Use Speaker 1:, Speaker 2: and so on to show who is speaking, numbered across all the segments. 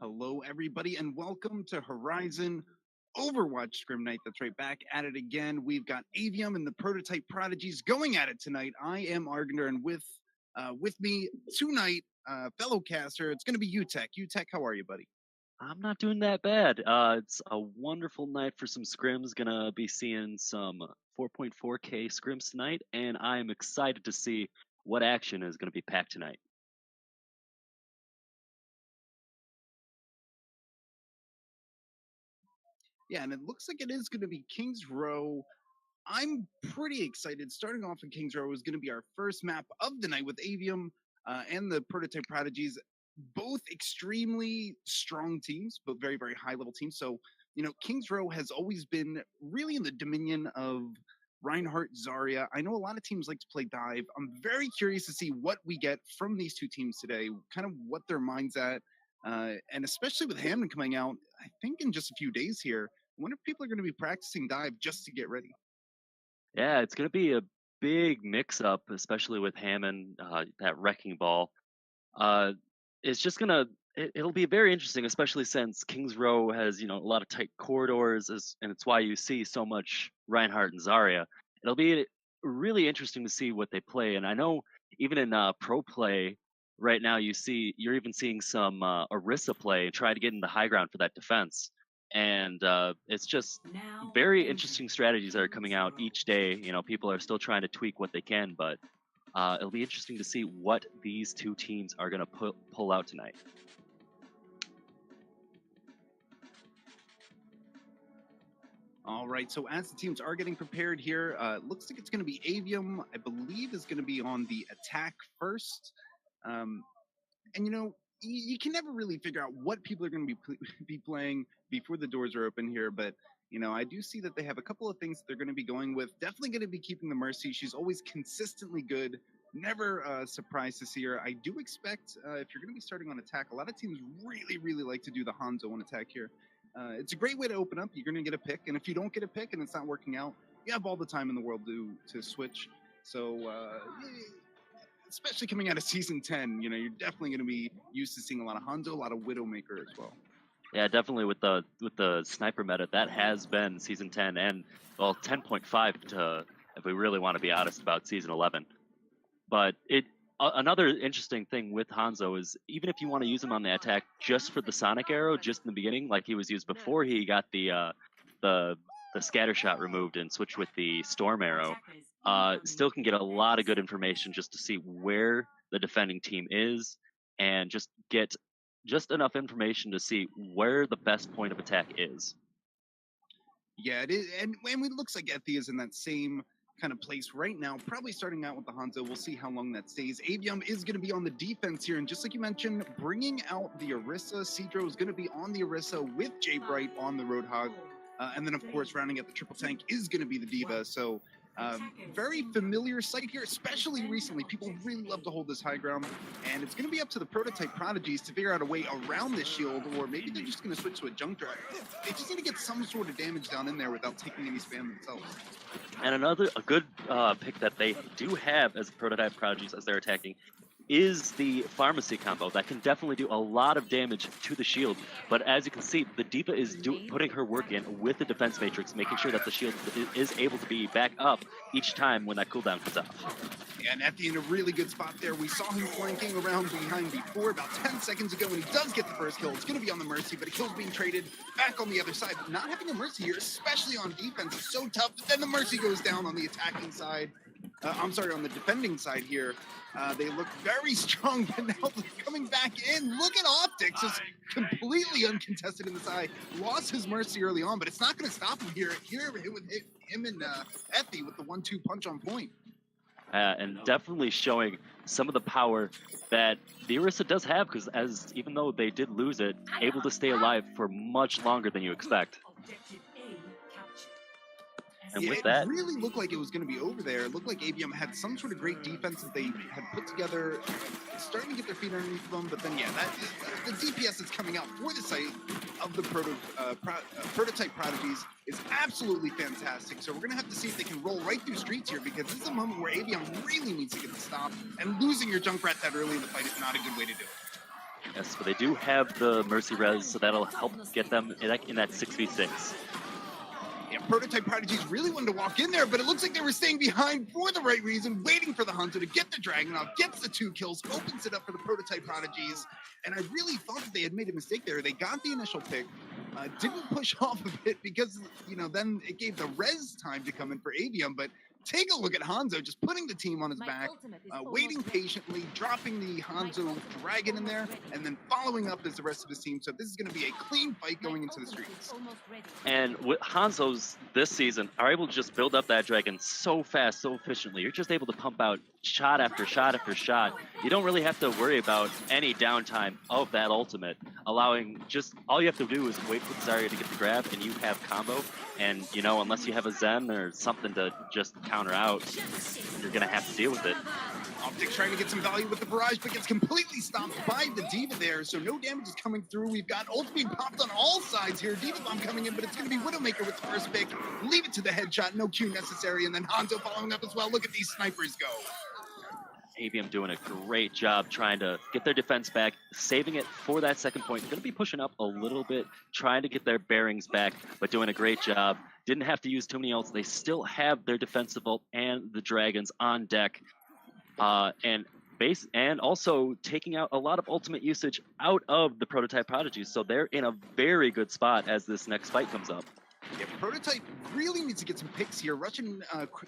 Speaker 1: Hello, everybody, and welcome to Horizon Overwatch Scrim Night. That's right, back at it again. We've got Avium and the Prototype Prodigies going at it tonight. I am Argender, and with me tonight, fellow caster, it's going to be UTech. UTech, how are you, buddy?
Speaker 2: I'm not doing that bad. It's a wonderful night for some scrims. Gonna be seeing some 4.4K scrims tonight, and I'm excited to see what action is gonna be packed tonight.
Speaker 1: Yeah, and it looks like it is going to be Kings Row. I'm pretty excited. Starting off in Kings Row is going to be our first map of the night with Avium and the Prototype Prodigies, both extremely strong teams, but very, very high level teams. So, Kings Row has always been really in the dominion of Reinhardt, Zarya. I know a lot of teams like to play dive. I'm very curious to see what we get from these two teams today, kind of what their mind's at. And especially with Hammond coming out, I think in just a few days here, I wonder if people are going to be practicing dive just to get ready.
Speaker 2: Yeah, it's gonna be a big mix-up, especially with Hammond, that wrecking ball. Uh, it's just gonna it'll be very interesting, especially since Kings Row has a lot of tight corridors, and it's why you see so much Reinhardt and Zarya. It'll be really interesting to see what they play, and I know even in pro play right now, you're even seeing some Orisa play and try to get in the high ground for that defense, and it's just
Speaker 3: Now
Speaker 2: very
Speaker 3: entering
Speaker 2: interesting strategies that are coming
Speaker 3: King's
Speaker 2: out
Speaker 3: Row.
Speaker 2: each day. People are still trying to tweak what they can, but it'll be interesting to see what these two teams are going to pull out tonight.
Speaker 1: All right. So as the teams are getting prepared here, looks like it's going to be Avium. I believe is going to be on the attack first. Um, and you can never really figure out what people are going to be playing before the doors are open here. But I do see that they have a couple of things that they're going to be going with. Definitely going to be keeping the Mercy. She's always consistently good. Never surprised to see her. I do expect if you're going to be starting on attack, a lot of teams really, really like to do the Hanzo on attack here. It's a great way to open up. You're going to get a pick, and if you don't get a pick and it's not working out, you have all the time in the world to switch. So, especially coming out of season 10, you're definitely going to be used to seeing a lot of Hanzo, a lot of Widowmaker as well.
Speaker 2: Yeah, definitely with the sniper meta that has been season 10 and well 10.5 to if we really want to be honest about season 11. But another interesting thing with Hanzo is even if you want to use him on the attack just for the Sonic arrow, just in the beginning, like he was used before he got the the scatter shot removed and switched with the storm arrow,
Speaker 3: Attackers
Speaker 2: still
Speaker 3: incoming.
Speaker 2: can get a lot of
Speaker 3: Next.
Speaker 2: good information just to see where the defending team is and just get just enough information to see where the best point of attack is.
Speaker 1: Yeah, it is, and it looks like Ethi is in that same kind of place right now. Probably starting out with the Hanzo. We'll see how long that stays. Avium is going to be on the defense here, and just like you mentioned, bringing out the Orisa. Cedro is going to be on the Orisa with Jay Bright on the Roadhog, and then of course rounding out the triple tank is going to be the Diva. So. Very familiar sight here, especially recently. People really love to hold this high ground, and it's going to be up to the Prototype Prodigies to figure out a way around this shield, or maybe they're just going to switch to a junk drive. They just need to get some sort of damage down in there without taking any spam themselves.
Speaker 2: And a good pick that they do have as prototype prodigies as they're attacking is the pharmacy combo that can definitely do a lot of damage to the shield. But as you can see, the Diva is putting her work in with the defense matrix, making sure that the shield is able to be back up each time when that cooldown comes off.
Speaker 1: Yeah, and Effie in a really good spot there. We saw him flanking around behind before about 10 seconds ago, and he does get the first kill. It's going to be on the Mercy, but a kill's being traded back on the other side. But not having a Mercy here, especially on defense, is so tough. But then the Mercy goes down on the attacking side. I'm sorry, on the defending side here. They look very strong, but now they're coming back in. Look at Optics, just completely uncontested in the side. Lost his Mercy early on, but it's not going to stop him here. Here with him and Effie with the 1-2 punch on point.
Speaker 2: And definitely showing some of the power that the Orisa does have, because even though they did lose it, able to stay alive for much longer than you expect.
Speaker 3: Objective A captured.
Speaker 2: And
Speaker 1: Yeah,
Speaker 2: with
Speaker 1: it
Speaker 2: that,
Speaker 1: really looked like it was going to be over there. It looked like Avium had some sort of great defense that they had put together, starting to get their feet underneath them. But then, yeah, the DPS that's coming out for the site of the Prototype Prodigies is absolutely fantastic. So we're going to have to see if they can roll right through streets here, because this is a moment where Avium really needs to get the stop, and losing your Junkrat that early in the fight is not a good way to do it.
Speaker 2: Yes, but they do have the Mercy Res, so that'll help get them in that 6v6.
Speaker 1: Yeah, Prototype Prodigies really wanted to walk in there, but it looks like they were staying behind for the right reason, waiting for the Hanzo to get the Dragon off, gets the 2 kills, opens it up for the Prototype Prodigies, and I really thought that they had made a mistake there. They got the initial pick, didn't push off a bit because, you know, then it gave the res time to come in for Avium, but take a look at Hanzo just putting the team on his back, waiting patiently, dropping the Hanzo Dragon in there, and then following up as the rest of his team. So this is going to be a clean fight going into the streets.
Speaker 2: And with Hanzo's this season are able to just build up that Dragon so fast, so efficiently. You're just able to pump out shot after shot after shot. You don't really have to worry about any downtime of that ultimate, allowing just all you have to do is wait for the Zarya to get the grab and you have combo. And, you know, unless you have a Zen or something to just counter out, you're going to have to deal with it.
Speaker 1: Optics trying to get some value with the barrage, but gets completely stopped by the D.Va there, so no damage is coming through. We've got ult being popped on all sides here. D.Va bomb coming in, but it's going to be Widowmaker with the first pick. Leave it to the headshot, no Q necessary, and then Hanzo following up as well. Look at these snipers go.
Speaker 2: Avium doing a great job trying to get their defense back, saving it for that second point. They're going to be pushing up a little bit, trying to get their bearings back, but doing a great job. Didn't have to use too many ults. They still have their defensive ult and the Dragons on deck. And also taking out a lot of ultimate usage out of the Prototype Prodigies. So they're in a very good spot as this next fight comes up.
Speaker 1: Yeah, Prototype really needs to get some picks here. Russian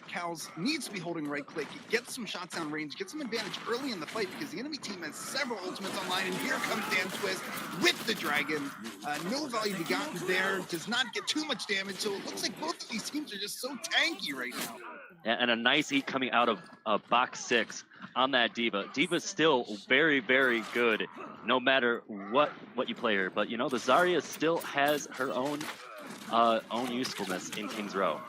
Speaker 1: Cows needs to be holding right click, get some shots down range, get some advantage early in the fight because the enemy team has several ultimates online, and here comes Dan Twist with the Dragon. No value to be gotten there, does not get too much damage, so it looks like both of these teams are just so tanky right now.
Speaker 2: And a nice eat coming out of box 6 on that D.Va. D.Va's still very, very good no matter what you play her, but you know, the Zarya still has her own usefulness in King's Row.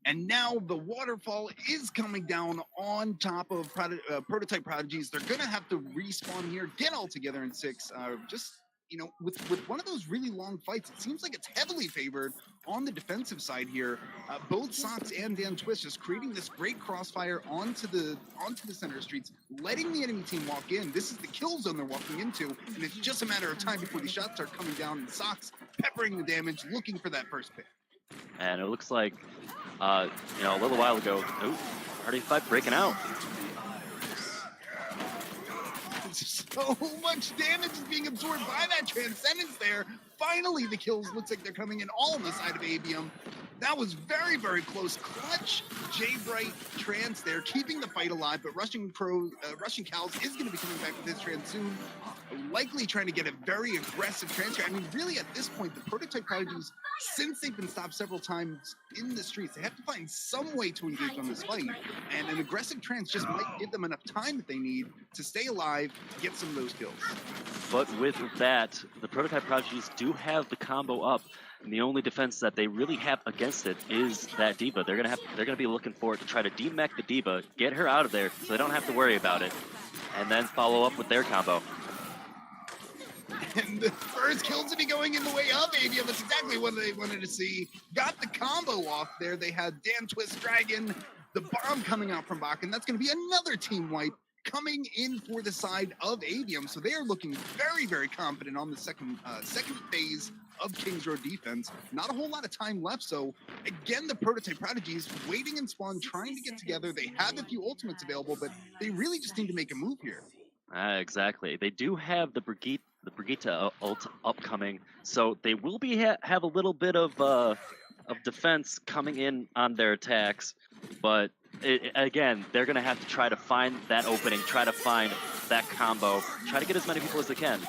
Speaker 1: And now the waterfall is coming down on top of Prototype Prodigies. They're going to have to respawn here, get all together in 6. Just, you know, with one of those really long fights, it seems like it's heavily favored on the defensive side here. Both Sox and Dan Twist just creating this great crossfire onto the center streets, letting the enemy team walk in. This is the kill zone they're walking into, and it's just a matter of time before these shots start coming down, and Sox peppering the damage, looking for that first pick.
Speaker 2: And it looks like, you know, a little while ago, party fight breaking out.
Speaker 1: So much damage is being absorbed by that Transcendence there. Finally, the kills looks like they're coming in all on the side of Avium. That was very, very close. Clutch J-Bright Trans there, keeping the fight alive, but Russian Cows is going to be coming back with his Trans soon. Likely trying to get a very aggressive transfer. I mean, really, at this point, the Prototype Prodigies, since they've been stopped several times in the streets, they have to find some way to engage on this fight. And an aggressive trans just might give them enough time that they need to stay alive, get some of those kills.
Speaker 2: But with that, the Prototype Prodigies do have the combo up. And the only defense that they really have against it is that D.Va. They're gonna be looking for it to try to demech the D.Va, get her out of there so they don't have to worry about it, and then follow up with their combo.
Speaker 1: And the first kill to be going in the way of Avium. That's exactly what they wanted to see. Got the combo off there. They had Dan Twist Dragon, the bomb coming out from Bach, and that's going to be another team wipe coming in for the side of Avium. So they are looking very, very confident on the second phase of King's Row defense. Not a whole lot of time left. So again, the Prototype Prodigies waiting in spawn, trying to get together. They have a few ultimates available, but they really just need to make a move here.
Speaker 2: Exactly. They do have the Brigitte ult upcoming, so they will be have a little bit of defense coming in on their attacks, but again, they're going to have to try to find that opening, try to find that combo, try to get as many people as they can.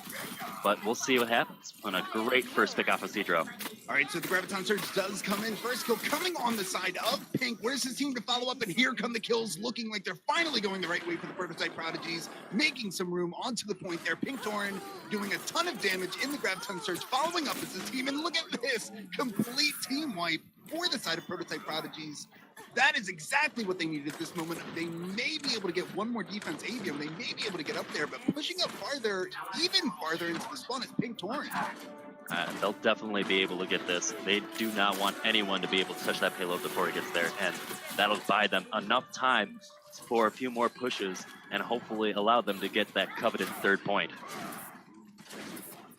Speaker 2: But we'll see what happens on a great first pick off of Cedro.
Speaker 1: All right, so the Graviton Surge does come in. First kill coming on the side of Pink. Where's his team to follow up? And here come the kills, looking like they're finally going the right way for the Prototype Prodigies, making some room onto the point there. Pink Torin doing a ton of damage in the Graviton Surge, following up as his team. And look at this, complete team wipe for the side of Prototype Prodigies. That is exactly what they need at this moment. They may be able to get one more defense Avium. They may be able to get up there, but pushing up farther, even farther into the spawn is Pink Torin.
Speaker 2: They'll definitely be able to get this. They do not want anyone to be able to touch that payload before it gets there, and that'll buy them enough time for a few more pushes and hopefully allow them to get that coveted third point.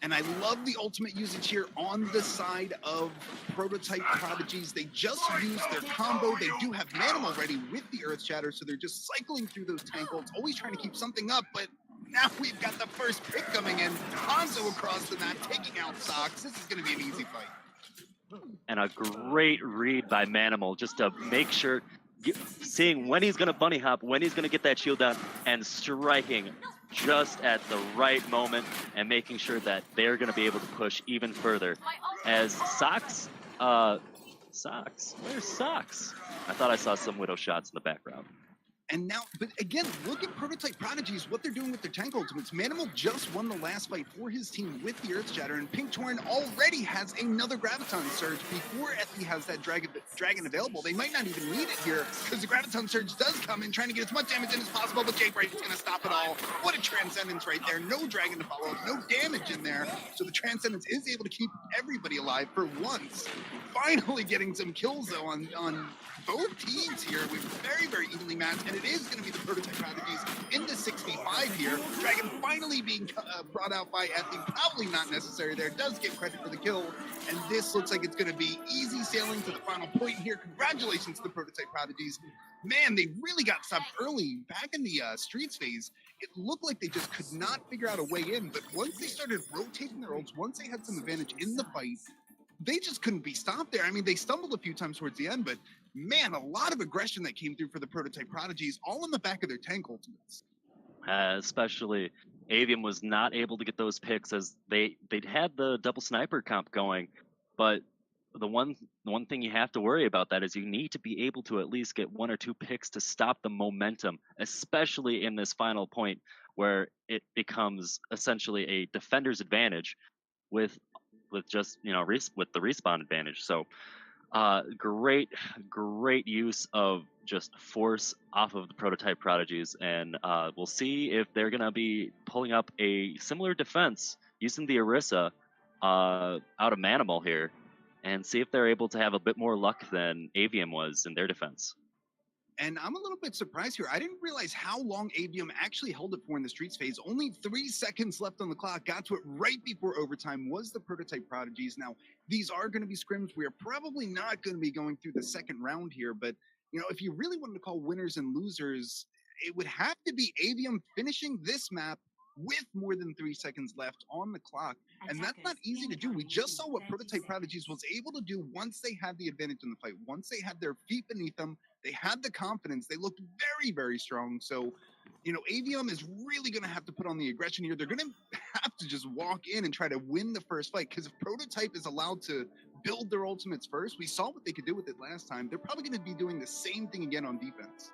Speaker 1: And I love the ultimate usage here on the side of Prototype Prodigies. They just used their combo. They do have Manimal already with the Earth Shatter, so they're just cycling through those tank ults, always trying to keep something up, but now we've got the first pick coming in. Hanzo across the map, taking out Sox. This is going to be an easy fight.
Speaker 2: And a great read by Manimal just to make sure, seeing when he's going to bunny hop, when he's going to get that shield down, and striking just at the right moment and making sure that they're going to be able to push even further. As Sox, where's Sox? I thought I saw some Widow shots in the background.
Speaker 1: And now, but again, look at Prototype Prodigies, what they're doing with their tank ultimates. Manimal just won the last fight for his team with the Earth Shatter, and Pink Torrent already has another Graviton Surge before Effie has that dragon available. They might not even need it here, because the Graviton Surge does come in, trying to get as much damage in as possible, but J-Break is going to stop it all. What a Transcendence right there. No Dragon to follow, no damage in there. So the Transcendence is able to keep everybody alive for once. Finally getting some kills, though, on both teams here. We're very, very evenly matched, and it is going to be the Prototype Prodigies into 65 here. Dragon finally being brought out by Effie. Probably not necessary there. Does get credit for the kill, and this looks like it's going to be easy sailing to the final point here. Congratulations to the Prototype Prodigies. Man, they really got stopped early. Back in the Streets phase, it looked like they just could not figure out a way in, but once they started rotating their ults, once they had some advantage in the fight, they just couldn't be stopped there. I mean, they stumbled a few times towards the end, but man, a lot of aggression that came through for the Prototype Prodigies, all on the back of their tank ultimates.
Speaker 2: Especially Avium was not able to get those picks as they'd had the double sniper comp going, but the one thing you have to worry about that is you need to be able to at least get 1 or 2 picks to stop the momentum, especially in this final point where it becomes essentially a defender's advantage with just with the respawn advantage. So great use of just force off of the Prototype Prodigies, and we'll see if they're gonna be pulling up a similar defense using the Orisa out of Manimal here, and see if they're able to have a bit more luck than Avium was in their defense.
Speaker 1: And I'm a little bit surprised here. I didn't realize how long Avium actually held it for in the Streets phase. Only 3 seconds left on the clock. Got to it right before overtime was the Prototype Prodigies. Now, these are going to be scrims. We are probably not going to be going through the second round here. But, if you really wanted to call winners and losers, it would have to be Avium finishing this map with more than 3 seconds left on the clock. And that's not easy to do. We just saw what Prototype Prodigies was able to do once they had the advantage in the fight. Once they had their feet beneath them, they had the confidence. They looked very, very strong. So, Avium is really going to have to put on the aggression here. They're going to have to just walk in and try to win the first fight, because if Prototype is allowed to build their ultimates first, we saw what they could do with it last time. They're probably going to be doing the same thing again on defense.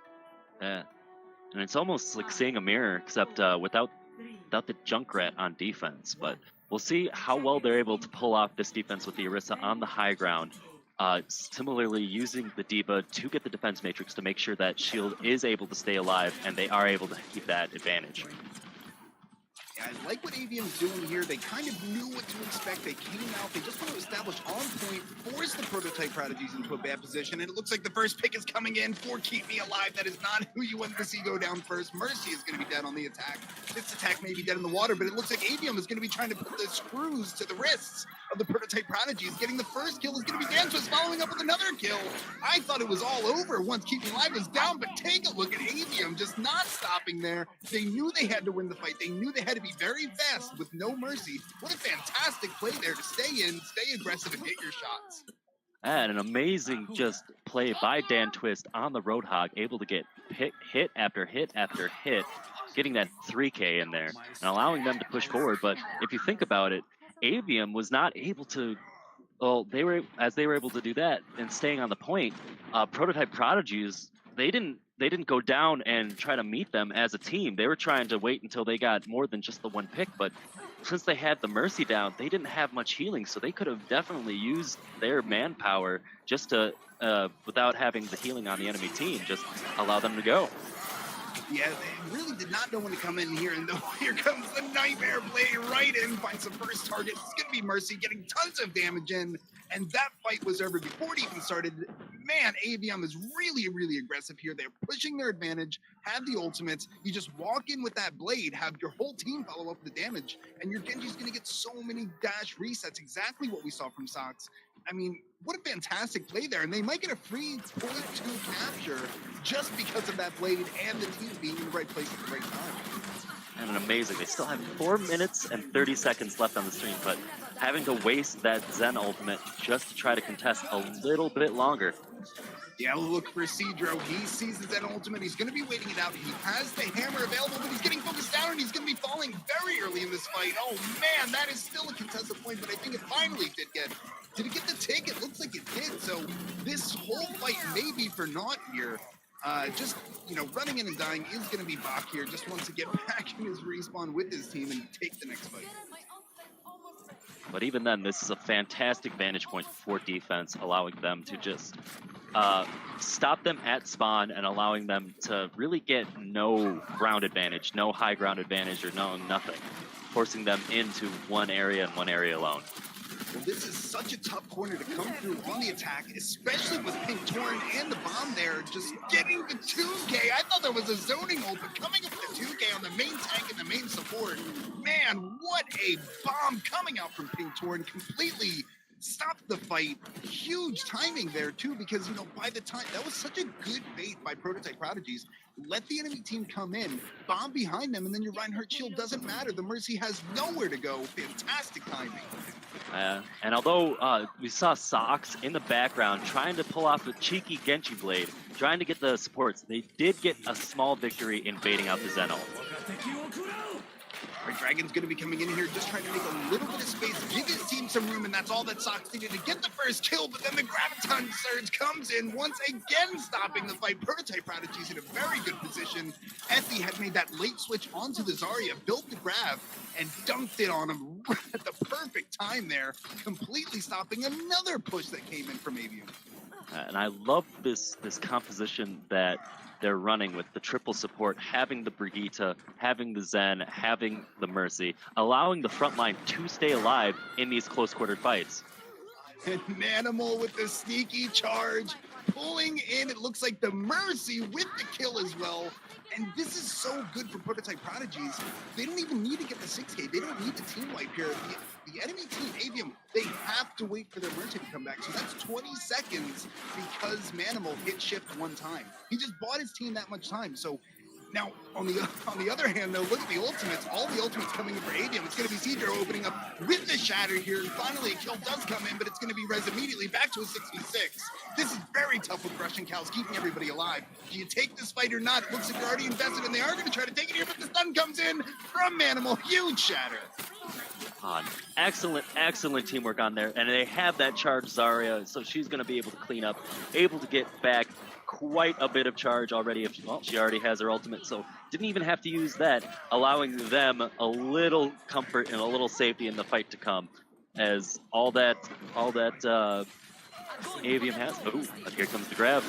Speaker 2: Yeah, and it's almost like seeing a mirror, except without the Junkrat on defense. But we'll see how well they're able to pull off this defense with the Orisa on the high ground. Similarly, using the D.Va to get the defense matrix to make sure that Shield is able to stay alive and they are able to keep that advantage.
Speaker 1: I like what Avium's doing here. They kind of knew what to expect. They came out. They just want to establish on point, force the Prototype Prodigies into a bad position. And it looks like the first pick is coming in for Keep Me Alive. That is not who you want to see go down first. Mercy is going to be dead on the attack. This attack may be dead in the water, but it looks like Avium is going to be trying to put the screws to the wrists of the Prototype Prodigies. Getting the first kill is going to be Dantos, following up with another kill. I thought it was all over once Keep Me Alive was down, but take a look at Avium just not stopping there. They knew they had to win the fight. They knew they had to be very fast with no mercy. What a fantastic play there to stay in, stay aggressive, and hit your shots.
Speaker 2: And an amazing just play by Dan Twist on the Roadhog, able to get hit after hit after hit, getting that 3K in there and allowing them to push forward. But if you think about it, Avium was not able to, well, they were able to do that and staying on the point. Prototype Prodigies, they didn't go down and try to meet them as a team. They were trying to wait until they got more than just the one pick, but since they had the Mercy down, they didn't have much healing, so they could have definitely used their manpower just to, without having the healing on the enemy team, just allow them to go.
Speaker 1: Yeah, they really did not know when to come in here, and here comes the Nightmare play right in, finds the first target. It's going to be Mercy, getting tons of damage in, and that fight was over before it even started. Man, Avium is really, really aggressive here. They're pushing their advantage, have the ultimates. You just walk in with that blade, have your whole team follow up the damage, and your Genji's going to get so many dash resets, exactly what we saw from Sox. I mean, what a fantastic play there, and they might get a free point to capture just because of that blade and the team being in the right place at the right time.
Speaker 2: And amazing. They still have 4 minutes and 30 seconds left on the stream, but having to waste that Zen ultimate just to try to contest a little bit longer.
Speaker 1: Yeah, look for Cedro. He sees his Zen ultimate. He's going to be waiting it out. He has the hammer available, but he's getting focused down, and he's going to be falling very early in this fight. Oh, man, that is still a contested point, but I think it finally did get... Did it get the take? It looks like it did. So this whole fight may be for naught here. Just, you know, running in and dying is going to be Bach here. Just wants to get back in his respawn with his team and take the next fight.
Speaker 2: But even then, this is a fantastic vantage point for defense, allowing them to just stop them at spawn and allowing them to really get no ground advantage, no high ground advantage, or no nothing, forcing them into one area and one area alone.
Speaker 1: Well, this is such a tough corner to come through on the attack, especially with Pink Torn and the bomb there, just getting the 2K. I thought there was a zoning ult, but coming up with the 2K on the main tank and the main support. Man, what a bomb coming out from Pink Torn, completely stopped the fight. Huge timing there too, because, you know, by the time, that was such a good bait by Prototype Prodigies. Let the enemy team come in, bomb behind them, and then your Reinhardt shield doesn't matter. The Mercy has nowhere to go. Fantastic timing.
Speaker 2: And although we saw Sox in the background trying to pull off a cheeky Genji blade, trying to get the supports, they did get a small victory in baiting out the Zen ult.
Speaker 1: Our Dragon's going to be coming in here just trying to make a little bit of space, give his team some room, and that's all that Sox needed to get the first kill, but then the Graviton Surge comes in, once again stopping the fight. Prototype Prodigy's in a very good position. Effie had made that late switch onto the Zarya, built the grab, and dunked it on him at the perfect time there, completely stopping another push that came in from Avium.
Speaker 2: And I love this composition that they're running with the triple support, having the Brigitte, having the Zen, having the Mercy, allowing the front line to stay alive in these close-quartered fights.
Speaker 1: And Manimal with the sneaky charge, pulling in, it looks like the Mercy with the kill as well. And this is so good for Prototype Prodigies. They don't even need to get the 6K. They don't need the team wipe here. The enemy team, Avium, they have to wait for their Mercy to come back. So that's 20 seconds because Manimal hit shift one time. He just bought his team that much time. So now, on the other hand, though, look at the ultimates. All the ultimates coming in for Avium. It's going to be Cedro opening up with the Shatter here. And finally, a kill does come in, but it's going to be Rez immediately back to a 6v6. This is very tough with Russian Cows, keeping everybody alive. Do you take this fight or not? It looks like you're already invested, and they are going to try to take it here, but the stun comes in from Manimal. Huge Shatter.
Speaker 2: Excellent teamwork on there. And they have that charge Zarya, so she's going to be able to clean up, able to get back quite a bit of charge already. She already has her ultimate, so didn't even have to use that, allowing them a little comfort and a little safety in the fight to come, as all that Avium has. Oh, here comes the grab.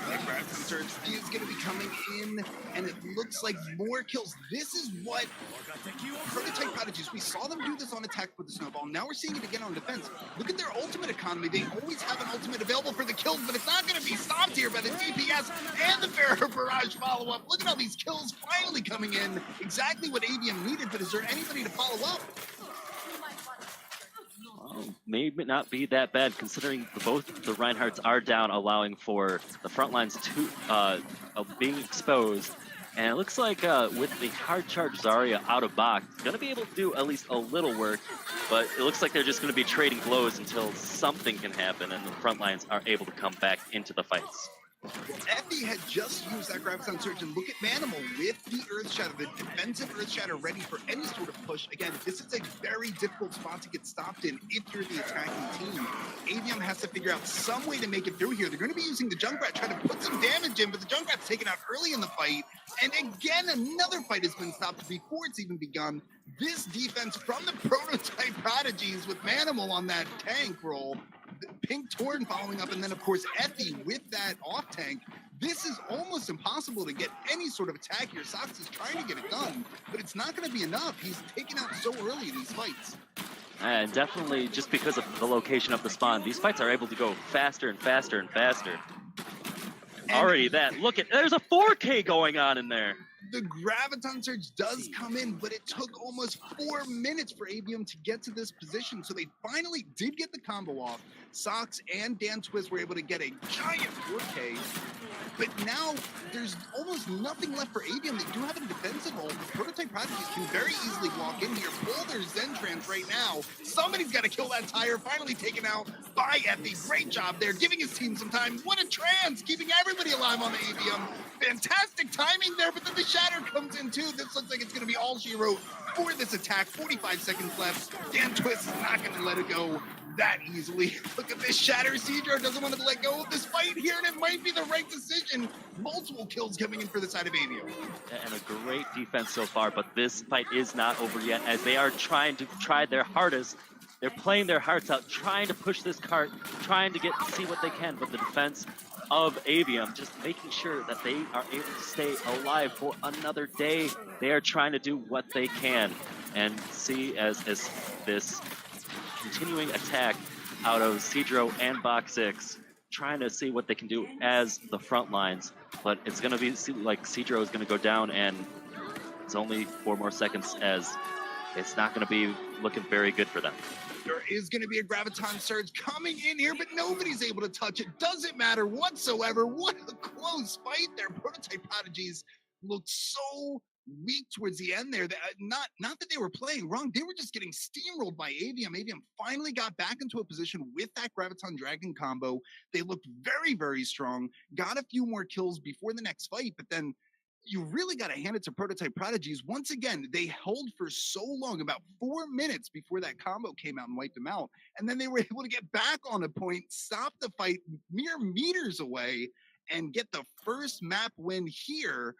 Speaker 1: That Graviton Surge is going to be coming in, and it looks like more kills. This is what Prototype Prodigies, we saw them do this on attack with the Snowball. Now we're seeing it again on defense. Look at their ultimate economy. They always have an ultimate available for the kills, but it's not going to be stopped here by the DPS and the Pharaoh Barrage follow-up. Look at all these kills finally coming in. Exactly what Avium needed, but is there anybody to follow up?
Speaker 2: May not be that bad considering both the Reinhardts are down, allowing for the front lines to being exposed. And it looks like with the hard charge Zarya out of box, going to be able to do at least a little work, but it looks like they're just going to be trading blows until something can happen and the front lines are able to come back into the fights.
Speaker 1: Effie had just used that Graviton Surge, and look at Manimal with the Earth Shatter, the defensive Earth Shatter ready for any sort of push. Again, this is a very difficult spot to get stopped in if you're the attacking team. Avium has to figure out some way to make it through here. They're going to be using the Junkrat, trying to put some damage in, but the Junkrat's taken out early in the fight. And again, another fight has been stopped before it's even begun. This defense from the Prototype Prodigies with Manimal on that tank roll, Pink Torn following up, and then of course Effie with that off tank. This is almost impossible to get any sort of attack here. Sox is trying to get it done, but it's not going to be enough. He's taken out so early in these fights.
Speaker 2: And definitely just because of the location of the spawn, these fights are able to go faster and faster and faster.
Speaker 1: And
Speaker 2: Already that, look at, there's a 4K going on in there.
Speaker 1: the Graviton Surge does come in, but it took almost 4 minutes for Avium to get to this position. So they finally did get the combo off. Sox and Dan Twist were able to get a giant 4K. But now there's almost nothing left for Avium. They do have a defensive hold. The Prototype Prodigies can very easily walk in here, pull their Zentrans right now. Somebody's got to kill that tire. Finally taken out by Effie. Great job there, giving his team some time. What a trans, keeping everybody alive on the Avium. Fantastic timing there, but then the Shatter comes in too. This looks like it's going to be all she wrote for this attack. 45 seconds left. Dan Twist is not going to let it go that easily. Look at this Shatter. Cedro doesn't want to let go of this fight here, and it might be the right decision. Multiple kills coming in for the side of Avium.
Speaker 2: And a great defense so far, but this fight is not over yet as they are trying their hardest. They're playing their hearts out, trying to push this cart, trying to see what they can, but the defense of Avium just making sure that they are able to stay alive for another day. They are trying to do what they can and see as this continuing attack out of Cedro and Box 6, trying to see what they can do as the front lines. But it's going to be like Cedro is going to go down, and it's only 4 more seconds as it's not going to be looking very good for them.
Speaker 1: There is going to be a Graviton Surge coming in here, but nobody's able to touch it. Doesn't matter whatsoever. What a close fight there. Prototype Prodigies looked so weak towards the end there. That, not that they were playing wrong. They were just getting steamrolled by Avium. Avium finally got back into a position with that Graviton Dragon combo. They looked very, very strong. Got a few more kills before the next fight, but then you really got to hand it to Prototype Prodigies. Once again, they held for so long, about 4 minutes before that combo came out and wiped them out. And then they were able to get back on a point, stop the fight mere meters away, and get the first map win here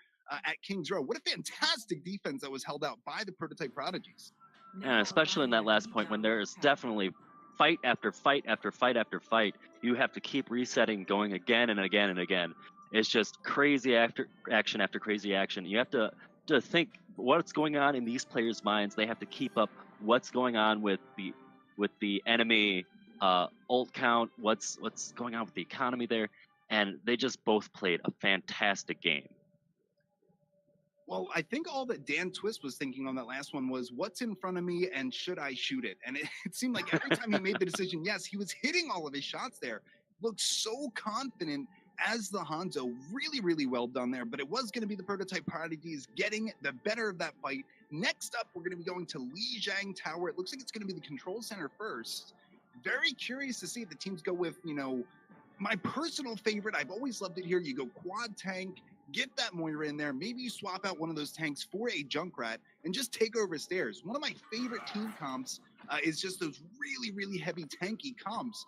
Speaker 1: at Kings Row. What a fantastic defense that was held out by the Prototype Prodigies.
Speaker 2: Yeah, especially in that last point when there is definitely fight after fight after fight after fight. You have to keep resetting, going again and again and again. It's just crazy action after crazy action. You have to think what's going on in these players' minds. They have to keep up what's going on with the enemy ult count, what's going on with the economy there, and they just both played a fantastic game.
Speaker 1: Well, I think all that Dan Twist was thinking on that last one was, what's in front of me and should I shoot it? And it seemed like every time he made the decision, yes, he was hitting all of his shots there. Looked so confident as the Hanzo. Really, really well done there. But it was going to be the Prototype Prodigies getting the better of that fight. Next up, we're going to be going to Lijiang Tower. It looks like it's going to be the control center first. Very curious to see if the teams go with, my personal favorite. I've always loved it here. You go quad tank, get that Moira in there. Maybe you swap out one of those tanks for a Junkrat and just take over stairs. One of my favorite team comps is just those really, really heavy tanky comps.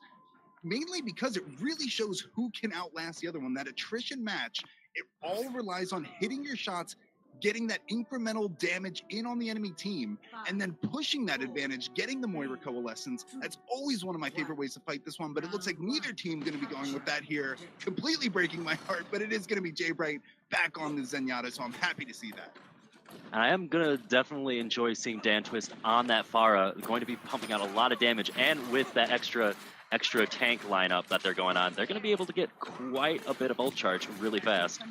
Speaker 1: Mainly because it really shows who can outlast the other one. That attrition match, it all relies on hitting your shots, getting that incremental damage in on the enemy team, and then pushing that advantage, getting the Moira Coalescence. That's always one of my favorite ways to fight this one, but it looks like neither team going to be going with that here. Completely breaking my heart, but it is going to be Jay Bright back on the Zenyatta, so I'm happy to see that.
Speaker 2: And I am going to definitely enjoy seeing Dan Twist on that Pharah, going to be pumping out a lot of damage, and with that extra tank lineup that they're going on, they're going to be able to get quite a bit of ult charge really fast.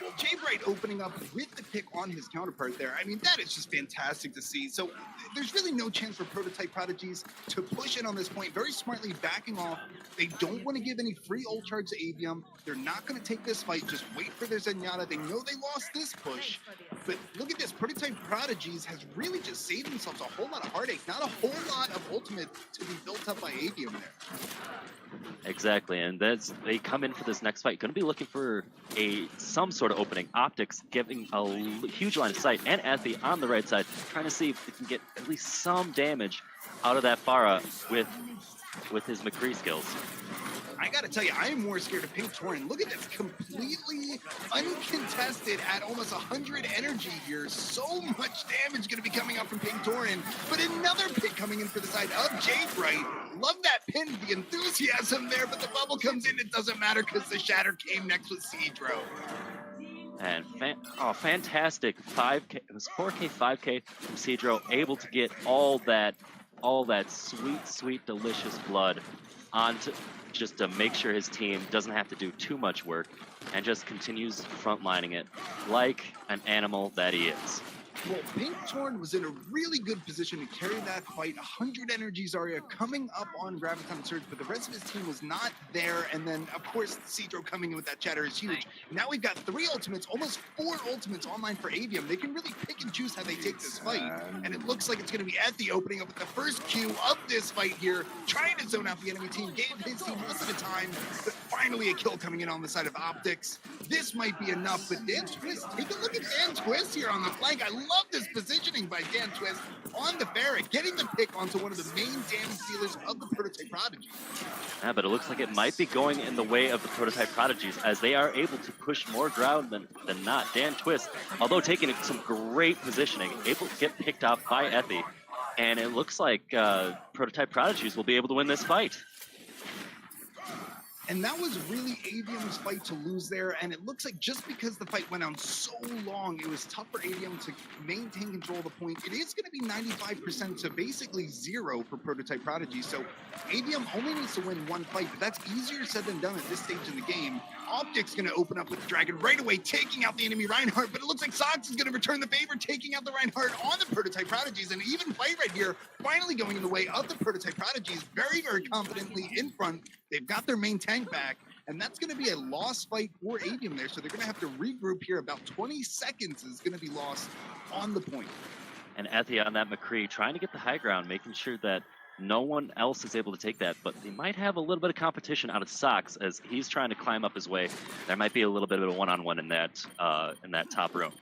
Speaker 1: Well, Jay Bright opening up with the pick on his counterpart there, I mean, that is just fantastic to see. So there's really no chance for Prototype Prodigies to push in on this point. Very smartly backing off. They don't want to give any free ult charge to Avium. They're not going to take this fight. Just wait for their Zenyatta. They know they lost this push. But look at this. Prototype Prodigies has really just saved themselves a whole lot of heartache. Not a whole lot of ultimate to be built up by Avium there.
Speaker 2: Exactly, and they come in for this next fight. Going to be looking for some sort of opening. Optics giving a huge line of sight, and Effie on the right side, trying to see if they can get at least some damage out of that Pharah with his McCree skills.
Speaker 1: I gotta tell you, I am more scared of Pink Torin. Look at this, completely uncontested at almost 100 energy here. So much damage gonna be coming out from Pink Torin, but another pick coming in for the side of Jay Bright. Love that pin, the enthusiasm there, but the bubble comes in, it doesn't matter because the Shatter came next with Cedro.
Speaker 2: And fantastic 5K, it was 4K, 5K from Cedro, able to get all that all that sweet, sweet, delicious blood onto just to make sure his team doesn't have to do too much work and just continues frontlining it like an animal that he is.
Speaker 1: Well, Pink Torn was in a really good position to carry that fight. 100 energy Zarya coming up on Graviton Surge, but the rest of his team was not there. And then, of course, Cedro coming in with that chatter is huge. Now we've got 3 ultimates, almost 4 ultimates online for Avium. They can really pick and choose how they take this fight. And it looks like it's going to be Ethy opening up with the first Q of this fight here, trying to zone out the enemy team. Gave his team most of the time, but finally a kill coming in on the side of Optics. This might be enough, but Dan Twist, take a look at Dan Twist here on the flank. I love this positioning by Dan Twist on the Barrett, getting the pick onto one of the main damage dealers of the Prototype Prodigy.
Speaker 2: Yeah, but it looks like it might be going in the way of the Prototype Prodigies as they are able to push more ground than not. Dan Twist, although taking some great positioning, able to get picked off by Ethy, and it looks like Prototype Prodigies will be able to win this fight.
Speaker 1: And that was really Avium's fight to lose there, and it looks like just because the fight went on so long, it was tough for Avium to maintain control of the point. It is going to be 95% to basically 0 for Prototype Prodigy, so Avium only needs to win 1 fight, but that's easier said than done at this stage in the game. Optic's going to open up with the Dragon right away, taking out the enemy Reinhardt, but it looks like Sox is going to return the favor, taking out the Reinhardt on the Prototype Prodigies, and even fight right here, finally going in the way of the Prototype Prodigies, very, very confidently in front. They've got their main tank back, and that's going to be a lost fight for Avium there, so they're going to have to regroup here. About 20 seconds is going to be lost on the point.
Speaker 2: And Ethy on that McCree trying to get the high ground, making sure that no one else is able to take that, but they might have a little bit of competition out of Sox as he's trying to climb up his way. There might be a little bit of a one-on-one in that top room.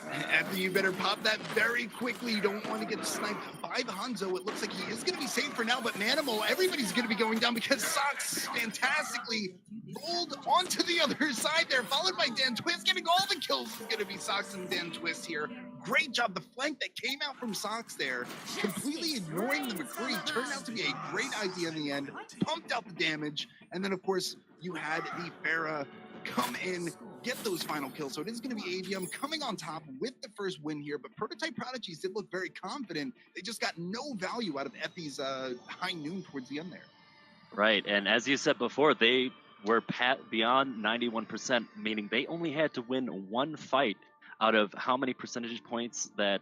Speaker 1: Ethy, you better pop that very quickly. You don't want to get sniped by the Hanzo. It looks like he is going to be safe for now, but Manimal, everybody's going to be going down because Sox fantastically rolled onto the other side there, followed by Dan Twist. Getting all the kills is going to be Sox and Dan Twist here. Great job. The flank that came out from Sox there, completely ignoring the McCree, turned out to be a great idea in the end. Pumped out the damage, and then, of course, you had the Pharah come in, get those final kills. So it is going to be Avium coming on top with the first win here, but Prototype Prodigies did look very confident. They just got no value out of Ethy's high noon towards the end there.
Speaker 2: Right, and as you said before, they were beyond 91%, meaning they only had to win 1 fight out of how many percentage points that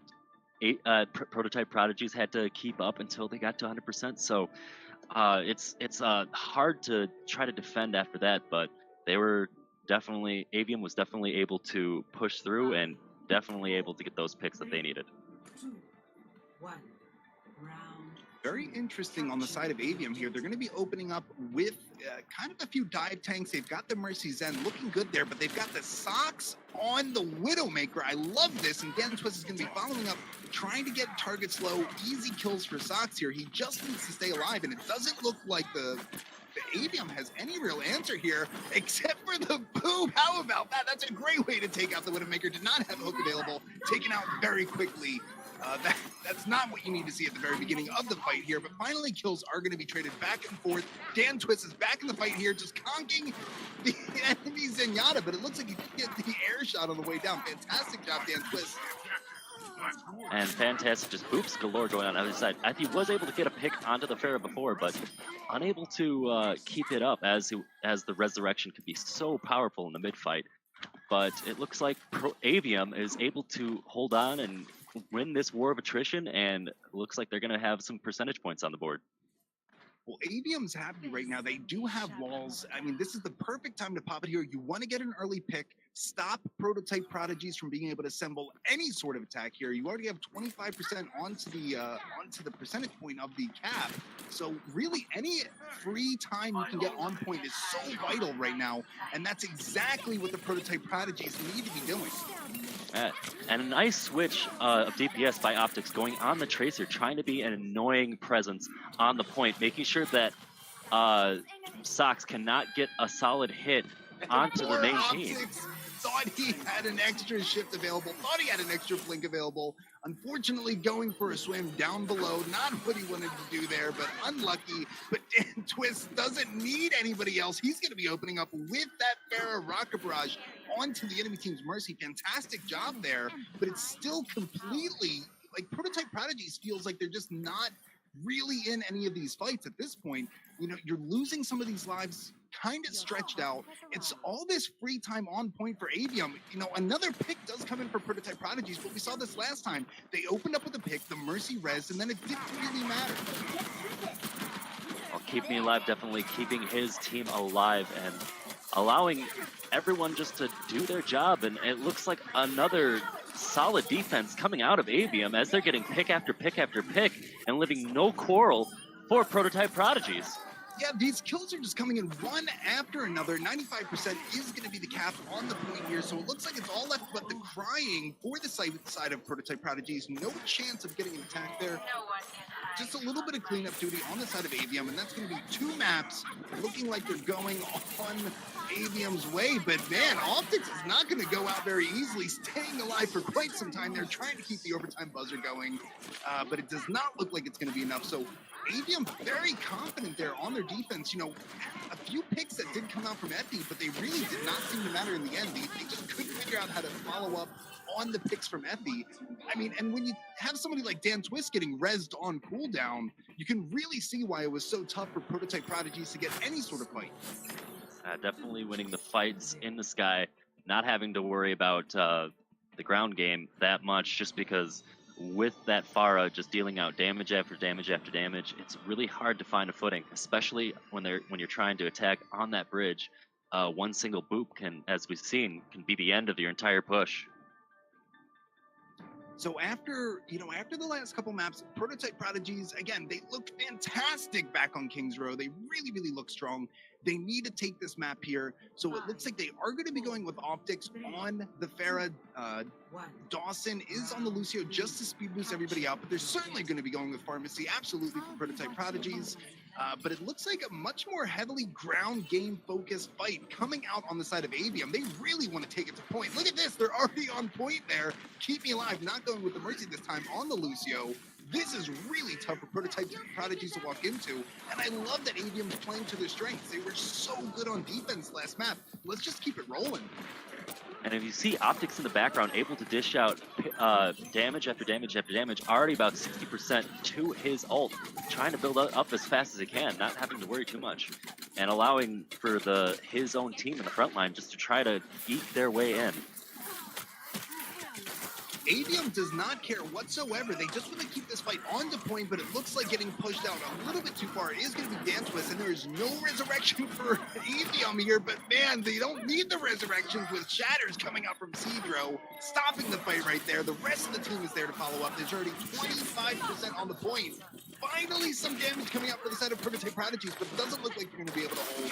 Speaker 2: Prototype Prodigies had to keep up until they got to 100%. So it's hard to try to defend after that, but Avium was definitely able to push through and definitely able to get those picks that they needed.
Speaker 3: 2, 1, round.
Speaker 1: Very interesting on the side of Avium here. They're going to be opening up with kind of a few dive tanks. They've got the Mercy Zen looking good there, but they've got the Sox on the Widowmaker. I love this, and Dan Twist is going to be following up, trying to get targets low. Easy kills for Sox here. He just needs to stay alive, and it doesn't look like the Avium has any real answer here, except for the boom. How about that? That's a great way to take out the Widowmaker. Did not have hook available, taken out very quickly. That's not what you need to see at the very beginning of the fight here, but finally kills are going to be traded back and forth. Dan Twist is back in the fight here, just conking the enemy Zenyatta, but it looks like he did get the air shot on the way down. Fantastic job, Dan Twist.
Speaker 2: And fantastic, just boops galore going on the other side. Ethy was able to get a pick onto the Pharah before, but unable to keep it up as the resurrection could be so powerful in the mid-fight. But it looks like Avium is able to hold on and win this war of attrition, and it looks like they're going to have some percentage points on the board.
Speaker 1: Well, Avium's happy right now. They do have walls. I mean, this is the perfect time to pop it here. You want to get an early pick, stop Prototype Prodigies from being able to assemble any sort of attack here. You already have 25% onto the percentage point of the cap. So really, any free time you can get on point is so vital right now, and that's exactly what the Prototype Prodigies need to be doing.
Speaker 2: And a nice switch of DPS by Optics going on the Tracer, trying to be an annoying presence on the point, making sure that Sox cannot get a solid hit onto their main team.
Speaker 1: Thought he had an extra shift available, thought he had an extra blink available. Unfortunately, going for a swim down below, not what he wanted to do there, but unlucky. But Dan Twist doesn't need anybody else. He's going to be opening up with that Pharah rocket barrage onto the enemy team's Mercy. Fantastic job there, but it's still completely like Prototype Prodigies feels like they're just not really in any of these fights at this point. You know, you're losing some of these lives kind of stretched out. It's all this free time on point for Avium. You know, another pick does come in for Prototype Prodigies, but we saw this last time. They opened up with a pick, the Mercy res, and then it didn't really matter.
Speaker 2: Well, Keep Me Alive definitely keeping his team alive and allowing everyone just to do their job. And it looks like another solid defense coming out of Avium as they're getting pick after pick after pick and leaving no quarrel for Prototype Prodigies.
Speaker 1: Yeah, these kills are just coming in one after another. 95% is going to be the cap on the point here, so it looks like it's all left but the crying for the side of Prototype Prodigies. No chance of getting an attack there. Just a little bit of cleanup duty on the side of Avium, and that's going to be 2 maps looking like they're going on Avium's way. But man, Optics is not going to go out very easily, staying alive for quite some time. They're trying to keep the overtime buzzer going, but it does not look like it's going to be enough. So Avium very confident there on their defense. You know, a few picks that did come out from Effie, but they really did not seem to matter in the end. They just couldn't figure out how to follow up on the picks from Effie. I mean, and when you have somebody like Dan Twist getting rezzed on cooldown, you can really see why it was so tough for Prototype Prodigies to get any sort of fight.
Speaker 2: Definitely winning the fights in the sky, not having to worry about the ground game that much, just because with that Pharah just dealing out damage after damage after damage, it's really hard to find a footing, especially when you're trying to attack on that bridge. One single boop can, as we've seen, can be the end of your entire push.
Speaker 1: So after the last couple maps, Prototype Prodigies, again, they looked fantastic back on Kings Row. They really, really look strong. They need to take this map here. So it looks like they are going to be going with Optics on the Pharah. Dawson is on the Lucio just to speed boost everybody out, but they're certainly going to be going with Pharmacy, absolutely, for Prototype Prodigies. But it looks like a much more heavily ground game focused fight coming out on the side of Avium. They really want to take it to point. Look at this, they're already on point there. Keep Me Alive, not going with the Mercy this time on the Lucio. This is really tough for Prototype Prodigies to walk into, and I love that Avium's playing to their strengths. They were so good on defense last map. Let's just keep it rolling.
Speaker 2: And if you see Optics in the background able to dish out damage after damage after damage, already about 60% to his ult, trying to build up as fast as he can, not having to worry too much, and allowing for his own team in the front line just to try to eke their way in.
Speaker 1: Avium does not care whatsoever. They just want to keep this fight on to point, but it looks like getting pushed out a little bit too far. It is going to be Dan Twist, and there is no resurrection for Avium here, but man, they don't need the resurrections with Shatters coming out from Seedrow, stopping the fight right there. The rest of the team is there to follow up. There's already 25% on the point. Finally, some damage coming out for the side of Prototype Prodigies, but it doesn't look like they're going to be able to hold.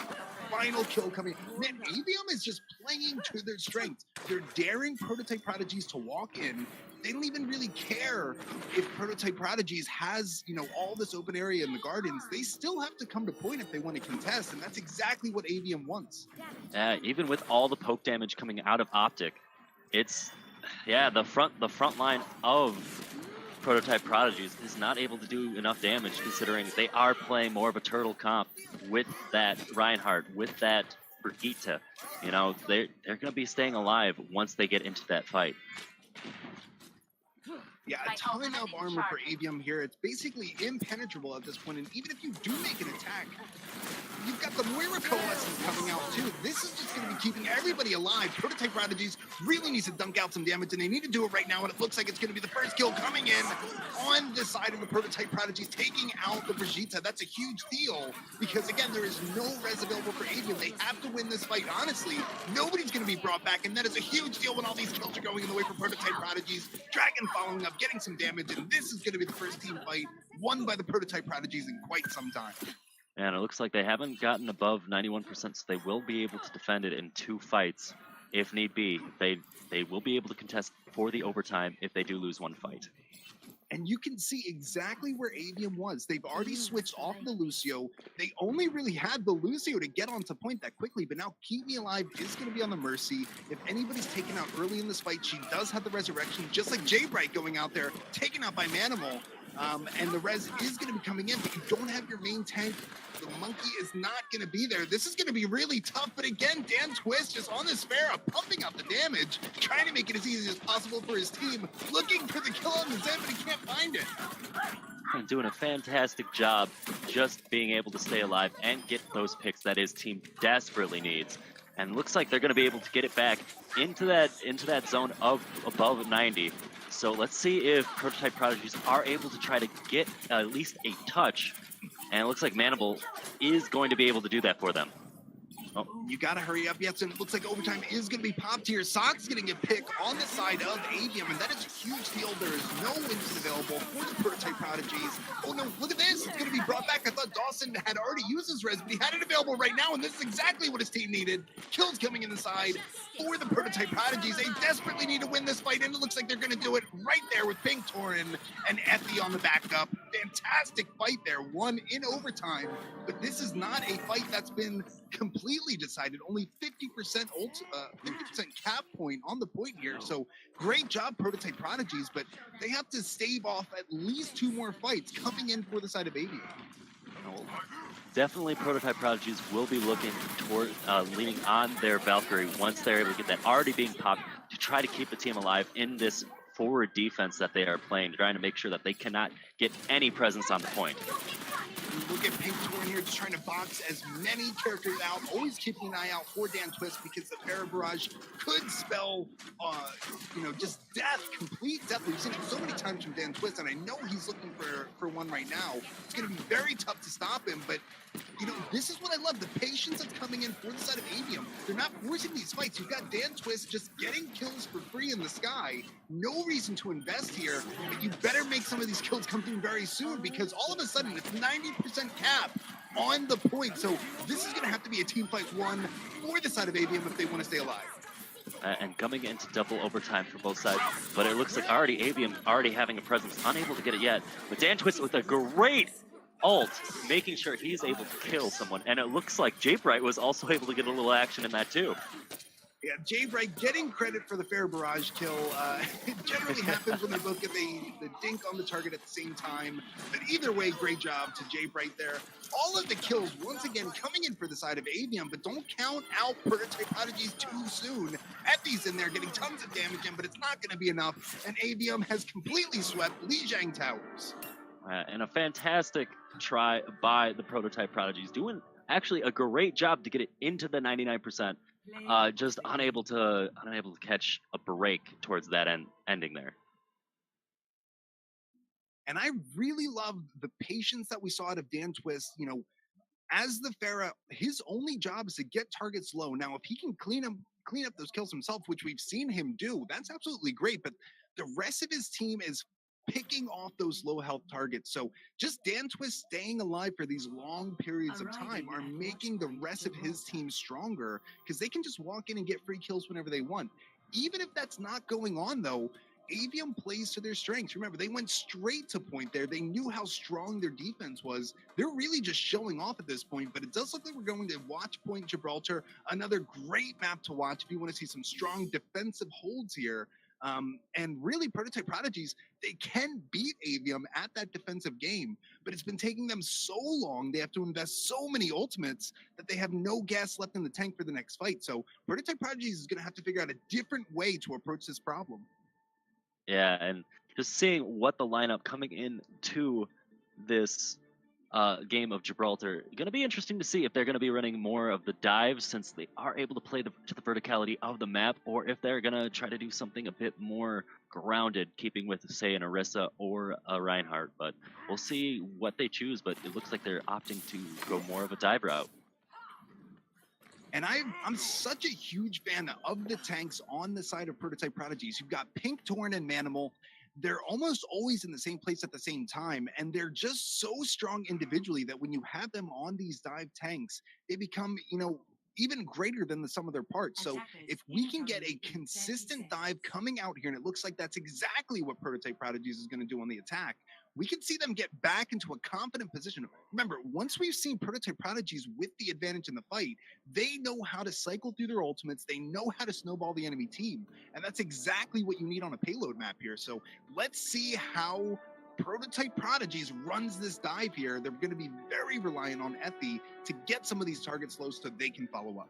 Speaker 1: Final kill coming. Man, Avium is just playing to their strengths. They're daring Prototype Prodigies to walk in. They don't even really care if Prototype Prodigies has, you know, all this open area in the gardens. They still have to come to point if they want to contest, and that's exactly what Avium wants.
Speaker 2: Even with all the poke damage coming out of Optic, it's the front line of Prototype Prodigies is not able to do enough damage, considering they are playing more of a turtle comp with that Reinhardt, with that Brigitte. You know, they're going to be staying alive once they get into that fight.
Speaker 1: Yeah, a ton of armor for Avium here. It's basically impenetrable at this point, and even if you do make an attack, you've got the Moira Coalescence coming out too. This is just going to be keeping everybody alive. Prototype Prodigies really needs to dunk out some damage, and they need to do it right now, and it looks like it's going to be the first kill coming in on the side of the Prototype Prodigies, taking out the Brigitte. That's a huge deal, because again, there is no res available for Avium. They have to win this fight, honestly. Nobody's going to be brought back, and that is a huge deal when all these kills are going in the way for Prototype Prodigies. Dragon following up, getting some damage, and this is going to be the first team fight won by the Prototype Prodigies in quite some time.
Speaker 2: And it looks like they haven't gotten above 91%, so they will be able to defend it in 2 fights if need be. They will be able to contest for the overtime if they do lose 1 fight.
Speaker 1: And you can see exactly where Avium was. They've already switched off the Lucio. They only really had the Lucio to get onto point that quickly, but now Keep Me Alive is going to be on the Mercy. If anybody's taken out early in this fight, she does have the resurrection, just like J-Bright going out there, taken out by Manimal. And the res is going to be coming in, but you don't have your main tank. The monkey is not going to be there. This is going to be really tough, but again, Dan Twist just on this Pharah, pumping out the damage, trying to make it as easy as possible for his team, looking for the kill on the Zen, but he can't find it.
Speaker 2: And doing a fantastic job just being able to stay alive and get those picks that his team desperately needs. And looks like they're going to be able to get it back into that zone of above 90. So let's see if Prototype Prodigies are able to try to get at least a touch. And it looks like Manable is going to be able to do that for them.
Speaker 1: Oh, you got to hurry up. Yes, and it looks like overtime is going to be popped here. Sock's getting a pick on the side of Avium, and that is a huge deal. There is no wins available for the Prototype Prodigies. Oh no, look at this. It's going to be brought back. I thought Dawson had already used his res, but he had it available right now, and this is exactly what his team needed. Kills coming in the side for the Prototype Prodigies. They desperately need to win this fight, and it looks like they're going to do it right there with Pink Torin and Effie on the backup. Fantastic fight there, won in overtime, but this is not a fight that's been completely decided. Only 50% 50% cap point on the point here. So great job, Prototype Prodigies, but they have to stave off at least 2 more fights coming in for the side of Avium.
Speaker 2: Definitely Prototype Prodigies will be looking toward leaning on their Valkyrie once they're able to get that already being popped to try to keep the team alive in this forward defense that they are playing, trying to make sure that they cannot get any presence on the point.
Speaker 1: Look at Pink Torin here, just trying to box as many characters out, always keeping an eye out for Dan Twist, because the Pharah Barrage could spell, just death, complete death. We've seen it so many times from Dan Twist, and I know he's looking for one right now. It's going to be very tough to stop him, but this is what I love, the patience that's coming in for the side of Avium. They're not forcing these fights. You've got Dan Twist just getting kills for free in the sky. No reason to invest here, but you better make some of these kills come through very soon, because all of a sudden it's 90% cap on the point. So this is going to have to be a team fight one for the side of Avium if they want to stay alive.
Speaker 2: And coming into double overtime for both sides, but it looks like Avium already having a presence, unable to get it yet. But Dan Twist with a great ult, making sure he's able to kill someone. And it looks like Jay Bright was also able to get a little action in that too.
Speaker 1: Yeah, Jay Bright getting credit for the Pharah Barrage kill. It generally happens when they both get the dink on the target at the same time. But either way, great job to Jay Bright there. All of the kills, once again, coming in for the side of Avium, but don't count out Prototype Prodigies too soon. Effie's in there getting tons of damage in, but it's not going to be enough. And Avium has completely swept Lijiang Towers.
Speaker 2: And a fantastic try by the Prototype Prodigies, doing actually a great job to get it into the 99%. Just unable to catch a break towards that ending there.
Speaker 1: And I really love the patience that we saw out of Dan Twist. As the Pharah, his only job is to get targets low. Now, if he can clean up those kills himself, which we've seen him do, that's absolutely great. But the rest of his team is picking off those low health targets. So just Dan Twist staying alive for these long periods of time are making the rest of his team stronger, because they can just walk in and get free kills whenever they want. Even if that's not going on, though, Avium plays to their strengths. Remember, they went straight to point there. They knew how strong their defense was. They're really just showing off at this point, but it does look like we're going to watch Point Gibraltar, another great map to watch if you want to see some strong defensive holds here. And really, Prototype Prodigies, they can beat Avium at that defensive game, but it's been taking them so long. They have to invest so many ultimates that they have no gas left in the tank for the next fight. So Prototype Prodigies is going to have to figure out a different way to approach this problem.
Speaker 2: Yeah, and just seeing what the lineup coming into this game of Gibraltar, going to be interesting to see if they're going to be running more of the dives, since they are able to play to the verticality of the map, or if they're going to try to do something a bit more grounded, keeping with, say, an Orisa or a Reinhardt. But we'll see what they choose, but it looks like they're opting to go more of a dive route.
Speaker 1: And I'm such a huge fan of the tanks on the side of Prototype Prodigies. You've got Pink Torin and Manimal. They're almost always in the same place at the same time, and they're just so strong individually that when you have them on these dive tanks, they become, even greater than the sum of their parts. So if we can get a consistent dive coming out here, and it looks like that's exactly what Prototype Prodigies is going to do on the attack, we can see them get back into a confident position. Remember, once we've seen Prototype Prodigies with the advantage in the fight, they know how to cycle through their ultimates. They know how to snowball the enemy team. And that's exactly what you need on a payload map here. So let's see how Prototype Prodigies runs this dive here. They're going to be very reliant on Effie to get some of these targets low so they can follow up.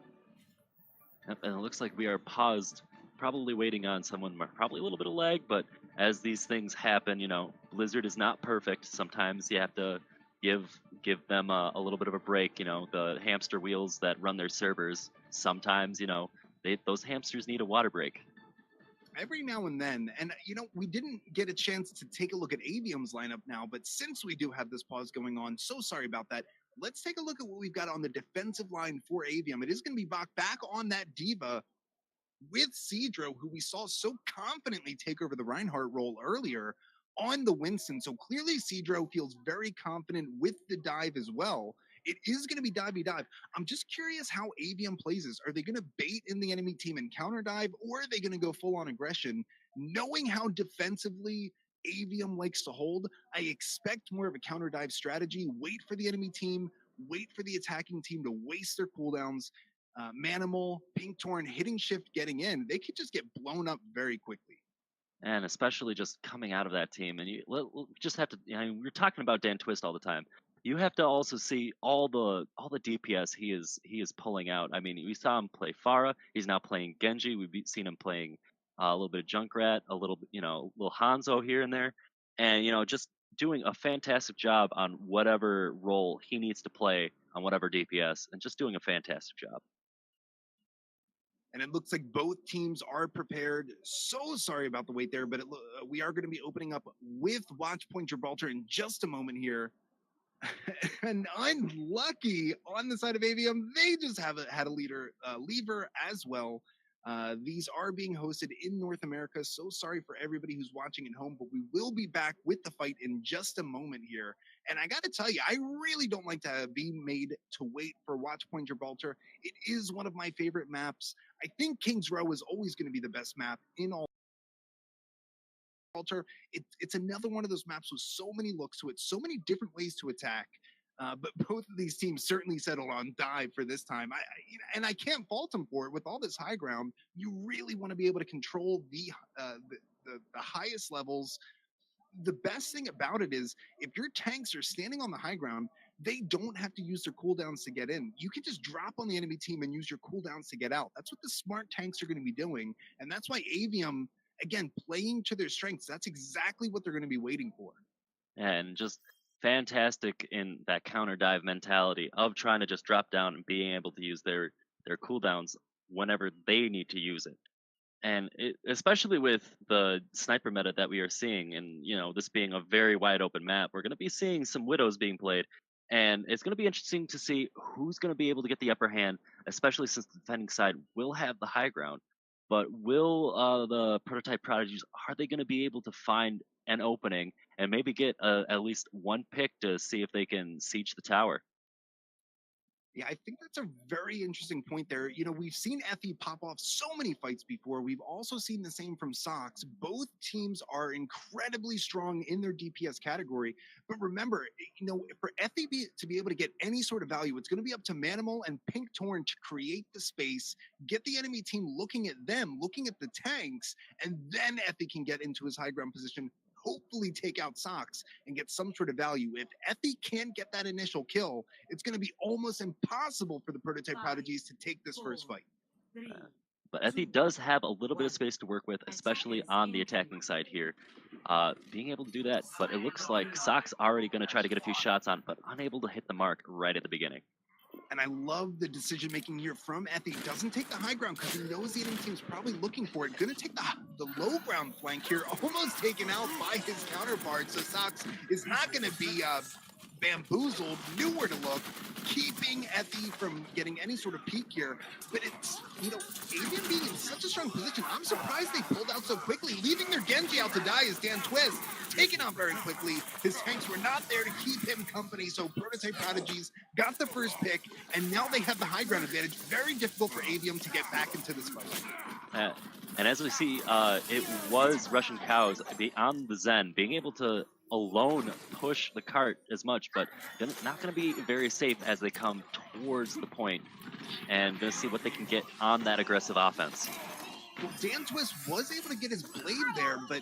Speaker 2: Yep, and it looks like we are paused, probably waiting on someone, probably a little bit of lag, but as these things happen, you know, Blizzard is not perfect. Sometimes you have to give them a little bit of a break, you know, the hamster wheels that run their servers. Sometimes, you know, those hamsters need a water break.
Speaker 1: Every now and then, and you know, we didn't get a chance to take a look at Avium's lineup now, but since we do have this pause going on, so sorry about that. Let's take a look at what we've got on the defensive line for Avium. It is going to be back on that Diva with Cedro, who we saw so confidently take over the Reinhardt role earlier on the Winston. So clearly Cedro feels very confident with the dive as well. It is going to be dive. I'm just curious how Avium plays this. Are they going to bait in the enemy team and counter dive, or are they going to go full on aggression? Knowing how defensively Avium likes to hold, I expect more of a counter dive strategy. Wait for the enemy team, wait for the attacking team to waste their cooldowns. Manimal, Pink Torn hitting shift, getting in, they could just get blown up very quickly.
Speaker 2: And especially just coming out of that team, and we'll just have to. I mean, we're talking about Dan Twist all the time. You have to also see all the DPS he is pulling out. I mean, we saw him play Pharah. He's now playing Genji. We've seen him playing a little bit of Junkrat, a little bit, you know, little Hanzo here and there, and you know, just doing a fantastic job on whatever role he needs to play on whatever DPS, and just doing a fantastic job.
Speaker 1: And it looks like both teams are prepared. So sorry about the wait there, but we are going to be opening up with Watchpoint Gibraltar in just a moment here. And unlucky on the side of Avium, they just had a lever as well. These are being hosted in North America. So sorry for everybody who's watching at home, but we will be back with the fight in just a moment here. And I got to tell you, I really don't like to be made to wait for Watchpoint Gibraltar. It is one of my favorite maps. I think King's Row is always going to be the best map in all. It's another one of those maps with so many looks to it, so many different ways to attack. But both of these teams certainly settled on dive for this time. And I can't fault them for it. With all this high ground, you really want to be able to control the highest levels. The best thing about it is if your tanks are standing on the high ground, they don't have to use their cooldowns to get in. You can just drop on the enemy team and use your cooldowns to get out. That's what the smart tanks are going to be doing. And that's why Avium, again, playing to their strengths, that's exactly what they're going to be waiting for.
Speaker 2: And just fantastic in that counter dive mentality of trying to just drop down and being able to use their cooldowns whenever they need to use it. And especially with the sniper meta that we are seeing, and you know, this being a very wide open map, we're going to be seeing some widows being played, and it's going to be interesting to see who's going to be able to get the upper hand, especially since the defending side will have the high ground. But will the prototype prodigies, are they going to be able to find an opening and maybe get at least one pick to see if they can siege the tower?
Speaker 1: Yeah, I think that's a very interesting point there. You know, we've seen Effie pop off so many fights before. We've also seen the same from Sox. Both teams are incredibly strong in their DPS category. But remember, you know, for Effie to be able to get any sort of value, it's going to be up to Manimal and Pink Torn to create the space, get the enemy team looking at them, looking at the tanks, and then Effie can get into his high ground position, hopefully take out Sox and get some sort of value. If Effie can't get that initial kill, it's going to be almost impossible for the prototype prodigies to take this first fight.
Speaker 2: But Effie does have a little bit of space to work with, especially on the attacking side here. Being able to do that, but it looks like Sox already going to try to get a few shots on, but unable to hit the mark right at the beginning.
Speaker 1: And I love the decision making here from Effie. Doesn't take the high ground because he knows the enemy team's probably looking for it. Going to take the low ground flank here, almost taken out by his counterpart. So Sox is not going to be bamboozled, knew where to look, keeping Effie from getting any sort of peek here. But it's, you know, Avium being in such a strong position, I'm surprised they pulled out so quickly. Leaving their Genji out to die is Dan Twist, taken out very quickly. His tanks were not there to keep him company, so Prototype Prodigies got the first pick, and now they have the high ground advantage. Very difficult for Avium to get back into this fight.
Speaker 2: And as we see, it was Russian Cows on the Zen, being able to alone push the cart as much, but not going to be very safe as they come towards the point, and going to see what they can get on that aggressive offense.
Speaker 1: Well, Dan Twist was able to get his blade there, but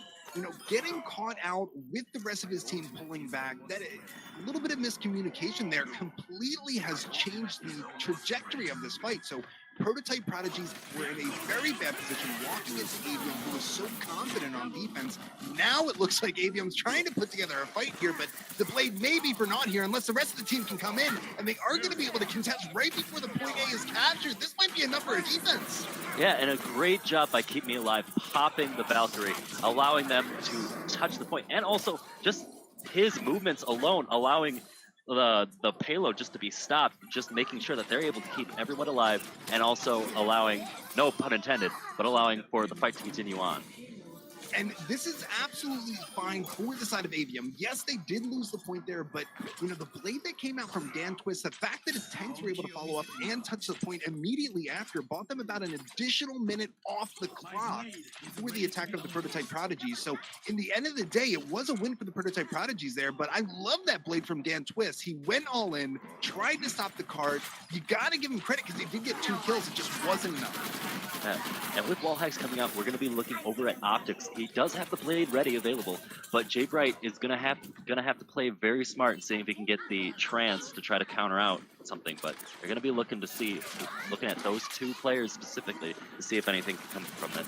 Speaker 1: getting caught out with the rest of his team pulling back, that a little bit of miscommunication there completely has changed the trajectory of this fight. So Prototype Prodigies were in a very bad position walking into Avium, who was so confident on defense. Now it looks like Avium's trying to put together a fight here, but the blade may be for naught here unless the rest of the team can come in, and they are going to be able to contest right before the point A is captured. This might be enough for a defense.
Speaker 2: Yeah, and a great job by Keep Me Alive popping the Valkyrie, allowing them to touch the point, and also just his movements alone allowing the payload just to be stopped, just making sure that they're able to keep everyone alive, and also allowing, no pun intended, but allowing for the fight to continue on.
Speaker 1: And this is absolutely fine for the side of Avium. Yes, they did lose the point there, but the blade that came out from Dan Twist, the fact that his tanks were able to follow up and touch the point immediately after bought them about an additional minute off the clock for the attack of the Prototype Prodigies. So in the end of the day, it was a win for the Prototype Prodigies there, but I love that blade from Dan Twist. He went all in, tried to stop the card. You got to give him credit because he did get 2 kills. It just wasn't enough.
Speaker 2: Yeah. And with wall hacks coming out, we're going to be looking over at optics. He does have the blade ready available, but Jay Bright is gonna have to play very smart and see if he can get the trance to try to counter out something. But they're gonna be looking at those 2 players specifically to see if anything can come from it.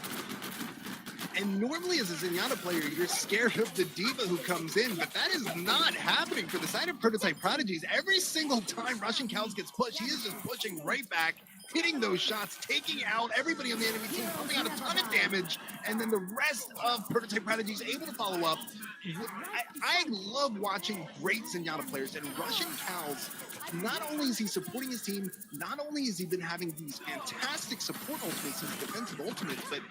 Speaker 1: And normally as a Zenyatta player, you're scared of the diva who comes in, but that is not happening for the side of Prototype Prodigies. Every single time Russian Cows gets pushed, he is just pushing right back, hitting those shots, taking out everybody on the enemy team, pumping out a ton of damage, and then the rest of Prototype Prodigies able to follow up. I love watching great Zenyatta players, and Russian Cows, not only is he supporting his team, not only has he been having these fantastic support ultimates, these defensive ultimates, but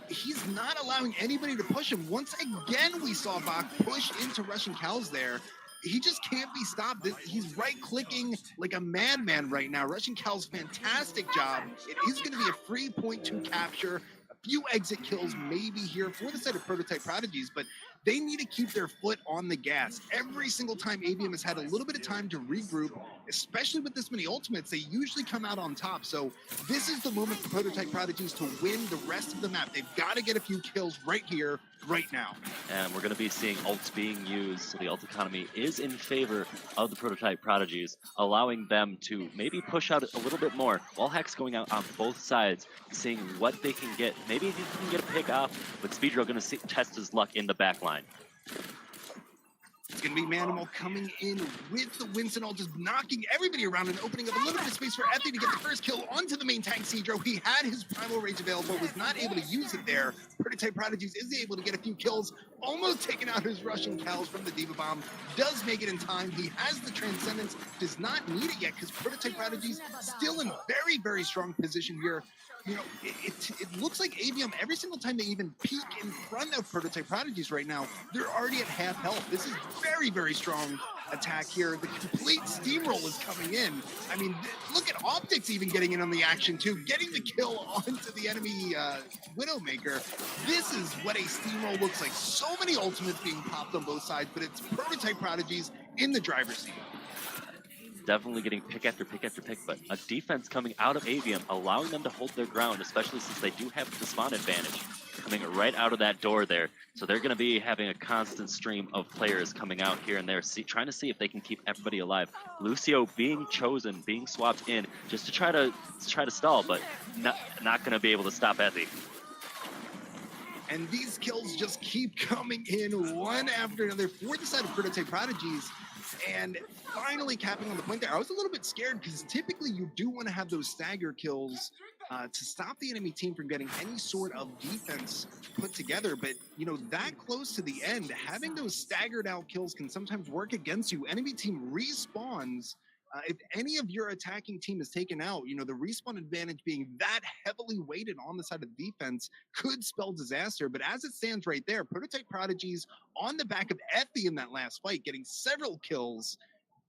Speaker 1: he's not allowing anybody to push him. Once again, we saw Bach push into Russian Cows there. He just can't be stopped. He's right-clicking like a madman right now. Russian Cal's fantastic job. It is going to be a free point to capture. A few exit kills maybe here for the side of Prototype Prodigies, but they need to keep their foot on the gas. Every single time Avium has had a little bit of time to regroup, especially with this many ultimates, they usually come out on top. So this is the moment for Prototype Prodigies to win the rest of the map. They've got to get a few kills right here, right now.
Speaker 2: And we're going to be seeing ults being used, so the ult economy is in favor of the Prototype Prodigies, allowing them to maybe push out a little bit more. Wall hacks going out on both sides, seeing what they can get. Maybe they can get a pick off, but Speedro going to test his luck in the back line.
Speaker 1: It's going to be Manimal coming in with the Winston ult, just knocking everybody around and opening up a little bit of space for Effie to get the first kill onto the main tank, Cedro. He had his Primal Rage available, was not able to use it there. Prototype Prodigies is able to get a few kills, almost taking out his Russian Cows from the Diva Bomb. Does make it in time. He has the Transcendence, does not need it yet because Prototype Prodigies still in very, very strong position here. It looks like Avium, every single time they even peek in front of Prototype Prodigies right now, they're already at half health. This is very, very strong attack here. The complete steamroll is coming in. I mean, look at Optics even getting in on the action too, getting the kill onto the enemy Widowmaker. This is what a steamroll looks like. So many ultimates being popped on both sides, but it's Prototype Prodigies in the driver's seat.
Speaker 2: Definitely getting pick after pick after pick, but a defense coming out of Avium, allowing them to hold their ground, especially since they do have the spawn advantage coming right out of that door there. So they're going to be having a constant stream of players coming out here and there, trying to see if they can keep everybody alive. Lucio being chosen, being swapped in, just to try to stall, but not going to be able to stop Effie.
Speaker 1: And these kills just keep coming in one after another for the side of Prototype Prodigies. And finally capping on the point there, I was a little bit scared because typically you do want to have those stagger kills to stop the enemy team from getting any sort of defense put together. But, that close to the end, having those staggered out kills can sometimes work against you. Enemy team respawns. If any of your attacking team is taken out, the respawn advantage being that heavily weighted on the side of the defense could spell disaster. But as it stands right there, Prototype Prodigies on the back of Effie in that last fight, getting several kills,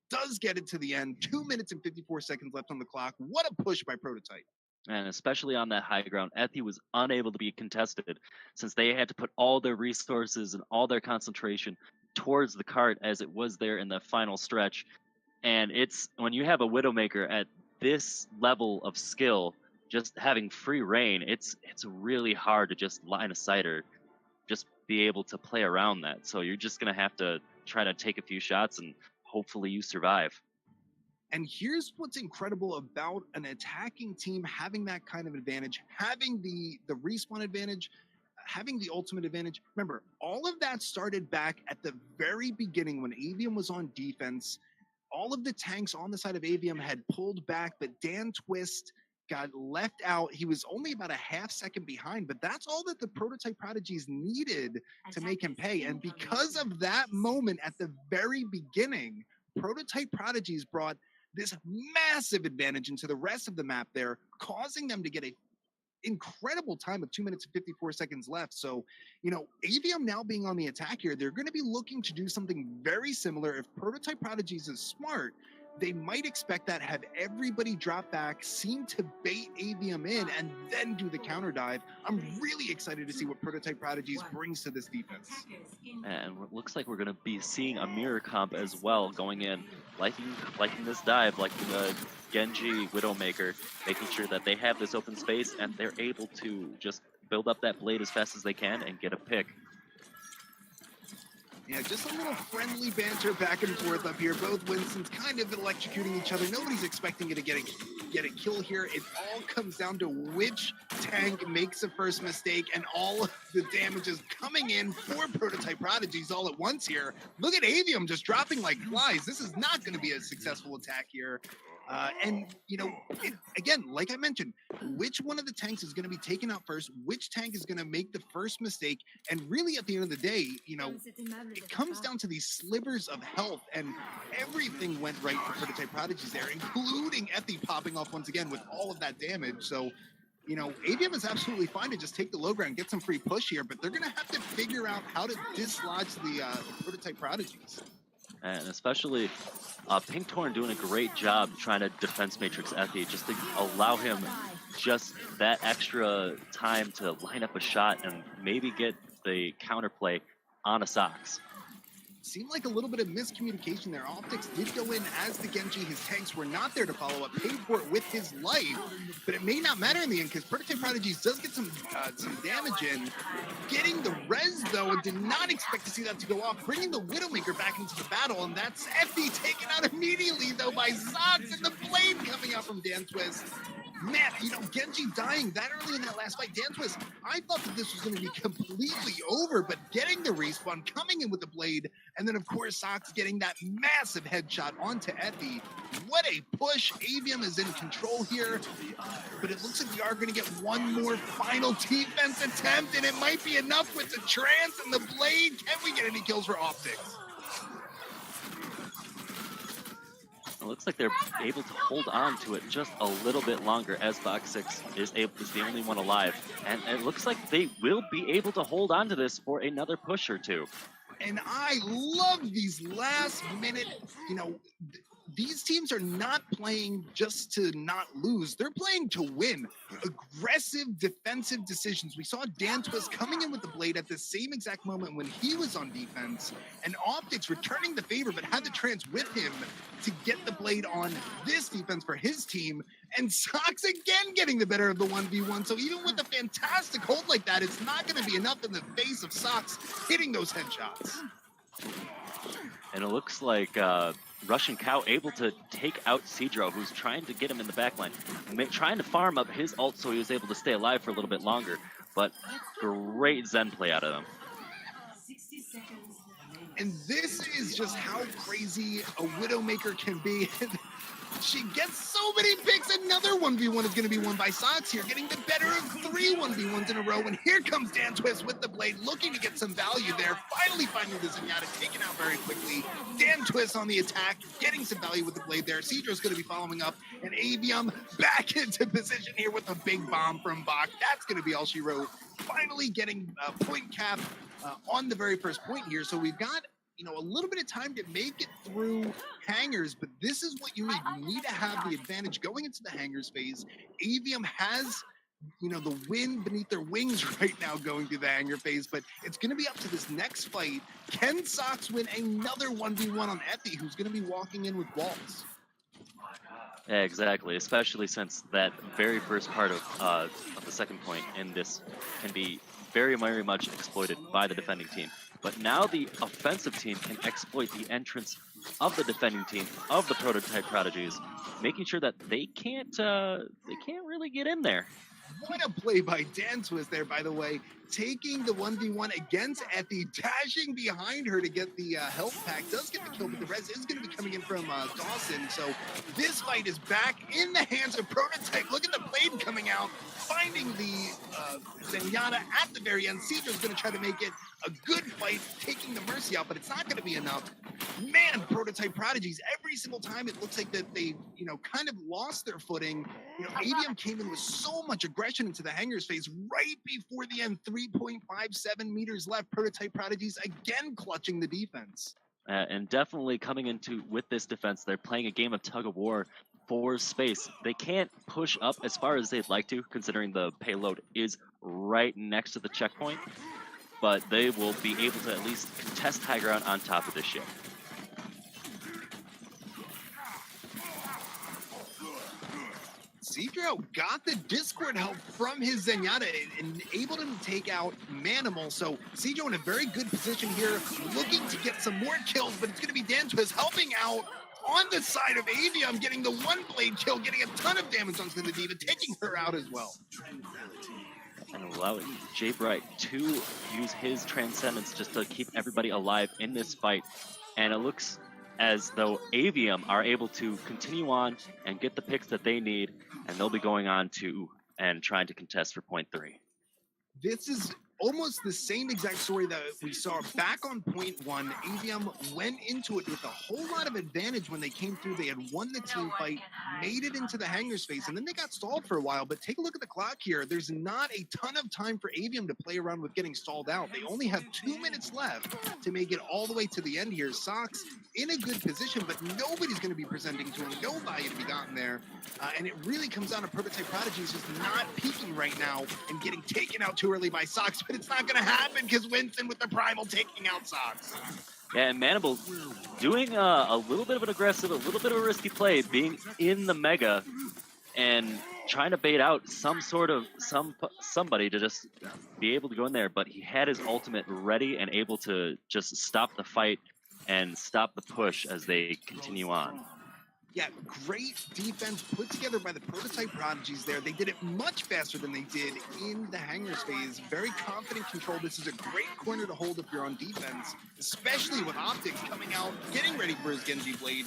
Speaker 1: does get it to the end. 2 minutes and 54 seconds left on the clock. What a push by Prototype.
Speaker 2: And especially on that high ground, Effie was unable to be contested since they had to put all their resources and all their concentration towards the cart as it was there in the final stretch. And it's when you have a Widowmaker at this level of skill, just having free reign, it's really hard to just line a sight her. just be able to play around that. So you're just gonna have to try to take a few shots and hopefully you survive.
Speaker 1: And here's what's incredible about an attacking team having that kind of advantage, having the respawn advantage, having the ultimate advantage. Remember, all of that started back at the very beginning when Avium was on defense. All of the tanks on the side of Avium had pulled back, but Dan Twist got left out. He was only about a half second behind, but that's all that the Prototype Prodigies needed to make him pay. And because of that moment at the very beginning, Prototype Prodigies brought this massive advantage into the rest of the map there, causing them to get a incredible time of 2 minutes and 54 seconds left. So, Avium now being on the attack here, they're going to be looking to do something very similar. If Prototype Prodigies is smart, they might expect that, have everybody drop back, seem to bait Avium in, and then do the counter dive. I'm really excited to see what Prototype Prodigies brings to this defense.
Speaker 2: And it looks like we're going to be seeing a mirror comp as well going in, liking this dive, liking the Genji Widowmaker, making sure that they have this open space and they're able to just build up that blade as fast as they can and get a pick.
Speaker 1: Yeah, just a little friendly banter back and forth up here. Both Winstons kind of electrocuting each other. Nobody's expecting it to get a kill here. It all comes down to which tank makes the first mistake, and all of the damage is coming in for Prototype Prodigies all at once here. Look at Avium just dropping like flies. This is not going to be a successful attack here. Again, like I mentioned, which one of the tanks is going to be taken out first, which tank is going to make the first mistake, and really at the end of the day, it comes down to these slivers of health, and everything went right for Prototype Prodigies there, including Effie popping off once again with all of that damage. So, Avium is absolutely fine to just take the low ground, get some free push here, but they're going to have to figure out how to dislodge the Prototype Prodigies.
Speaker 2: And especially Pink Torn doing a great job trying to defense matrix Effie, just to allow him just that extra time to line up a shot and maybe get the counterplay on a Sox.
Speaker 1: Seemed like a little bit of miscommunication there. Optics did go in as the Genji. His tanks were not there to follow up, paid for it with his life, but it may not matter in the end because Prototype Prodigies does get some damage in. Getting the res, though, and did not expect to see that to go off, bringing the Widowmaker back into the battle, and that's Effie taken out immediately, though, by Zox, and the blade coming out from Dan Twist. Man, Genji dying that early in that last fight. Dan Twist, I thought that this was going to be completely over, but getting the respawn, coming in with the blade, and then, of course, Sox getting that massive headshot onto Effie. What a push. Avium is in control here, but it looks like we are going to get one more final defense attempt, and it might be enough with the trance and the blade. Can we get any kills for Optics?
Speaker 2: It looks like they're able to hold on to it just a little bit longer as Fox 6 is the only one alive. And it looks like they will be able to hold on to this for another push or two.
Speaker 1: And I love these last minute, these teams are not playing just to not lose. They're playing to win. Aggressive defensive decisions. We saw Dan Twist coming in with the blade at the same exact moment when he was on defense, and Optics returning the favor, but had the trance with him to get the blade on this defense for his team. And Sox again getting the better of the 1v1. So even with a fantastic hold like that, it's not going to be enough in the face of Sox hitting those headshots.
Speaker 2: And it looks like Russian Cow able to take out Cedro, who's trying to get him in the backline, trying to farm up his ult so he was able to stay alive for a little bit longer. But great Zen play out of them.
Speaker 3: 60 seconds.
Speaker 1: And this is just how crazy a Widowmaker can be. She gets so many picks. Another 1v1 is going to be won by Sox here, getting the better of 3 1v1s in a row. And here comes Dan Twist with the blade, looking to get some value there. Finally finding the Zenyatta, taken out very quickly. Dan Twist on the attack, getting some value with the blade there. Cedro's going to be following up. And Avium back into position here with a big bomb from Bach. That's going to be all she wrote. Finally getting point cap on the very first point here. So we've got a little bit of time to make it through hangars, but this is what you need. You need to have the advantage going into the hangars phase. Avium has, the wind beneath their wings right now going through the hangar phase, but it's going to be up to this next fight. Can Sox win another 1v1 on Effie, who's going to be walking in with walls?
Speaker 2: Yeah, exactly. Especially since that very first part of the second point in this can be very, very much exploited by the defending team. But now the offensive team can exploit the entrance of the defending team of the prototype prodigies, making sure that they can't really get in there.
Speaker 1: What a play by Dan Twist there, by the way, taking the 1v1 against Effie, dashing behind her to get the health pack, does get the kill, but the res is going to be coming in from Dawson. So this fight is back in the hands of Prototype. Look at the blade coming out, finding the Zenyatta at the very end. Cedra's going to try to make it a good fight, taking the Mercy out, but it's not going to be enough. Man, Prototype Prodigies, every single time it looks like that they, kind of lost their footing. Avium came in with so much aggression into the Hanger's phase right before the end. 3.57 meters left. Prototype Prodigies again clutching the defense.
Speaker 2: And definitely coming into with this defense, they're playing a game of tug of war for space. They can't push up as far as they'd like to, considering the payload is right next to the checkpoint. But they will be able to at least contest high ground on top of this ship.
Speaker 1: Cedro got the Discord help from his Zenyatta and enabled him to take out Manimal. So Cedro in a very good position here, looking to get some more kills, but it's going to be Dan Twist helping out on the side of Avium, getting the one blade kill, getting a ton of damage onto the Diva, taking her out as well.
Speaker 2: And allowing Jay Bright to use his Transcendence just to keep everybody alive in this fight. And it looks as though Avium are able to continue on and get the picks that they need, and they'll be going on to and trying to contest for point 3.
Speaker 1: This is almost the same exact story that we saw back on point 1. Avium went into it with a whole lot of advantage when they came through. They had won the team fight, made it into the hangar space, and then they got stalled for a while. But take a look at the clock here. There's not a ton of time for Avium to play around with getting stalled out. They only have 2 minutes left to make it all the way to the end here. Sox in a good position, but nobody's going to be presenting to him. No value to be gotten there. And it really comes down to Prototype Prodigies just not peaking right now and getting taken out too early by Sox. But it's not going to happen because Winston with the Primal taking out Sox.
Speaker 2: Yeah, and Manimal doing a little bit of an aggressive, a little bit of a risky play, being in the Mega and trying to bait out somebody to just be able to go in there. But he had his ultimate ready and able to just stop the fight and stop the push as they continue on.
Speaker 1: Yeah, great defense put together by the Prototype Prodigies there. They did it much faster than they did in the Hangars phase. Very confident control. This is a great corner to hold if you're on defense, especially with Optics coming out, getting ready for his Genji Blade.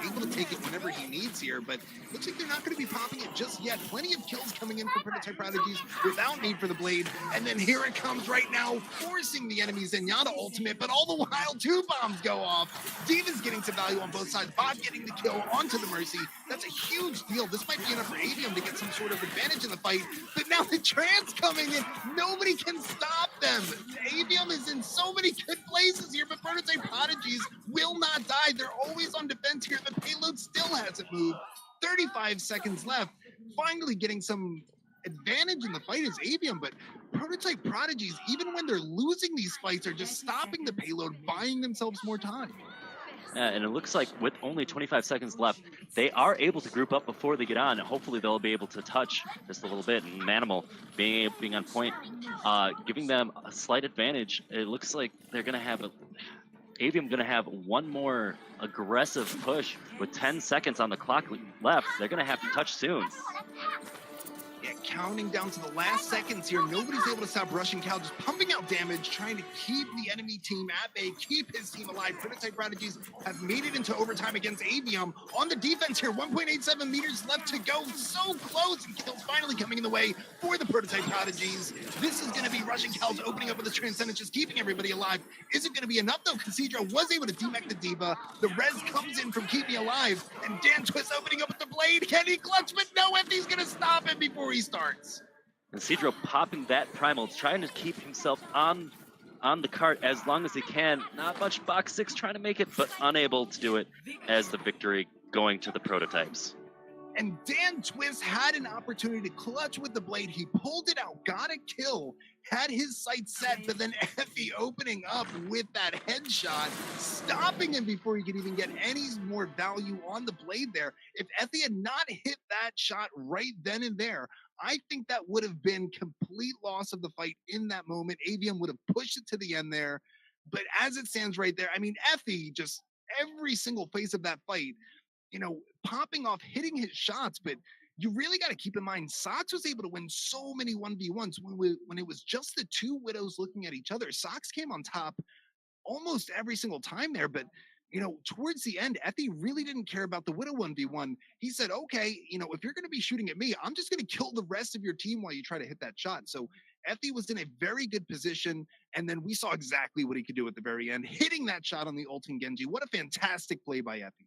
Speaker 1: Able to take it whenever he needs here, but looks like they're not going to be popping it just yet. Plenty of kills coming in for Prototype Prodigies without need for the Blade. And then here it comes right now, forcing the enemy's Zenyatta ultimate, but all the while 2 bombs go off. Diva's getting some value on both sides. Bob getting the kill onto the Mercy. That's a huge deal. This might be enough for Avium to get some sort of advantage in the fight, but now the Trance coming in. Nobody can stop them. Avium is in so many good places here, but Prototype Prodigies will not die. They're always on defense here. The payload still hasn't moved. 35 seconds left. Finally getting some advantage in the fight is Avium, but Prototype Prodigies, even when they're losing these fights, are just stopping the payload, buying themselves more time.
Speaker 2: And it looks like with only 25 seconds left, they are able to group up before they get on. Hopefully they'll be able to touch just a little bit. And Manimal being on point, giving them a slight advantage. It looks like they're going to have Avium going to have one more aggressive push with 10 seconds on the clock left. They're going to have to touch soon.
Speaker 1: Yeah, counting down to the last seconds here. Nobody's able to stop Russian Cal, just pumping out damage, trying to keep the enemy team at bay, keep his team alive. Prototype Prodigies have made it into overtime against Avium. On the defense here, 1.87 meters left to go. So close, and kills finally coming in the way for the Prototype Prodigies. This is going to be Russian Cal's opening up with the Transcendence, just keeping everybody alive. Is it going to be enough, though? Casidra was able to demech the Diva. The res comes in from Keep Me Alive, and Dan Twist opening up with the blade. Can he clutch? But no, if he's going to stop him before he starts.
Speaker 2: And Cedro popping that Primal, trying to keep himself on the cart as long as he can. Not much box 6 trying to make it, but unable to do it as the victory going to the Prototypes.
Speaker 1: And Dan Twist had an opportunity to clutch with the blade. He pulled it out, got a kill, had his sights set, but then Effie opening up with that headshot, stopping him before he could even get any more value on the blade there. If Effie had not hit that shot right then and there, I think that would have been complete loss of the fight in that moment. Avium would have pushed it to the end there. But as it stands right there, I mean, Effie just every single phase of that fight, popping off, hitting his shots, but you really got to keep in mind, Sox was able to win so many 1v1s when it was just the two Widows looking at each other. Sox came on top almost every single time there, but towards the end, Effie really didn't care about the Widow 1v1. He said, okay, if you're going to be shooting at me, I'm just going to kill the rest of your team while you try to hit that shot. So Effie was in a very good position, and then we saw exactly what he could do at the very end, hitting that shot on the Ultim Genji. What a fantastic play by Effie.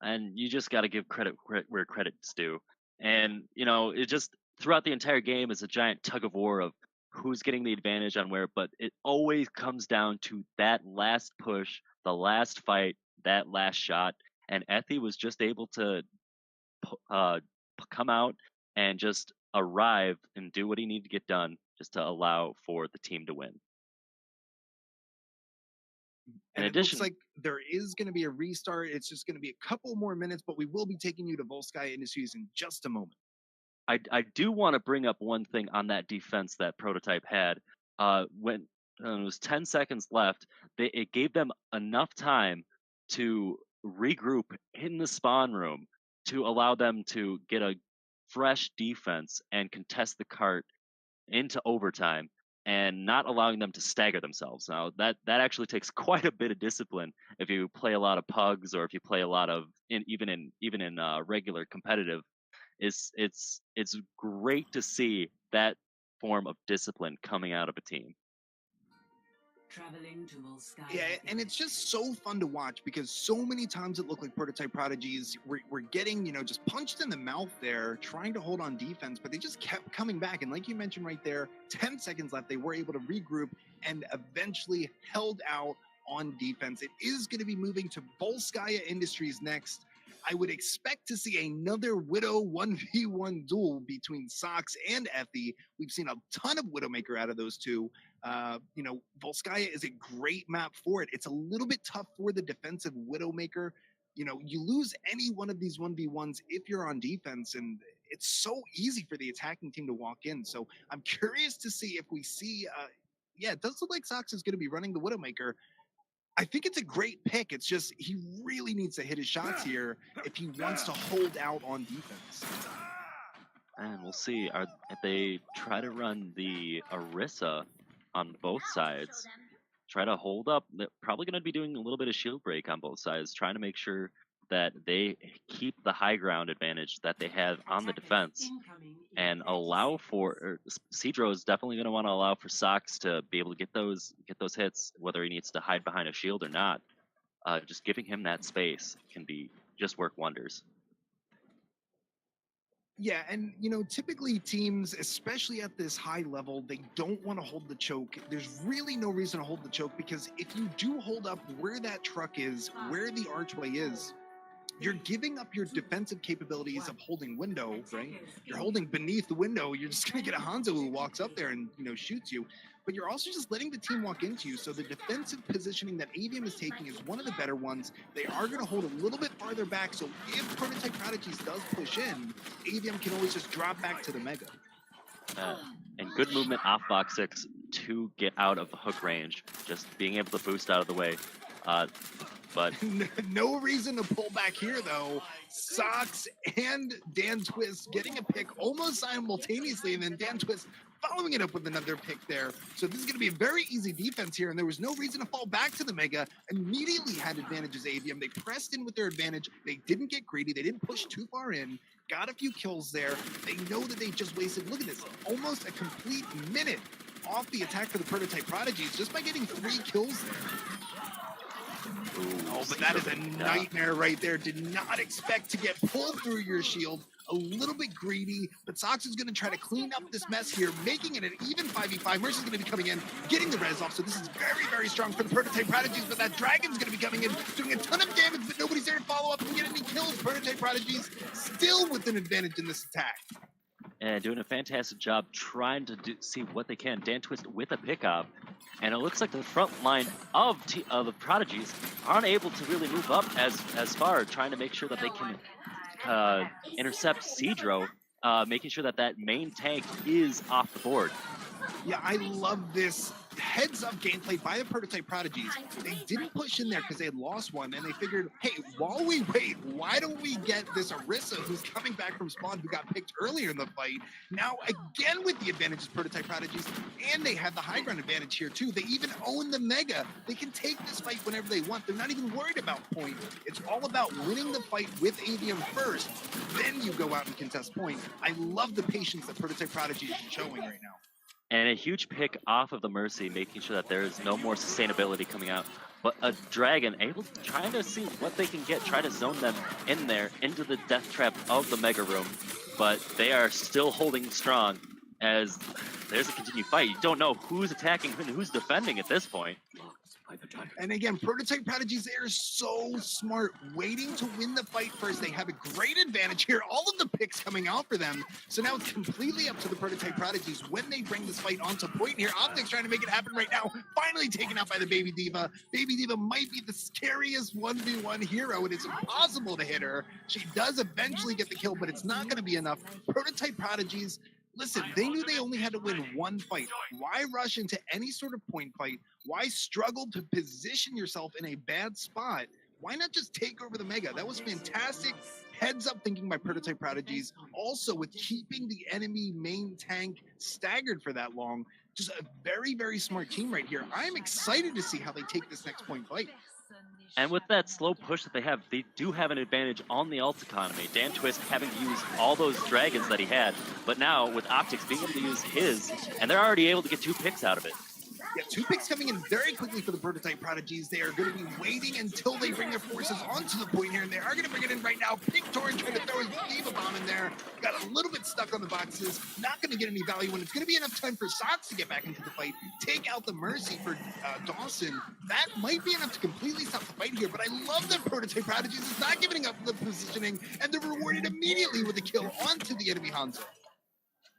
Speaker 2: And you just got to give credit where credit's due. And it just throughout the entire game is a giant tug of war of who's getting the advantage on where, but it always comes down to that last push, the last fight, that last shot. And Effie was just able to come out and just arrive and do what he needed to get done just to allow for the team to win.
Speaker 1: And it looks like there is going to be a restart. It's just going to be a couple more minutes, but we will be taking you to Volskaya Industries in just a moment.
Speaker 2: I do want to bring up one thing on that defense that Prototype had. When it was 10 seconds left, it gave them enough time to regroup in the spawn room to allow them to get a fresh defense and contest the cart into overtime, and not allowing them to stagger themselves. Now that actually takes quite a bit of discipline if you play a lot of pugs or if you play a lot of even in regular competitive. It's great to see that form of discipline coming out of a team.
Speaker 3: Traveling to Volskaya.
Speaker 1: Yeah, and it's just so fun to watch because so many times it looked like Prototype Prodigies were getting, just punched in the mouth there, trying to hold on defense, but they just kept coming back. And like you mentioned right there, 10 seconds left, they were able to regroup and eventually held out on defense. It is going to be moving to Volskaya Industries next. I would expect to see another Widow 1v1 duel between Sox and Effie. We've seen a ton of Widowmaker out of those two. Volskaya is a great map for it. It's a little bit tough for the defensive Widowmaker. You lose any one of these 1v1s if you're on defense, and it's so easy for the attacking team to walk in. So I'm curious to see if we see, it does look like Sox is going to be running the Widowmaker. I think it's a great pick. It's just he really needs to hit his shots here if he wants to hold out on defense.
Speaker 2: And we'll see. If they try to run the Orisa on both sides, try to hold up, they're probably going to be doing a little bit of shield break on both sides, trying to make sure that they keep the high ground advantage that they have on the defense and allow for Cedro is definitely going to want to allow for Sox to be able to get those hits, whether he needs to hide behind a shield or not. Just giving him that space can just work wonders.
Speaker 1: Yeah, and typically teams, especially at this high level, they don't want to hold the choke. There's really no reason to hold the choke because if you do hold up where that truck is, where the archway is, you're giving up your defensive capabilities of holding window, right? You're holding beneath the window. You're just going to get a Hanzo who walks up there and, shoots you. But you're also just letting the team walk into you. So the defensive positioning that Avium is taking is one of the better ones. They are going to hold a little bit farther back. So if Prototype Prodigies does push in, Avium can always just drop back to the Mega.
Speaker 2: And good movement off box 6 to get out of hook range. Just being able to boost out of the way. But
Speaker 1: no reason to pull back here, though. Sox and Dan Twist getting a pick almost simultaneously, and then Dan Twist following it up with another pick there. So this is going to be a very easy defense here, and there was no reason to fall back to the Mega. Immediately had advantages, Avium. They pressed in with their advantage. They didn't get greedy. They didn't push too far in. Got a few kills there. They know that they just wasted, look at this, almost a complete minute off the attack for the Prototype Prodigies just by getting 3 kills there.
Speaker 2: Ooh,
Speaker 1: but that is a nightmare right there. Did not expect to get pulled through your shield. a little bit greedy, but Sox is going to try to clean up this mess here, making it an even 5v5. Mercy's going to be coming in, getting the res off, so this is very, very strong for the Prototype Prodigies, but that Dragon's going to be coming in, doing a ton of damage, but nobody's there to follow up and get any kills. Prototype Prodigies still with an advantage in this attack.
Speaker 2: And doing a fantastic job trying to see what they can. Dan Twist with a pickup. And it looks like the front line of the Prodigies aren't able to really move up as far, trying to make sure that they can intercept Cedro, making sure that that main tank is off the board.
Speaker 1: Yeah, I love this heads-up gameplay by the Prototype Prodigies. They didn't push in there because they had lost one, and they figured, hey, while we wait, why don't we get this Orisa, who's coming back from spawn, who got picked earlier in the fight, now again with the advantages Prototype Prodigies, and they have the high ground advantage here too. They even own the Mega. They can take this fight whenever they want. They're not even worried about point. It's all about winning the fight with Avium first, then you go out and contest point. I love the patience that Prototype Prodigy is showing right now.
Speaker 2: And a huge pick off of the Mercy, making sure that there is no more sustainability coming out. But a Dragon trying to see what they can get, try to zone them in there, into the death trap of the Mega Room. But they are still holding strong as there's a continued fight. You don't know who's attacking and who's defending at this point.
Speaker 1: And again, Prototype Prodigies, they are so smart, waiting to win the fight first. They have a great advantage here. All of the picks coming out for them. So now it's completely up to the Prototype Prodigies when they bring this fight onto point here. Optics trying to make it happen right now. Finally taken out by the Baby Diva. Baby Diva might be the scariest 1v1 hero. It is impossible to hit her. She does eventually get the kill, but it's not going to be enough. Prototype Prodigies, listen, they knew they only had to win one fight. Why rush into any sort of point fight? Why struggle to position yourself in a bad spot? Why not just take over the Mega? That was fantastic heads up thinking by Prototype Prodigies. Also with keeping the enemy main tank staggered for that long. Just a very, very smart team right here. I'm excited to see how they take this next point fight.
Speaker 2: And with that slow push that they do have an advantage on the ult economy. Dan Twist having to use all those dragons that he had, but now with Optics being able to use his, and they're already able to get 2 picks out of it.
Speaker 1: Yeah, 2 picks coming in very quickly for the Prototype Prodigies. They are going to be waiting until they bring their forces onto the point here, and they are going to bring it in right now. Pink Torrent trying to throw his Diva Bomb in there. Got a little bit stuck on the boxes. Not going to get any value, and it's going to be enough time for Sox to get back into the fight. Take out the Mercy for Dawson. That might be enough to completely stop the fight here, but I love that Prototype Prodigies is not giving up the positioning, and they're rewarded immediately with a kill onto the enemy Hanzo.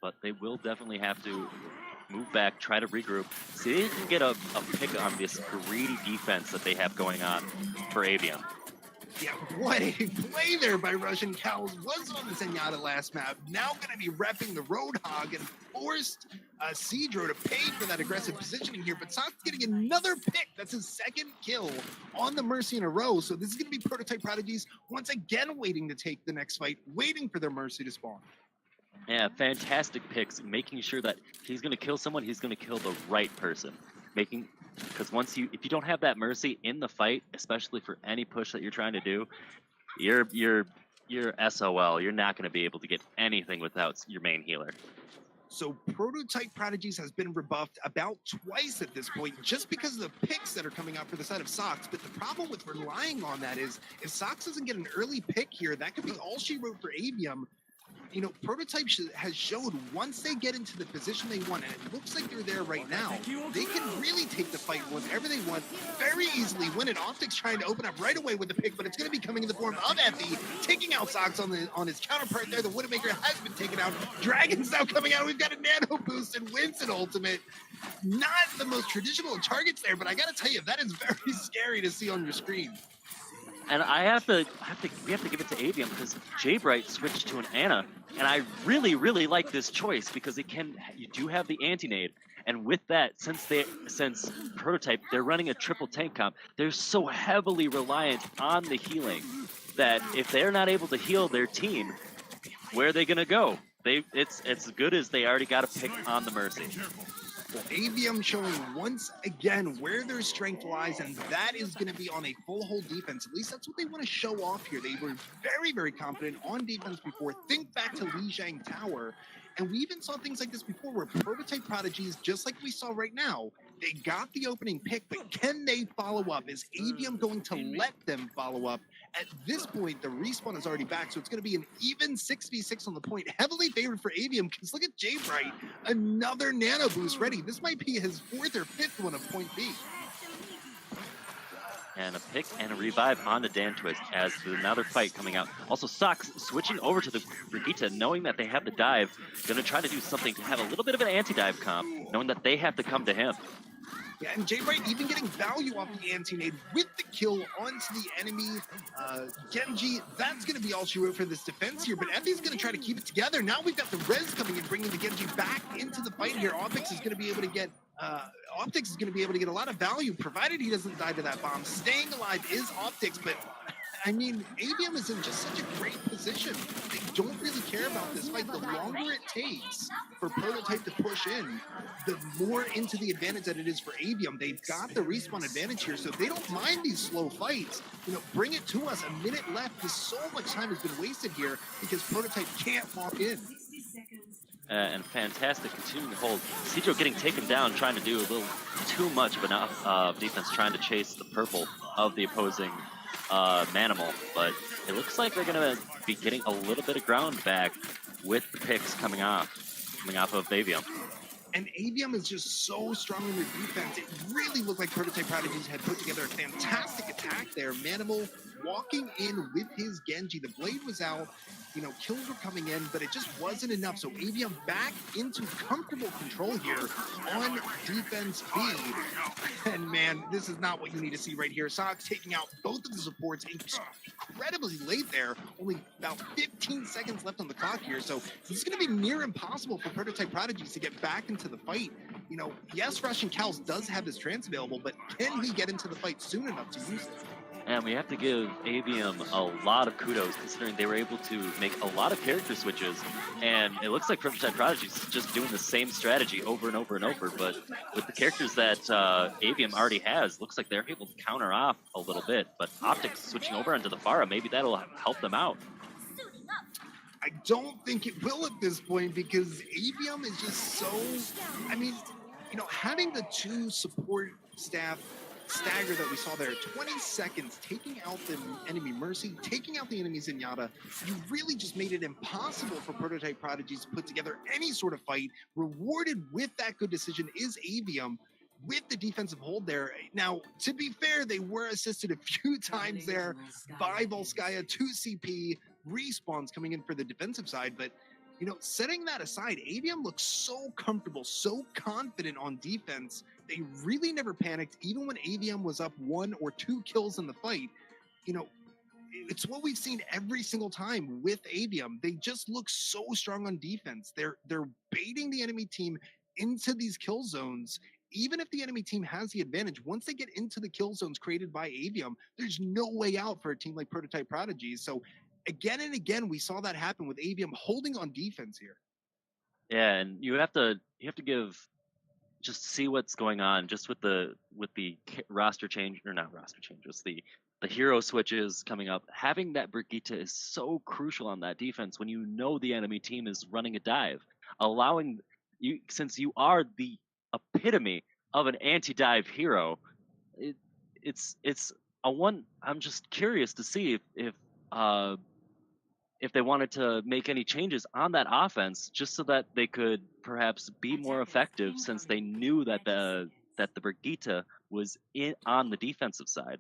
Speaker 2: But they will definitely have to move back, try to regroup, see if they can get a pick on this greedy defense that they have going on for Avium.
Speaker 1: Yeah, what a play there by Russian Cows. Was on the Zenyatta last map. Now going to be repping the Roadhog and forced Cedro to pay for that aggressive positioning here. But Sox getting another pick. That's his 2nd kill on the Mercy in a row. So this is going to be Prototype Prodigies once again waiting to take the next fight, waiting for their Mercy to spawn.
Speaker 2: Yeah, fantastic picks, making sure that he's going to kill someone, he's going to kill the right person. Because if you don't have that Mercy in the fight, especially for any push that you're trying to do, you're SOL. You're not going to be able to get anything without your main healer.
Speaker 1: So Prototype Prodigies has been rebuffed about twice at this point just because of the picks that are coming out for the side of Sox. But the problem with relying on that is if Sox doesn't get an early pick here, that could be all she wrote for Avium. You know, Prototype has showed once they get into the position they want, and it looks like they're there right now, they can really take the fight whenever they want, very easily win it. Optics trying to open up right away with the pick, but it's going to be coming in the form of Effie, taking out Sox on his counterpart there. The Widowmaker has been taken out. Dragon's now coming out. We've got a Nano Boost and Winston Ultimate. Not the most traditional targets there, but I got to tell you, that is very scary to see on your screen.
Speaker 2: And we have to give it to Avium because Jaybright switched to an Ana, and I really, really like this choice because you do have the anti-nade, and with that, since Prototype, they're running a triple tank comp, they're so heavily reliant on the healing that if they're not able to heal their team, where are they gonna go? It's as good as they already got a pick on the Mercy.
Speaker 1: Well, Avium showing once again where their strength lies, and that is going to be on a full hold defense. At least that's what they want to show off here. They were very, very confident on defense before. Think back to Lijiang Tower. And we even saw things like this before where Prototype Prodigies, just like we saw right now, they got the opening pick, but can they follow up? Is Avium going to let them follow up At this point, the respawn is already back, so it's going to be an even 6v6 on the point. Heavily favored for Avium, because look at J-Bright, another nano boost ready. This might be his 4th or 5th one of point B.
Speaker 2: And a pick and a revive on the Dan Twist as to another fight coming out. Also, Sox switching over to the Brigitte, knowing that they have the dive, going to try to do something to have a little bit of an anti-dive comp, knowing that they have to come to him.
Speaker 1: Yeah, and J-Bright even getting value off the anti-nade with the kill onto the enemy Genji. That's going to be all she wrote for this defense here, but Effie's going to try to keep it together. Now we've got the res coming in, bringing the Genji back into the fight here. Optics is going to be able to get a lot of value, provided he doesn't die to that bomb. Staying alive is Optics, but I mean, Avium is in just such a great position. They don't really care about this fight. The longer it takes for Prototype to push in, the more into the advantage that it is for Avium. They've got the respawn advantage here, so they don't mind these slow fights. You know, bring it to us. A minute left, because so much time has been wasted here because Prototype can't walk in.
Speaker 3: 60 seconds.
Speaker 2: And fantastic continuing to hold. Cedro getting taken down, trying to do a little too much of enough defense, trying to chase the purple of the opposing Manimal, but it looks like they're going to be getting a little bit of ground back with the picks coming off of Avium.
Speaker 1: And Avium is just so strong in their defense. It really looked like Prototype Prodigies had put together a fantastic attack there. Manimal walking in with his Genji. The blade was out, you know, kills were coming in, but it just wasn't enough. So Avium back into comfortable control here on defense B. And man, this is not what you need to see right here. Sox taking out both of the supports incredibly late there. Only about 15 seconds left on the clock here. So this is going to be near impossible for Prototype Prodigies to get back into the fight. You know, yes, Russian Cows does have his trance available, but can he get into the fight soon enough to use it?
Speaker 2: And we have to give Avium a lot of kudos, considering they were able to make a lot of character switches. And it looks like Prototype Prodigy is just doing the same strategy over and over and over. But with the characters that Avium already has, looks like they're able to counter off a little bit. But Optics switching over onto the Pharah, maybe that'll help them out.
Speaker 1: I don't think it will at this point, because Avium is just so, I mean, you know, having the two support staff stagger that we saw there, 20 seconds, taking out the enemy Mercy, taking out the enemy Zenyatta, you really just made it impossible for Prototype Prodigies to put together any sort of fight. Rewarded with that good decision is Avium with the defensive hold there. Now, to be fair, they were assisted a few times there by Volskaya, 2 CP, respawns coming in for the defensive side, but you know, setting that aside, Avium looks so comfortable, so confident on defense. They really never panicked, even when Avium was up 1 or 2 kills in the fight. You know, it's what we've seen every single time with Avium. They just look so strong on defense. They're baiting the enemy team into these kill zones. Even if the enemy team has the advantage, once they get into the kill zones created by Avium, there's no way out for a team like Prototype Prodigies. So again and again, we saw that happen with Avium holding on defense here.
Speaker 2: Yeah, and you have to give, just see what's going on just with the roster change, or not roster changes, the hero switches coming up. Having that Brigitte is so crucial on that defense when you know the enemy team is running a dive. Allowing you, since you are the epitome of an anti-dive hero, it's a one. I'm just curious to see if they wanted to make any changes on that offense, just so that they could perhaps be more effective, since they knew that the Brigitte was on the defensive side.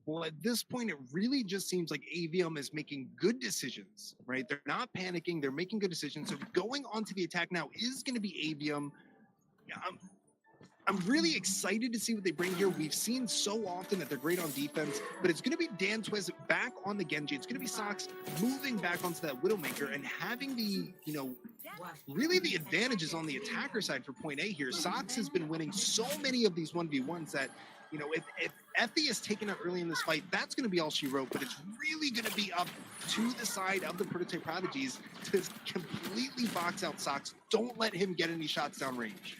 Speaker 1: Well, at this point, it really just seems like Avium is making good decisions, right? They're not panicking. They're making good decisions. So going on to the attack now is going to be Avium. I'm really excited to see what they bring here. We've seen so often that they're great on defense, but it's going to be Dan Twiz back on the Genji. It's going to be Sox moving back onto that Widowmaker and having the, you know, really the advantages on the attacker side for point A here. Sox has been winning so many of these 1v1s that, you know, if Effie is taken out early in this fight, that's going to be all she wrote, but it's really going to be up to the side of the Prototype Prodigies to completely box out Sox. Don't let him get any shots downrange.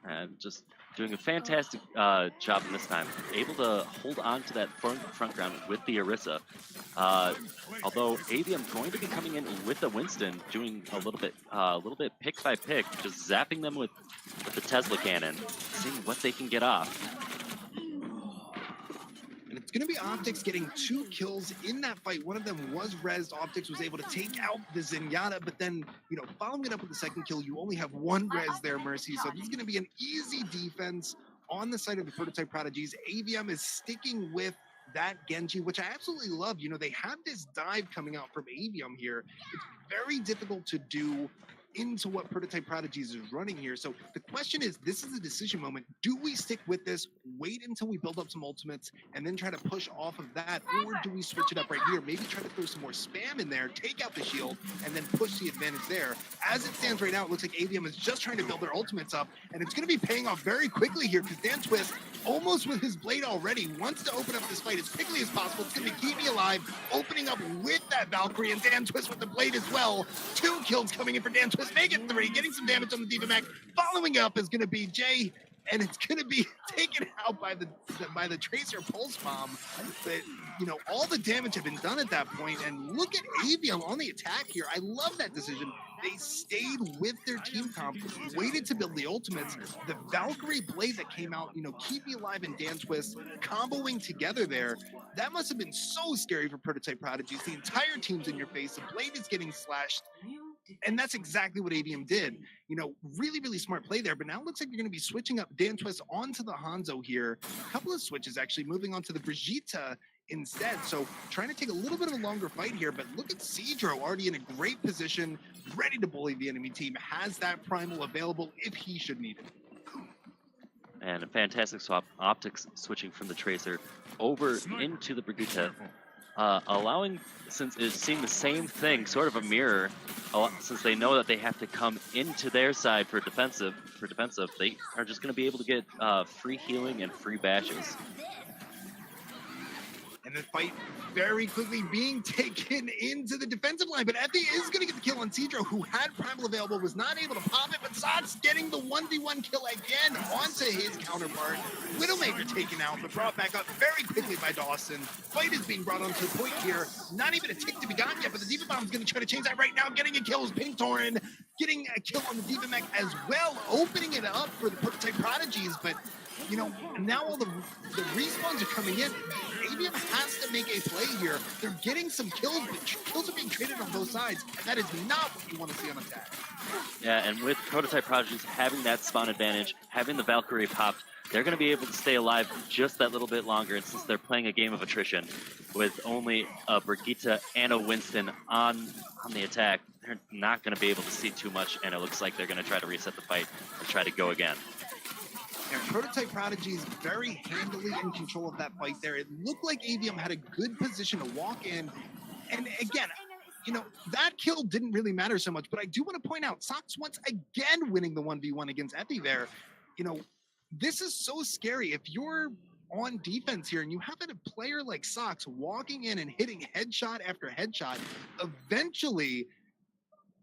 Speaker 2: And just doing a fantastic job in this time, able to hold on to that front ground with the Orisa. Although Avium going to be coming in with the Winston, doing a little bit pick by pick, just zapping them with the Tesla cannon, seeing what they can get off.
Speaker 1: And it's going to be Optics getting 2 kills in that fight. One of them was rezzed. Optics was able to take out the Zenyatta, but then, you know, following it up with the second kill, you only have 1 res there, Mercy. So this is going to be an easy defense on the side of the Prototype Prodigies. Avium is sticking with that Genji, which I absolutely love. You know, they have this dive coming out from Avium here. It's very difficult to do into what Prototype Prodigies is running here. So the question is, this is a decision moment. Do we stick with this, wait until we build up some ultimates, and then try to push off of that? Or do we switch it up right here? Maybe try to throw some more spam in there, take out the shield, and then push the advantage there. As it stands right now, it looks like Avium is just trying to build their ultimates up, and it's going to be paying off very quickly here because Dan Twist, almost with his blade already, wants to open up this fight as quickly as possible. It's going to keep me alive, opening up with that Valkyrie, and Dan Twist with the blade as well. 2 kills coming in for Dan Twist. Make it 3, getting some damage on the D.Va Mech. Following up is going to be Jay, and it's going to be taken out by the Tracer Pulse Bomb. But, you know, all the damage had been done at that point, and look at Avium on the attack here. I love that decision. They stayed with their team comp, waited to build the ultimates. The Valkyrie blade that came out, you know, keep me alive and Dan Twist, comboing together there. That must have been so scary for Prototype Prodigies. The entire team's in your face. The blade is getting slashed. And that's exactly what Avium did. You know, really, really smart play there. But now it looks like you're going to be switching up Dan Twist onto the Hanzo here. A couple of switches actually moving on to the Brigitte instead. So trying to take a little bit of a longer fight here. But look at Cedro already in a great position, ready to bully the enemy team. Has that primal available if he should need it.
Speaker 2: And a fantastic swap. Optics switching from the Tracer over into the Brigitte. Allowing, since it's seeing the same thing, sort of a mirror, since they know that they have to come into their side for defensive, they are just going to be able to get free healing and free bashes.
Speaker 1: And the fight very quickly being taken into the defensive line, but Effie is going to get the kill on Cedro, who had Primal available, was not able to pop it, but Sots getting the 1v1 kill again onto his counterpart. Widowmaker taken out, but brought back up very quickly by Dawson. Fight is being brought onto the point here. Not even a tick to be gotten yet, but the D.Va Bomb is going to try to change that right now. Getting a kill is Pink Torin, getting a kill on the D.Va Mech as well, opening it up for the Prototype Prodigies, but you know, now all the respawns are coming in. Avium has to make a play here. They're getting some kills, but kills are being traded on both sides, and that is not what you want to see on attack.
Speaker 2: Yeah, and with Prototype Prodigies having that spawn advantage, having the Valkyrie popped, they're going to be able to stay alive just that little bit longer. And since they're playing a game of attrition with only a Brigitte and a Winston on the attack, they're not going to be able to see too much, and it looks like they're going to try to reset the fight and try to go again.
Speaker 1: And Prototype Prodigies very handily in control of that fight there. It looked like Avium had a good position to walk in. And again, you know, that kill didn't really matter so much, but I do want to point out, Sox once again winning the 1v1 against Effie there. You know, this is so scary. If you're on defense here and you have a player like Sox walking in and hitting headshot after headshot, eventually,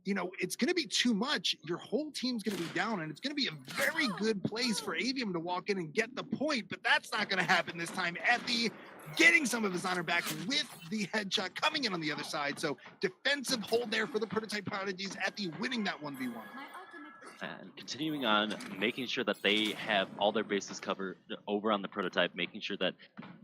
Speaker 1: you know, it's going to be too much. Your whole team's going to be down, and it's going to be a very good place for Avium to walk in and get the point, but that's not going to happen this time. Effie getting some of his honor back with the headshot coming in on the other side. So defensive hold there for the Prototype Prodigies. Effie winning that 1v1.
Speaker 2: And continuing on, making sure that they have all their bases covered over on the Prototype, making sure that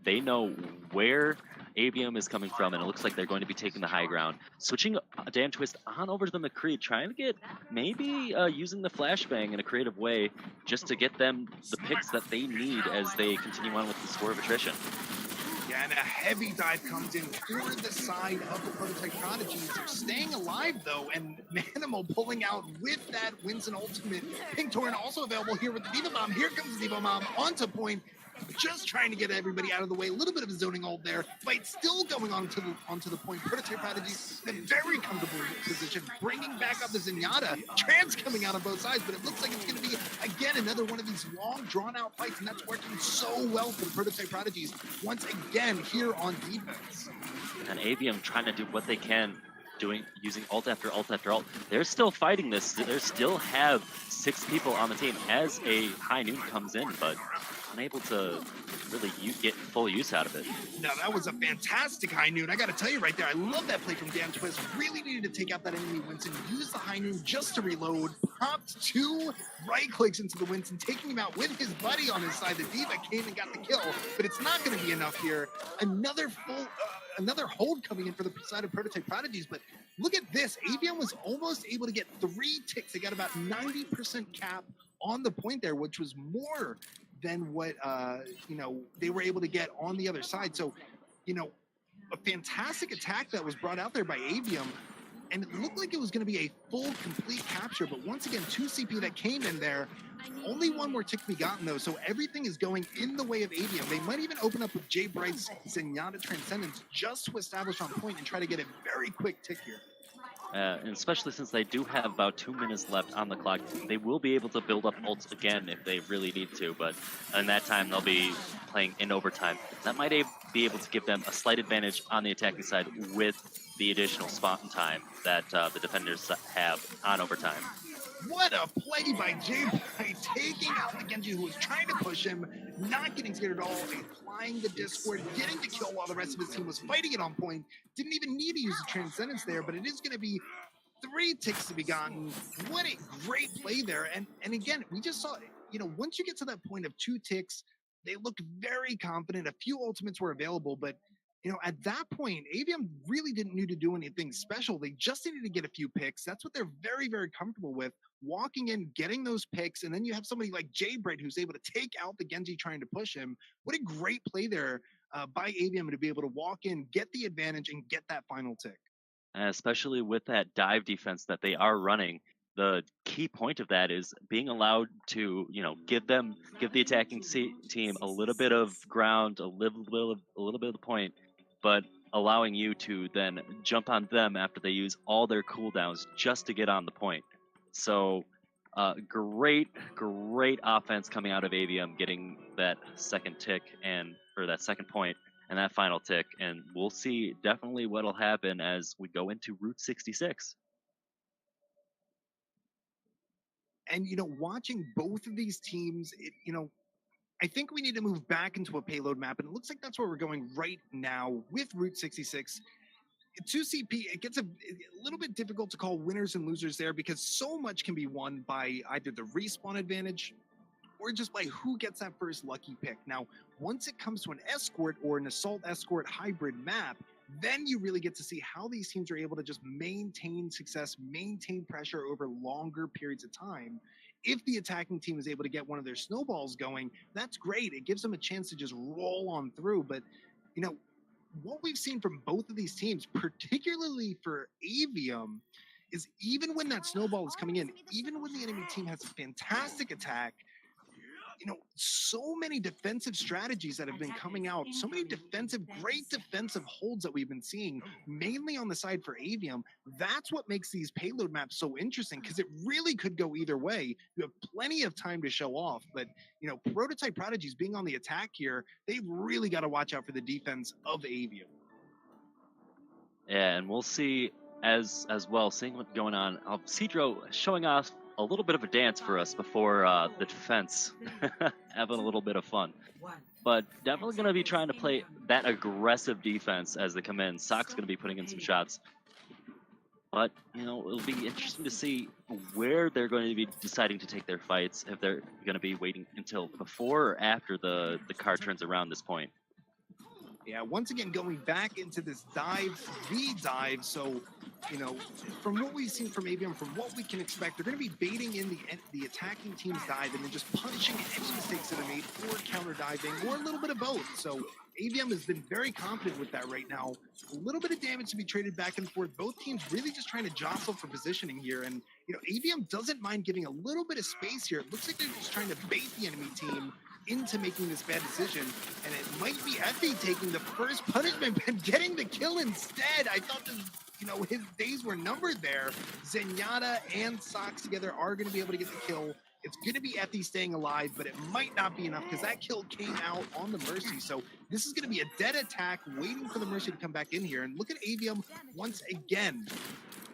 Speaker 2: they know where Avium is coming from, and it looks like they're going to be taking the high ground. Switching Dan Twist on over to the McCree, trying to get maybe using the flashbang in a creative way just to get them the picks that they need as they continue on with the score of attrition.
Speaker 1: Yeah, and a heavy dive comes in for the side of the Prototype Prodigies. They're staying alive, though, and Manimal pulling out with that Winston ultimate. Pink Torin also available here with the D.Va Bomb. Here comes the D.Va Bomb onto point. Just trying to get everybody out of the way. A little bit of a zoning hold there. Fight still going on to onto the point. Prototype Prodigies in a very comfortable position, bringing back up the Zenyatta. Trans coming out on both sides, but it looks like it's going to be, again, another one of these long, drawn-out fights, and that's working so well for the Prototype Prodigies once again here on defense.
Speaker 2: And Avium trying to do what they can, using ult after ult after ult. They're still fighting this. They still have 6 people on the team as a high noon comes in, but unable to really get full use out of it.
Speaker 1: No, that was a fantastic high noon. I got to tell you right there, I love that play from Dan Twist. Really needed to take out that enemy Winston. Use the high noon just to reload, dropped 2 right clicks into the Winston, taking him out with his buddy on his side. The Diva came and got the kill, but it's not going to be enough here. Another hold coming in for the side of Prototype Prodigies, but look at this. Avium was almost able to get 3 ticks. They got about 90% cap on the point there, which was more than what they were able to get on the other side. So, a fantastic attack that was brought out there by Avium, and it looked like it was going to be a full, complete capture. But once again, 2 CP that came in there. Only 1 more tick to be gotten, though, so everything is going in the way of Avium. They might even open up with Jay Bright's Zenyatta Transcendence just to establish on point and try to get a very quick tick here.
Speaker 2: And especially since they do have about 2 minutes left on the clock, they will be able to build up ults again if they really need to, but in that time they'll be playing in overtime. That might be able to give them a slight advantage on the attacking side with the additional spawn time that the defenders have on overtime.
Speaker 1: What a play by Jay Bright, taking out the Genji who was trying to push him, not getting scared at all, applying the Discord, getting the kill while the rest of his team was fighting it on point. Didn't even need to use the Transcendence there, but it is going to be 3 ticks to be gotten. What a great play there. And again, we just saw, once you get to that point of 2 ticks, they looked very confident. A few ultimates were available, but at that point, Avium really didn't need to do anything special. They just needed to get a few picks. That's what they're very, very comfortable with. Walking in, getting those picks, and then you have somebody like Jay Bright who's able to take out the Genji trying to push him. What a great play there by Avium to be able to walk in, get the advantage, and get that final tick.
Speaker 2: And especially with that dive defense that they are running, the key point of that is being allowed to, give the attacking team a little bit of ground, a little bit of the point, but allowing you to then jump on them after they use all their cooldowns just to get on the point. So great offense coming out of Avium, getting that second tick or that second point and that final tick. And we'll see definitely what'll happen as we go into Route 66.
Speaker 1: And, watching both of these teams, I think we need to move back into a payload map, and it looks like that's where we're going right now with Route 66. 2 CP, it gets a little bit difficult to call winners and losers there because so much can be won by either the respawn advantage or just by who gets that first lucky pick. Now, once it comes to an escort or an assault escort hybrid map, then you really get to see how these teams are able to just maintain success, maintain pressure over longer periods of time. If the attacking team is able to get one of their snowballs going, that's great. It gives them a chance to just roll on through. But, what we've seen from both of these teams, particularly for Avium, is even when that snowball is coming in, even when the enemy team has a fantastic attack, so many defensive strategies that have been coming out, so many great defensive holds that we've been seeing, mainly on the side for Avium. That's what makes these payload maps so interesting, because it really could go either way. You have plenty of time to show off, but Prototype Prodigies being on the attack here, they've really got to watch out for the defense of Avium.
Speaker 2: Yeah, and we'll see as well, seeing what's going on. Cedro showing off a little bit of a dance for us before the defense, having a little bit of fun. But definitely going to be trying to play that aggressive defense as they come in. Sock's going to be putting in some shots. But, it'll be interesting to see where they're going to be deciding to take their fights, if they're going to be waiting until before or after the card turns around this point.
Speaker 1: Yeah, once again, going back into this dive. So, from what we've seen from Avium, from what we can expect, they're going to be baiting in the attacking team's dive and then just punishing any mistakes that are made, or counter diving, or a little bit of both. So Avium has been very confident with that right now. A little bit of damage to be traded back and forth. Both teams really just trying to jostle for positioning here. And, Avium doesn't mind giving a little bit of space here. It looks like they're just trying to bait the enemy team into making this bad decision, and it might be Effie taking the first punishment and getting the kill instead. I thought his days were numbered there. Zenyatta and Sox together are going to be able to get the kill. It's going to be Effie staying alive, but it might not be enough because that kill came out on the Mercy. So this is going to be a dead attack waiting for the Mercy to come back in here. And look at Avium once again,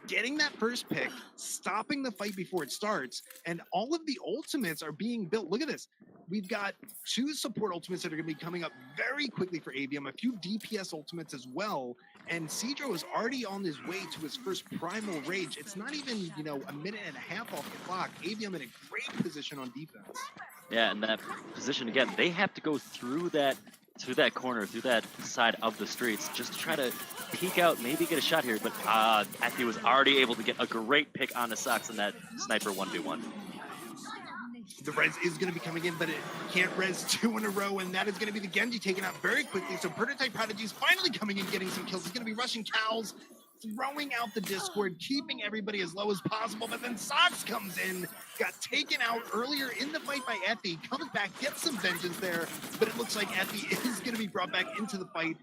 Speaker 1: getting that first pick, stopping the fight before it starts, and all of the ultimates are being built. Look at this. We've got 2 support ultimates that are going to be coming up very quickly for Avium, a few DPS ultimates as well, And Cedro is already on his way to his first primal rage. It's not even, a minute and a half off the clock. Avium in a great position on defense.
Speaker 2: Yeah, and that position again, they have to go through that corner, through that side of the streets, just to try to peek out, maybe get a shot here. But Athy was already able to get a great pick on the Sox in that sniper 1v1.
Speaker 1: The res is going to be coming in, but it can't res 2 in a row, and that is going to be the Genji taken out very quickly. So Prototype Prodigy is finally coming in, getting some kills. He's going to be rushing cows, throwing out the Discord, keeping everybody as low as possible. But then Sox comes in, got taken out earlier in the fight by Ethy, comes back, gets some vengeance there, but it looks like Ethy is going to be brought back into the fight.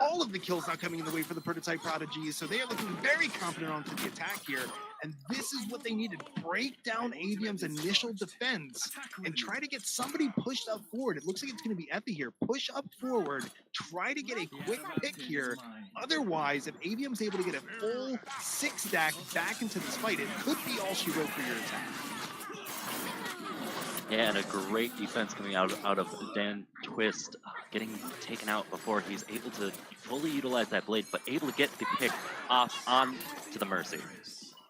Speaker 1: All of the kills now coming in the way for the Prototype Prodigy, so they are looking very confident onto the attack here. And this is what they need to break down Avium's initial defense and try to get somebody pushed up forward. It looks like it's going to be Ethy here. Push up forward, try to get a quick pick here. Otherwise, if Avium's able to get a full 6-stack back into this fight, it could be all she wrote for your attack.
Speaker 2: Yeah, and a great defense coming out of Dan Twist, getting taken out before he's able to fully utilize that blade, but able to get the pick off on to the Mercy.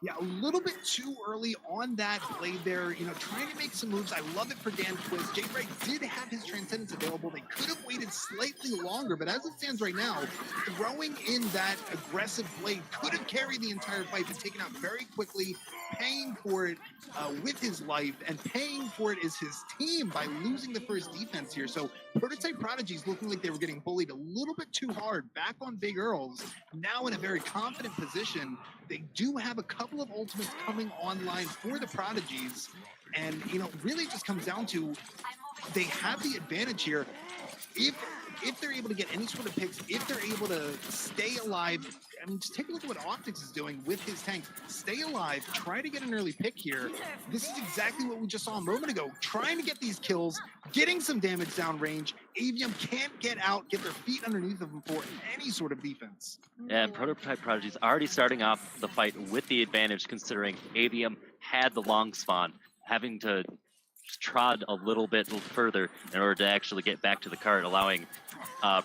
Speaker 1: Yeah, a little bit too early on that blade there, trying to make some moves. I love it for Dan Twist. Jay Wright did have his Transcendence available. They could have waited slightly longer, but as it stands right now, throwing in that aggressive blade could have carried the entire fight, but taken out very quickly, paying for it with his life, and paying for it is his team by losing the first defense here. So Prototype Prodigy's looking like they were getting bullied a little bit too hard back on Big Earls. Now in a very confident position. They do have a couple of ultimates coming online for the Prodigies, and really it just comes down to they have the advantage here. If they're able to get any sort of picks, if they're able to stay alive, I mean, just take a look at what Optics is doing with his tanks. Stay alive, try to get an early pick here. This is exactly what we just saw a moment ago. Trying to get these kills, getting some damage downrange. Avium can't get out, get their feet underneath of them for any sort of defense.
Speaker 2: Yeah, and Prototype Prodigy's already starting off the fight with the advantage, considering Avium had the long spawn, having to trod a little bit further in order to actually get back to the cart, allowing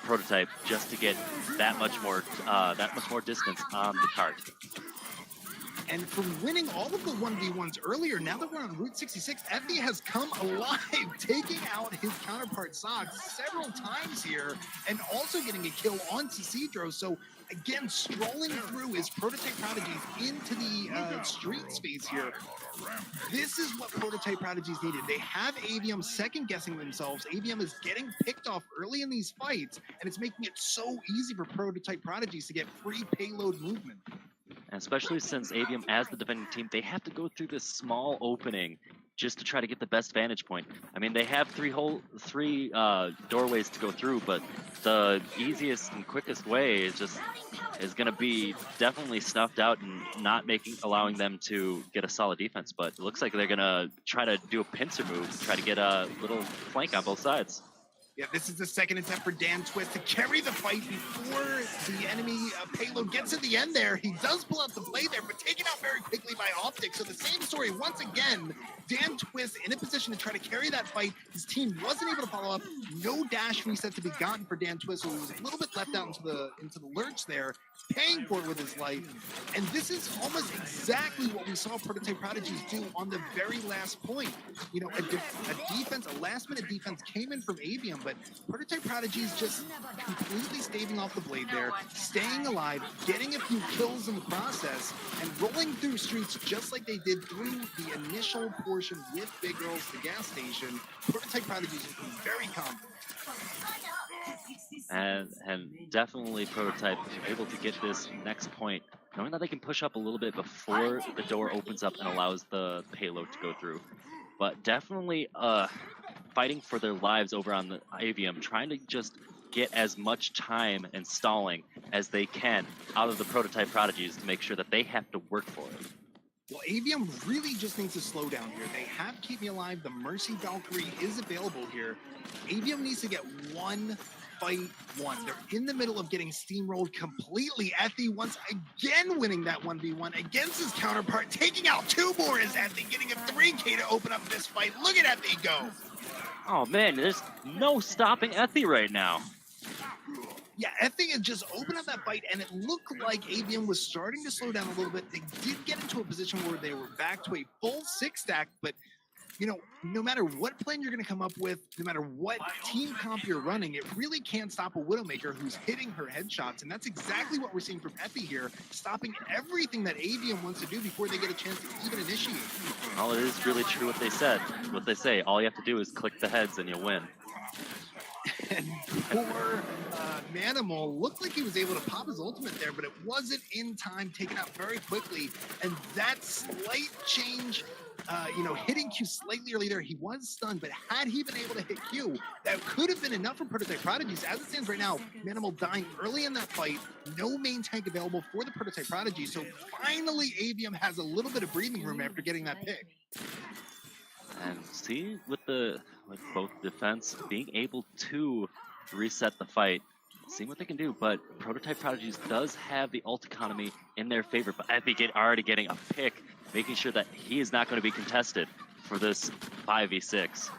Speaker 2: Prototype just to get that much more distance on the cart.
Speaker 1: And from winning all of the 1v1s earlier, now that we're on Route 66, Ethy has come alive, taking out his counterpart Sox several times here, and also getting a kill onto Cedro. So again, strolling through his Prototype Prodigies into the street space here. This is what Prototype Prodigies needed. They have Avium second-guessing themselves. Avium is getting picked off early in these fights, and it's making it so easy for Prototype Prodigies to get free payload movement.
Speaker 2: And especially since Avium, as the defending team, they have to go through this small opening just to try to get the best vantage point. I mean, they have three doorways to go through, but the easiest and quickest way is going to be definitely snuffed out and not allowing them to get a solid defense. But it looks like they're going to try to do a pincer move, try to get a little flank on both sides.
Speaker 1: Yeah, this is the second attempt for Dan Twist to carry the fight before the enemy payload gets to the end there. He does pull out the blade there, but taken out very quickly by Optics. So the same story once again. Dan Twist in a position to try to carry that fight. His team wasn't able to follow up. No dash reset to be gotten for Dan Twist, so he was a little bit left out into the lurch there, paying for it with his life. And this is almost exactly what we saw Prototype Prodigies do on the very last point. A last-minute defense came in from Avium, but Prototype Prodigies just completely staving off the blade there, staying alive, getting a few kills in the process, and rolling through streets just like they did through the initial portion with Big Girls, the gas station. Prototype Prodigies is very confident.
Speaker 2: And definitely Prototype able to get this next point, knowing that they can push up a little bit before the door opens up and allows the payload to go through. But definitely fighting for their lives over on the Avium, trying to just get as much time and stalling as they can out of the Prototype Prodigies to make sure that they have to work for it.
Speaker 1: Well, Avium really just needs to slow down here. They have Keep Me Alive. The Mercy Valkyrie is available here. Avium needs to get one fight won. They're in the middle of getting steamrolled completely. Ethy once again winning that 1v1 against his counterpart, taking out two more as Ethy, getting a 3K to open up this fight. Look at Ethy go.
Speaker 2: Oh man, there's no stopping Ethy right now.
Speaker 1: Yeah, Effie had just opened up that fight, and it looked like Avium was starting to slow down a little bit. They did get into a position where they were back to a full 6-stack, but no matter what plan you're going to come up with, no matter what team comp you're running, it really can't stop a Widowmaker who's hitting her headshots. And that's exactly what we're seeing from Effie here, stopping everything that Avium wants to do before they get a chance to even initiate.
Speaker 2: Well, it is really true what they said. What they say, all you have to do is click the heads and you'll win.
Speaker 1: And poor Manimal looked like he was able to pop his ultimate there, but it wasn't in time, taken out very quickly. And that slight change, hitting Q slightly early there, he was stunned, but had he been able to hit Q, that could have been enough for Prototype Prodigies. As it stands right now, Manimal dying early in that fight, no main tank available for the Prototype Prodigy. So finally, Avium has a little bit of breathing room after getting that pick.
Speaker 2: And see, with both defense being able to reset the fight, see what they can do. But Prototype Prodigies does have the ult economy in their favor. But Epi already getting a pick, making sure that he is not going to be contested for this 5v6.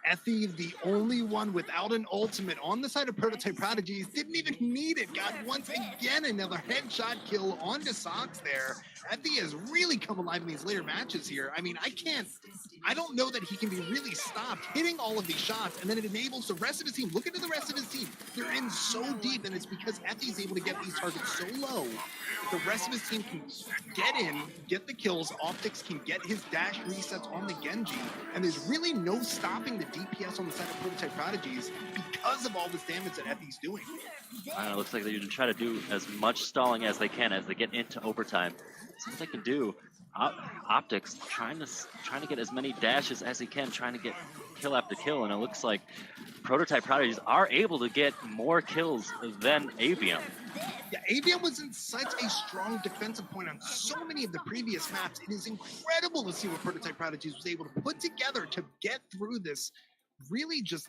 Speaker 1: Effie, the only one without an ultimate on the side of Prototype Prodigies, didn't even need it. Got once again another headshot kill onto Sox there. Effie has really come alive in these later matches here. I mean, I don't know that he can be really stopped hitting all of these shots, and then it enables the rest of his team. Look into the rest of his team. They're in so deep, and it's because Effie's able to get these targets so low. The rest of his team can get in, get the kills. Optics can get his dash resets on the Genji, and there's really no stopping the DPS on the side of Prototype Prodigies because of all this damage that Effie's doing.
Speaker 2: It looks like they're going to try to do as much stalling as they can as they get into overtime. See what they can do. Optics trying to get as many dashes as he can, trying to get kill after kill, and it looks like Prototype Prodigies are able to get more kills than Avium.
Speaker 1: Yeah, Avium was in such a strong defensive point on so many of the previous maps. It is incredible to see what Prototype Prodigies was able to put together to get through this really just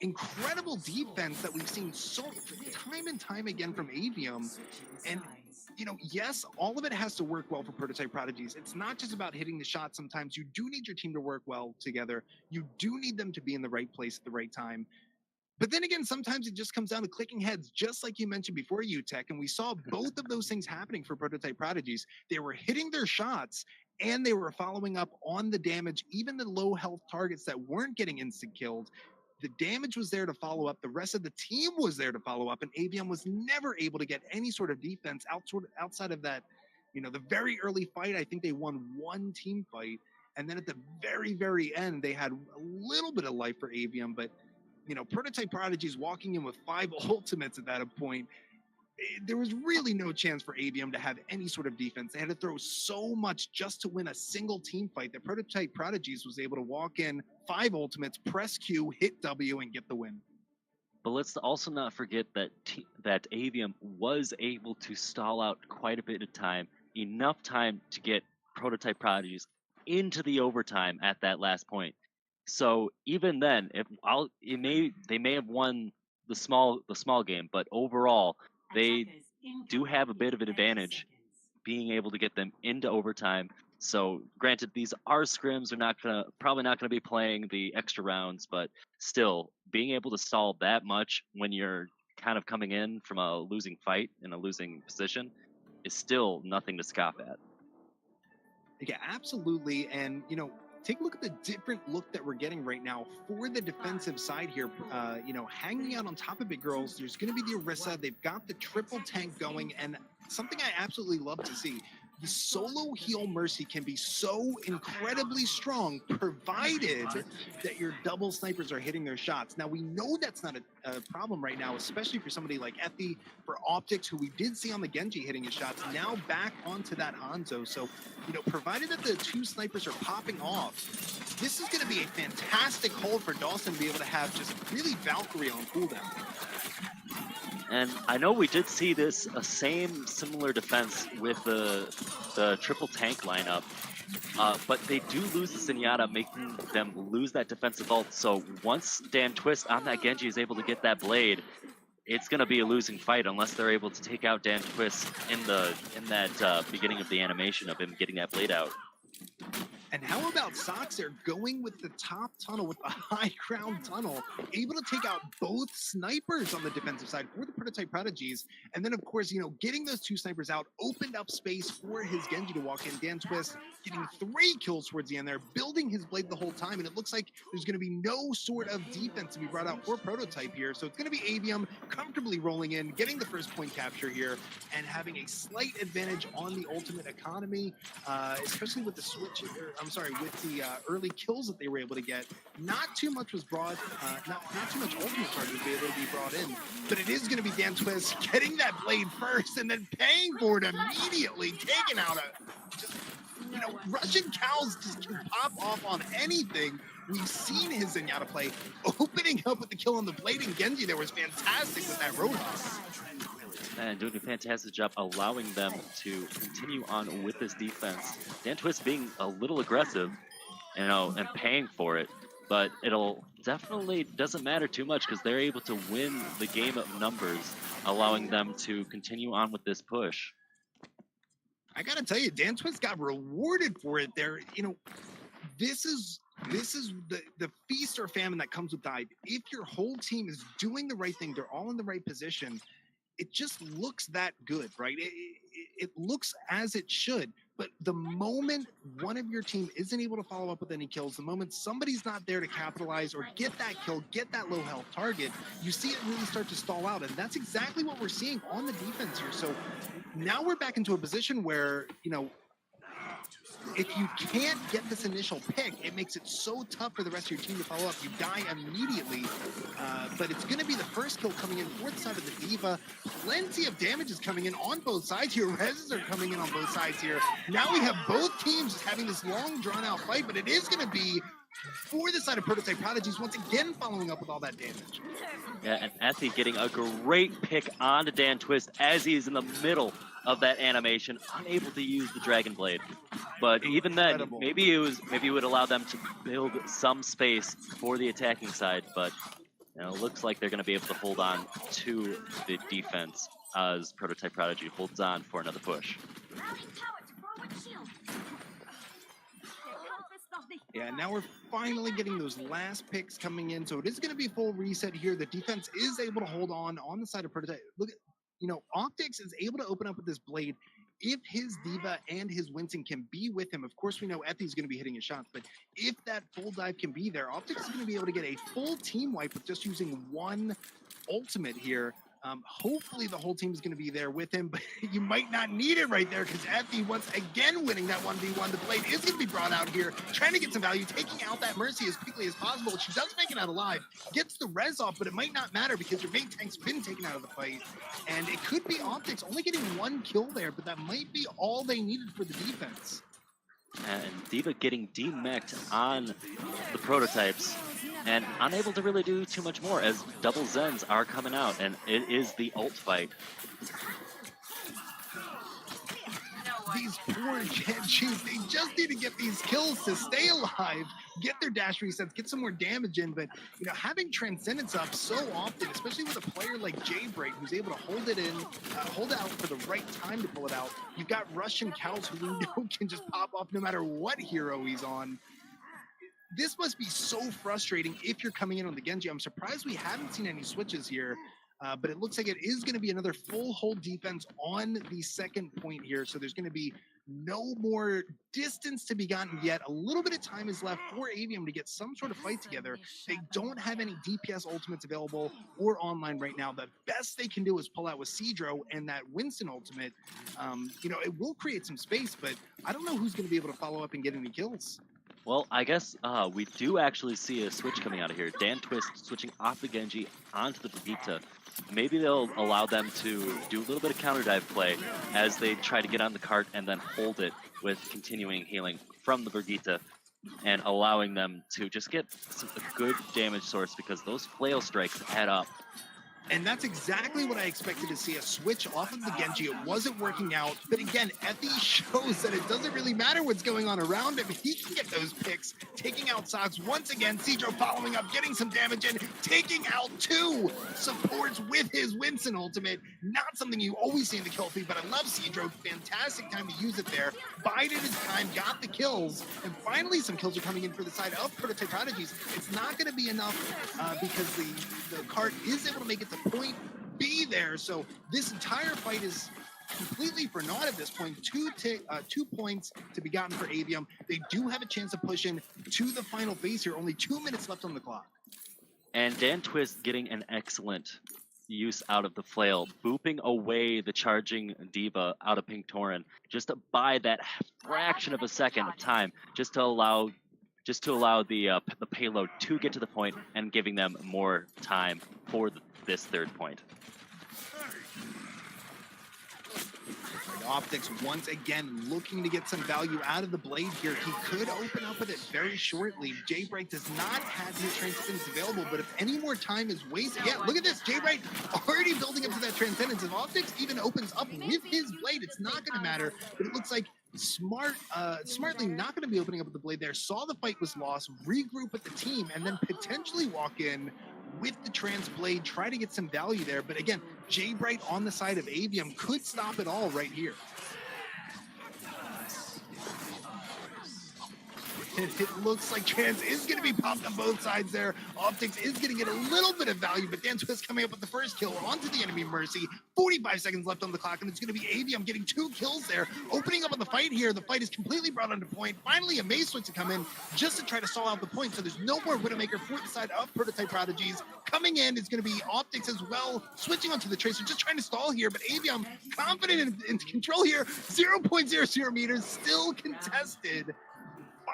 Speaker 1: incredible defense that we've seen so time and time again from Avium. And yes, all of it has to work well for Prototype Prodigies. It's not just about hitting the shot. Sometimes you do need your team to work well together. You do need them to be in the right place at the right time. But then again, sometimes it just comes down to clicking heads, just like you mentioned before, UTech. And we saw both of those things happening for Prototype Prodigies. They were hitting their shots, and they were following up on the damage, even the low health targets that weren't getting instant killed. The damage was there to follow up. The rest of the team was there to follow up, and Avium was never able to get any sort of defense outside of that, the very early fight. I think they won one team fight, and then at the very, very end, they had a little bit of life for Avium, but Prototype Prodigies walking in with 5 ultimates at that point, there was really no chance for Avium to have any sort of defense. They had to throw so much just to win a single team fight that Prototype Prodigies was able to walk in, 5 ultimates, press Q, hit W, and get the win.
Speaker 2: But let's also not forget that that Avium was able to stall out quite a bit of time, enough time to get Prototype Prodigies into the overtime at that last point. So even then, they may have won the small game, but overall they do have a bit of an advantage being able to get them into overtime. So granted, these are scrims, they're probably not gonna be playing the extra rounds, but still being able to stall that much when you're kind of coming in from a losing fight in a losing position is still nothing to scoff at.
Speaker 1: Yeah, absolutely. And, take a look at the different look that we're getting right now for the defensive side here. Hanging out on top of Big Girls, there's going to be the Orisa. They've got the triple tank going, and something I absolutely love to see. The solo heal Mercy can be so incredibly strong, provided that your double snipers are hitting their shots. Now, we know that's not a problem right now, especially for somebody like Effie, for Optics, who we did see on the Genji hitting his shots, now back onto that Hanzo. So, provided that the 2 snipers are popping off, this is going to be a fantastic hold for Dawson to be able to have just really Valkyrie on cooldown.
Speaker 2: And I know we did see this similar defense with the triple tank lineup, but they do lose the Zenyatta, making them lose that defensive ult. So once Dan Twist on that Genji is able to get that blade, it's going to be a losing fight unless they're able to take out Dan Twist in that beginning of the animation of him getting that blade out.
Speaker 1: And how about Sox? They're going with the top tunnel, with the high ground tunnel, able to take out both snipers on the defensive side for the Prototype Prodigies. And then, of course, getting those two snipers out opened up space for his Genji to walk in. Dan Twist getting 3 kills towards the end there, building his blade the whole time. And it looks like there's going to be no sort of defense to be brought out for Prototype here. So it's going to be Avium comfortably rolling in, getting the first point capture here, and having a slight advantage on the ultimate economy, especially with the switch. With the early kills that they were able to get. Not too much was brought, not too much ultimate charge was able to be brought in, but it is going to be Dan Twist getting that blade first and then paying for it immediately, taking out Russian cows just can pop off on anything. We've seen his Zenyatta play, opening up with the kill on the blade, and Genji there was fantastic with that Roadhog.
Speaker 2: And doing a fantastic job allowing them to continue on with this defense. Dan Twist being a little aggressive, and paying for it, but it'll definitely doesn't matter too much because they're able to win the game of numbers, allowing them to continue on with this push.
Speaker 1: I gotta tell you, Dan Twist got rewarded for it there. This is the feast or famine that comes with dive. If your whole team is doing the right thing, they're all in the right position, it just looks that good, right? It looks as it should. But the moment one of your team isn't able to follow up with any kills, the moment somebody's not there to capitalize or get that kill, get that low health target, you see it really start to stall out. And that's exactly what we're seeing on the defense here. So now we're back into a position where, if you can't get this initial pick, it makes it so tough for the rest of your team to follow up. You die immediately, but it's going to be the first kill coming in for the side of the D.Va. Plenty of damage is coming in on both sides here. Reses are coming in on both sides here. Now we have both teams just having this long, drawn-out fight, but it is going to be for the side of Prototype Prodigies, once again following up with all that damage.
Speaker 2: Yeah, and Ethy getting a great pick onto Dan Twist as he's in the middle of that animation, unable to use the Dragon Blade. But even then, maybe it would allow them to build some space for the attacking side. But it looks like they're going to be able to hold on to the defense as Prototype Prodigy holds on for another push.
Speaker 1: Yeah, now we're finally getting those last picks coming in. So it is going to be full reset here. The defense is able to hold on the side of Prototype. Look at, Optics is able to open up with this blade. If his D.Va and his Winston can be with him, of course we know Ethy's going to be hitting his shots, but if that full dive can be there, Optics is going to be able to get a full team wipe with just using one ultimate here. Hopefully the whole team is going to be there with him, but you might not need it right there because Ethy once again winning that 1v1. The blade is going to be brought out here, trying to get some value, taking out that Mercy as quickly as possible. She does make it out alive, gets the res off, but it might not matter because your main tank's been taken out of the fight. And it could be Optics only getting 1 kill there, but that might be all they needed for the defense.
Speaker 2: And D.Va getting demeched on the prototypes and unable to really do too much more as double Zens are coming out, and it is the ult fight.
Speaker 1: These poor Genjis, they just need to get these kills to stay alive, get their dash resets, get some more damage in. But, having Transcendence up so often, especially with a player like Jaybreak, who's able to hold it in, hold it out for the right time to pull it out. You've got Russian cows who we know can just pop off no matter what hero he's on. This must be so frustrating if you're coming in on the Genji. I'm surprised we haven't seen any switches here. But it looks like it is going to be another full hold defense on the second point here. So there's going to be no more distance to be gotten yet. A little bit of time is left for Avium to get some sort of fight together. They don't have any DPS ultimates available or online right now. The best they can do is pull out with Cedro and that Winston ultimate. It will create some space, but I don't know who's going to be able to follow up and get any kills.
Speaker 2: Well, I guess we do actually see a switch coming out of here. Dan Twist switching off the Genji onto the Brigitte. Maybe they'll allow them to do a little bit of counter dive play as they try to get on the cart and then hold it with continuing healing from the Brigitte and allowing them to just get a good damage source because those flail strikes add up.
Speaker 1: And that's exactly what I expected to see, a switch off of the Genji. It wasn't working out. But again, Effie shows that it doesn't really matter what's going on around him. He can get those picks, taking out Sox once again. Cedro following up, getting some damage and taking out 2 supports with his Winston ultimate. Not something you always see in the kill feed, but I love Cedro. Fantastic time to use it there. Bided his time, got the kills, and finally some kills are coming in for the side of Prototype Prodigies. It's not going to be enough because the cart is able to make it to point B there. So this entire fight is completely for naught at this point. 2 points to be gotten for Avium. They do have a chance of pushing to the final phase here. Only 2 minutes left on the clock.
Speaker 2: And Dan Twist getting an excellent use out of the flail, booping away the charging Diva out of Pink Torin, just to buy that fraction of a second of time, just to allow the payload to get to the point and giving them more time for this third point.
Speaker 1: Optics once again looking to get some value out of the blade here. He could open up with it very shortly. J-Bright does not have his Transcendence available, but if any more time is wasted, yeah, look at this. J-Bright already building up to that Transcendence. If Optics even opens up with his blade, it's not going to matter, but it looks like smartly not going to be opening up with the blade there. Saw the fight was lost, regroup with the team, and then potentially walk in with the Trans Blade, try to get some value there. But again, J-Bright on the side of Avium could stop it all right here. It looks like Trans is going to be popped on both sides there. Optics is going to get a little bit of value, but Dan Twist coming up with the first kill onto the enemy Mercy. 45 seconds left on the clock, and it's going to be Avium getting 2 kills there. Opening up on the fight here. The fight is completely brought onto point. Finally, a Maze switch to come in just to try to stall out the point, so there's no more Widowmaker for the side of Prototype Prodigies. Coming in is going to be Optics as well, switching onto the Tracer, just trying to stall here, but Avium confident in control here. 0.00 meters, still contested.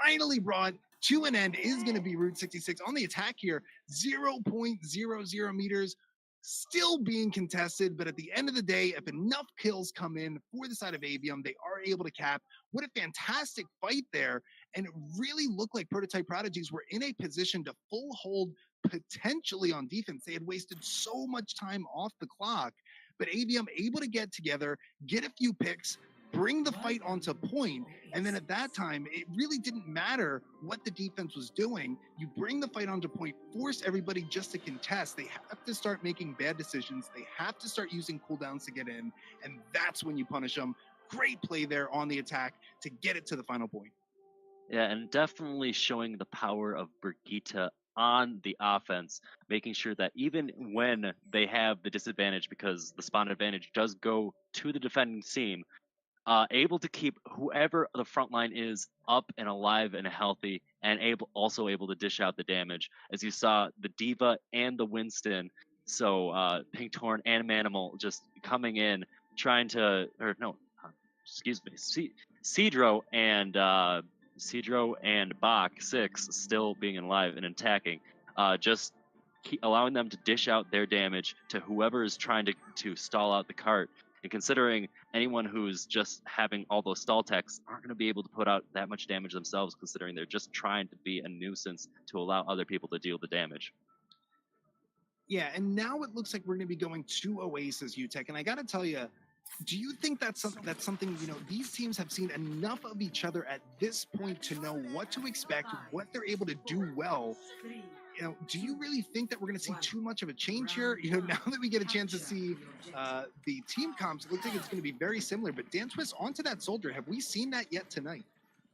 Speaker 1: Finally brought to an end is going to be Route 66 on the attack here. 0.00 meters still being contested, but at the end of the day, if enough kills come in for the side of Avium, they are able to cap. What a fantastic fight there, and it really looked like Prototype Prodigies were in a position to full hold potentially on defense. They had wasted so much time off the clock, but Avium able to get together, get a few picks, bring the fight onto point, and then at that time, it really didn't matter what the defense was doing. You bring the fight onto point, force everybody just to contest. They have to start making bad decisions. They have to start using cooldowns to get in, and that's when you punish them. Great play there on the attack to get it to the final point.
Speaker 2: Yeah, and definitely showing the power of Brigitte on the offense, making sure that even when they have the disadvantage, because the spawn advantage does go to the defending team, able to keep whoever the front line is up and alive and healthy, and also able to dish out the damage. As you saw, the Diva and the Winston, so Pink Torn and Manimal just coming in, trying to, or no, excuse me, Cedro and Bach 6 still being alive and attacking, just allowing them to dish out their damage to whoever is trying to stall out the cart. And considering anyone who's just having all those stall techs aren't going to be able to put out that much damage themselves, considering they're just trying to be a nuisance to allow other people to deal the damage.
Speaker 1: Yeah, and now it looks like we're going to be going to Oasis UTech, and I got to tell you, do you think that's something, you know, these teams have seen enough of each other at this point to know what to expect, what they're able to do well? You know, do you really think that we're going to see too much of a change here? You know, now that we get a chance to see the team comps, it looks like it's going to be very similar. But Dan Twist onto that soldier. Have we seen that yet tonight?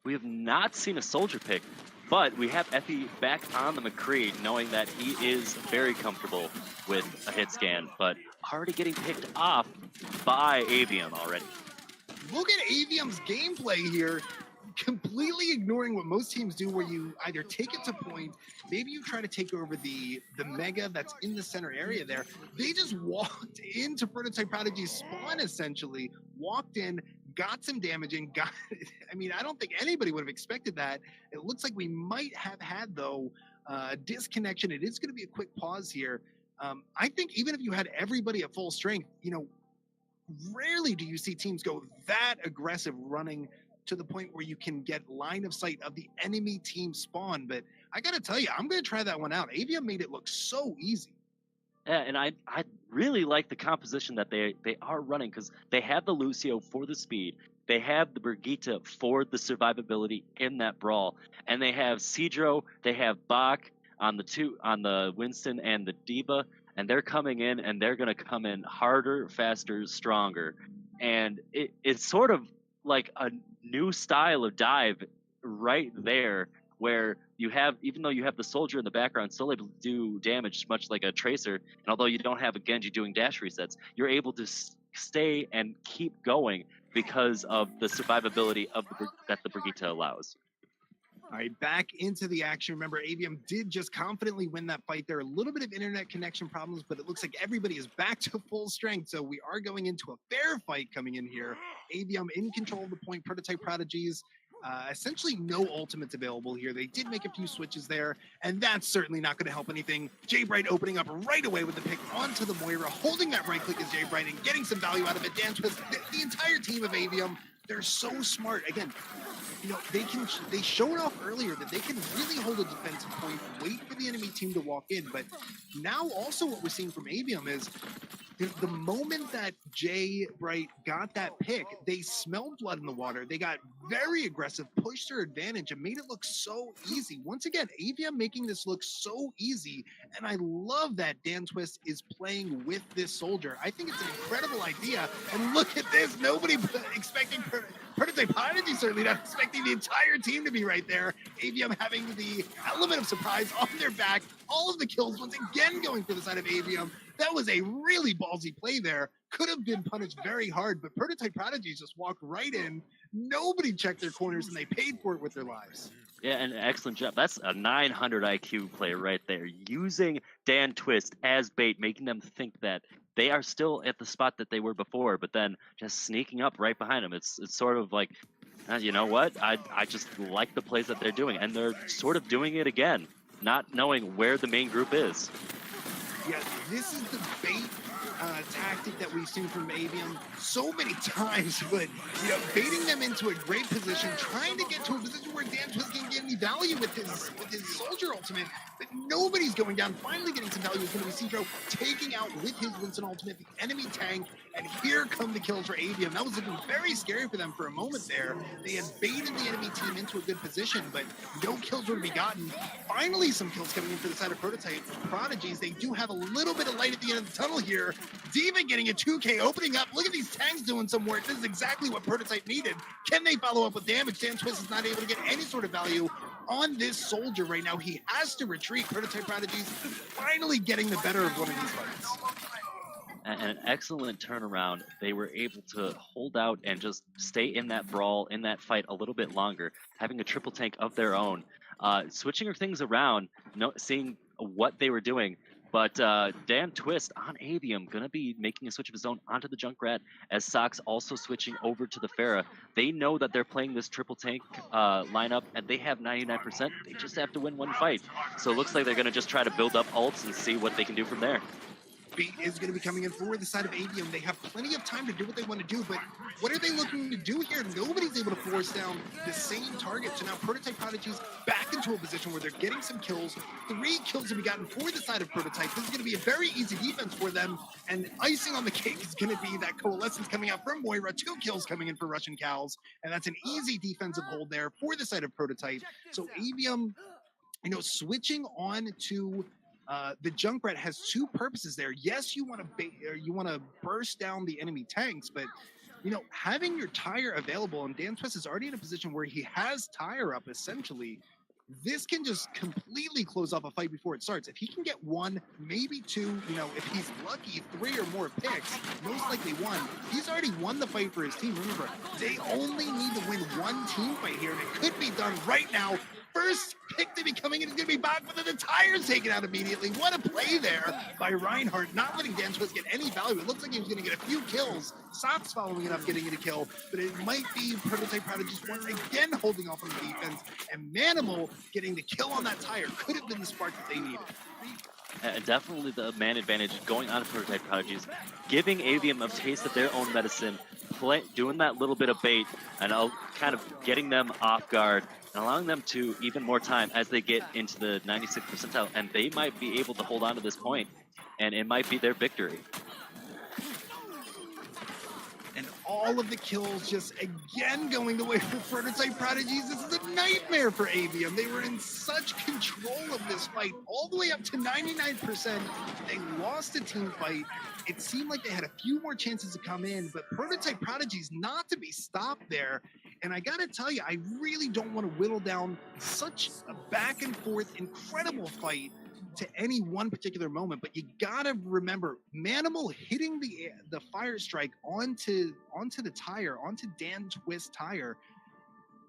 Speaker 2: We have not seen a soldier pick, but we have Effie back on the McCree, knowing that he is very comfortable with a hit scan, but already getting picked off by Avium already.
Speaker 1: Look at Avium's gameplay here. Completely ignoring what most teams do, where you either take it to point, maybe you try to take over the mega that's in the center area there. They just walked into Prototype Prodigy's spawn, essentially, walked in, got some damage, and got, I mean, I don't think anybody would have expected that. It looks like we might have had, though, disconnection. It is going to be a quick pause here. I think even if you had everybody at full strength, you know, rarely do you see teams go that aggressive running to the point where you can get line of sight of the enemy team spawn. But I got to tell you, I'm going to try that one out. Avium made it look so easy.
Speaker 2: Yeah, and I really like the composition that they are running because they have the Lucio for the speed, they have the Brigitte for the survivability in that brawl, and they have Cedro, they have Bach on the Winston and the Diva, and they're coming in and they're gonna come in harder, faster, stronger, and it's sort of like a new style of dive right there where you have, even though you have the soldier in the background still able to do damage much like a tracer, and although you don't have a Genji doing dash resets, you're able to stay and keep going because of the survivability of that the Brigitte allows.
Speaker 1: All right, back into the action. Remember, Avium did just confidently win that fight. There are a little bit of internet connection problems, but it looks like everybody is back to full strength. So we are going into a fair fight coming in here. Avium in control of the point. Prototype Prodigies, essentially no ultimates available here. They did make a few switches there, and that's certainly not going to help anything. Jay Bright opening up right away with the pick onto the Moira, holding that right click as Jay Bright and getting some value out of it. Dan Twist, the entire team of Avium, they're so smart. Again, you know, they showed off earlier that they can really hold a defensive point, wait for the enemy team to walk in. But now also what we're seeing from Avium is the moment that Jay Bright got that pick, they smelled blood in the water. They got very aggressive, pushed their advantage, and made it look so easy. Once again, Avium making this look so easy, and I love that Dan Twist is playing with this soldier. I think it's an incredible idea, and look at this. Nobody expecting Prototype Prodigy, certainly not expecting the entire team to be right there. Avium having the element of surprise on their back. All of the kills once again going for the side of Avium. That was a really ballsy play there. Could have been punished very hard, but Prototype Prodigies just walked right in. Nobody checked their corners, and they paid for it with their lives.
Speaker 2: Yeah, and excellent job. That's a 900 IQ play right there. Using Dan Twist as bait, making them think that they are still at the spot that they were before, but then just sneaking up right behind them. It's sort of like, you know what? I just like the plays that they're doing, and they're sort of doing it again, not knowing where the main group is.
Speaker 1: Yeah, this is the bait tactic that we've seen from Avium so many times, but you know, baiting them into a great position, trying to get to a position where Dan Twist can get any value with his soldier ultimate, but nobody's going down. Finally getting some value is going to be Cedro taking out with his Winston ultimate the enemy tank, and here come the kills for Avium. That was looking very scary for them for a moment there. They had baited the enemy team into a good position, but no kills were to be gotten. Finally some kills coming in for the side of Prototype Prodigies. They do have a little bit of light at the end of the tunnel here. Diva getting a 2K, opening up. Look at these tanks doing some work. This is exactly what Prototype needed. Can they follow up with damage? Dan Twist is not able to get any sort of value on this soldier right now. He has to retreat. Prototype Prodigies finally getting the better of one of these fights.
Speaker 2: And an excellent turnaround. They were able to hold out and just stay in that brawl, in that fight a little bit longer, having a triple tank of their own, switching things around, seeing what they were doing. But Dan Twist on Avium going to be making a switch of his own onto the Junkrat, as Sox also switching over to the Pharah. They know that they're playing this triple tank lineup, and they have 99%. They just have to win one fight. So it looks like they're going to just try to build up ults and see what they can do from there.
Speaker 1: Bait is going to be coming in for the side of Avium. They have plenty of time to do what they want to do, but what are they looking to do here? Nobody's able to force down the same target. So now Prototype Prodigies back into a position where they're getting some kills. 3 kills to be gotten for the side of Prototype. This is going to be a very easy defense for them, and icing on the cake is going to be that Coalescence coming out from Moira. 2 kills coming in for Russian Cows, and that's an easy defensive hold there for the side of Prototype. So Avium, you know, switching on to the Junkrat has 2 purposes there. Yes, you want to burst down the enemy tanks, but you know, having your tire available, and Dan Twist is already in a position where he has tire up essentially. This can just completely close off a fight before it starts. If he can get 1, maybe 2, you know, if he's lucky, 3 or more picks, most likely 1, he's already won the fight for his team. Remember, they only need to win 1 team fight here, and it could be done right now. First pick to be coming in is going to be Bach, but then the tire's taken out immediately. What a play there by Reinhardt, not letting Dan Twist get any value. It looks like he was going to get a few kills. Sox following it up, getting it a kill, but it might be Prototype Prodigies once again holding off on the defense, and Manimal getting the kill on that tire could have been the spark that they needed.
Speaker 2: Definitely the man advantage going on to Prototype Prodigies, giving Avium a taste of their own medicine, doing that little bit of bait, and kind of getting them off guard, and allowing them to even more time as they get into the 96th percentile, and they might be able to hold on to this point. and it might be their victory.
Speaker 1: And all of the kills just again going the way of Prototype Prodigies. This is a nightmare for Avium. They were in such control of this fight all the way up to 99%. They lost a team fight. It seemed like they had a few more chances to come in, but Prototype Prodigies not to be stopped there. And I gotta tell you, I really don't want to whittle down such a back and forth incredible fight to any one particular moment, but you gotta remember Manimal hitting the fire strike onto the tire, onto Dan Twist's tire.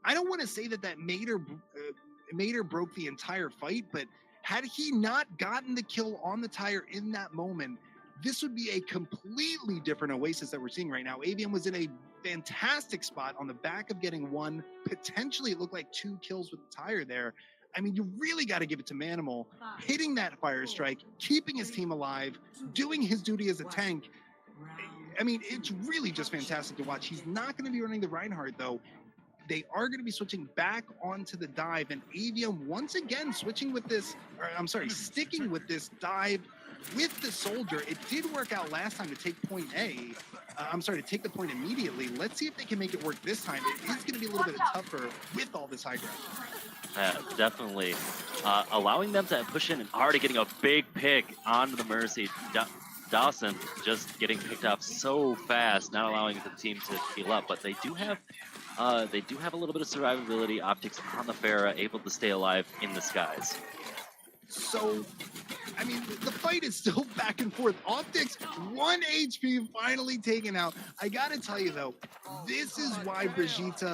Speaker 1: I don't want to say that made or broke the entire fight, but had he not gotten the kill on the tire in that moment, this would be a completely different Oasis that we're seeing right now. Avium was in a fantastic spot on the back of getting one, potentially it looked like 2 kills with the tire there. I mean, you really got to give it to Manimal, hitting that fire strike, keeping his team alive, doing his duty as a tank. I mean, it's really just fantastic to watch. He's not going to be running the Reinhardt, though. They are going to be switching back onto the dive, and Avium once again sticking with this dive with the soldier. It did work out last time to take point A. To take the point immediately. Let's see if they can make it work this time. It is going to be a little bit tougher with all this high ground.
Speaker 2: Definitely. Allowing them to push in and already getting a big pick onto the Mercy. Dawson just getting picked off so fast, not allowing the team to heal up, but they do have a little bit of survivability. Optics on the Pharah, able to stay alive in the skies.
Speaker 1: So, I mean, the fight is still back and forth. Optics, 1 HP finally taken out. I gotta tell you though, this is why Brigitte,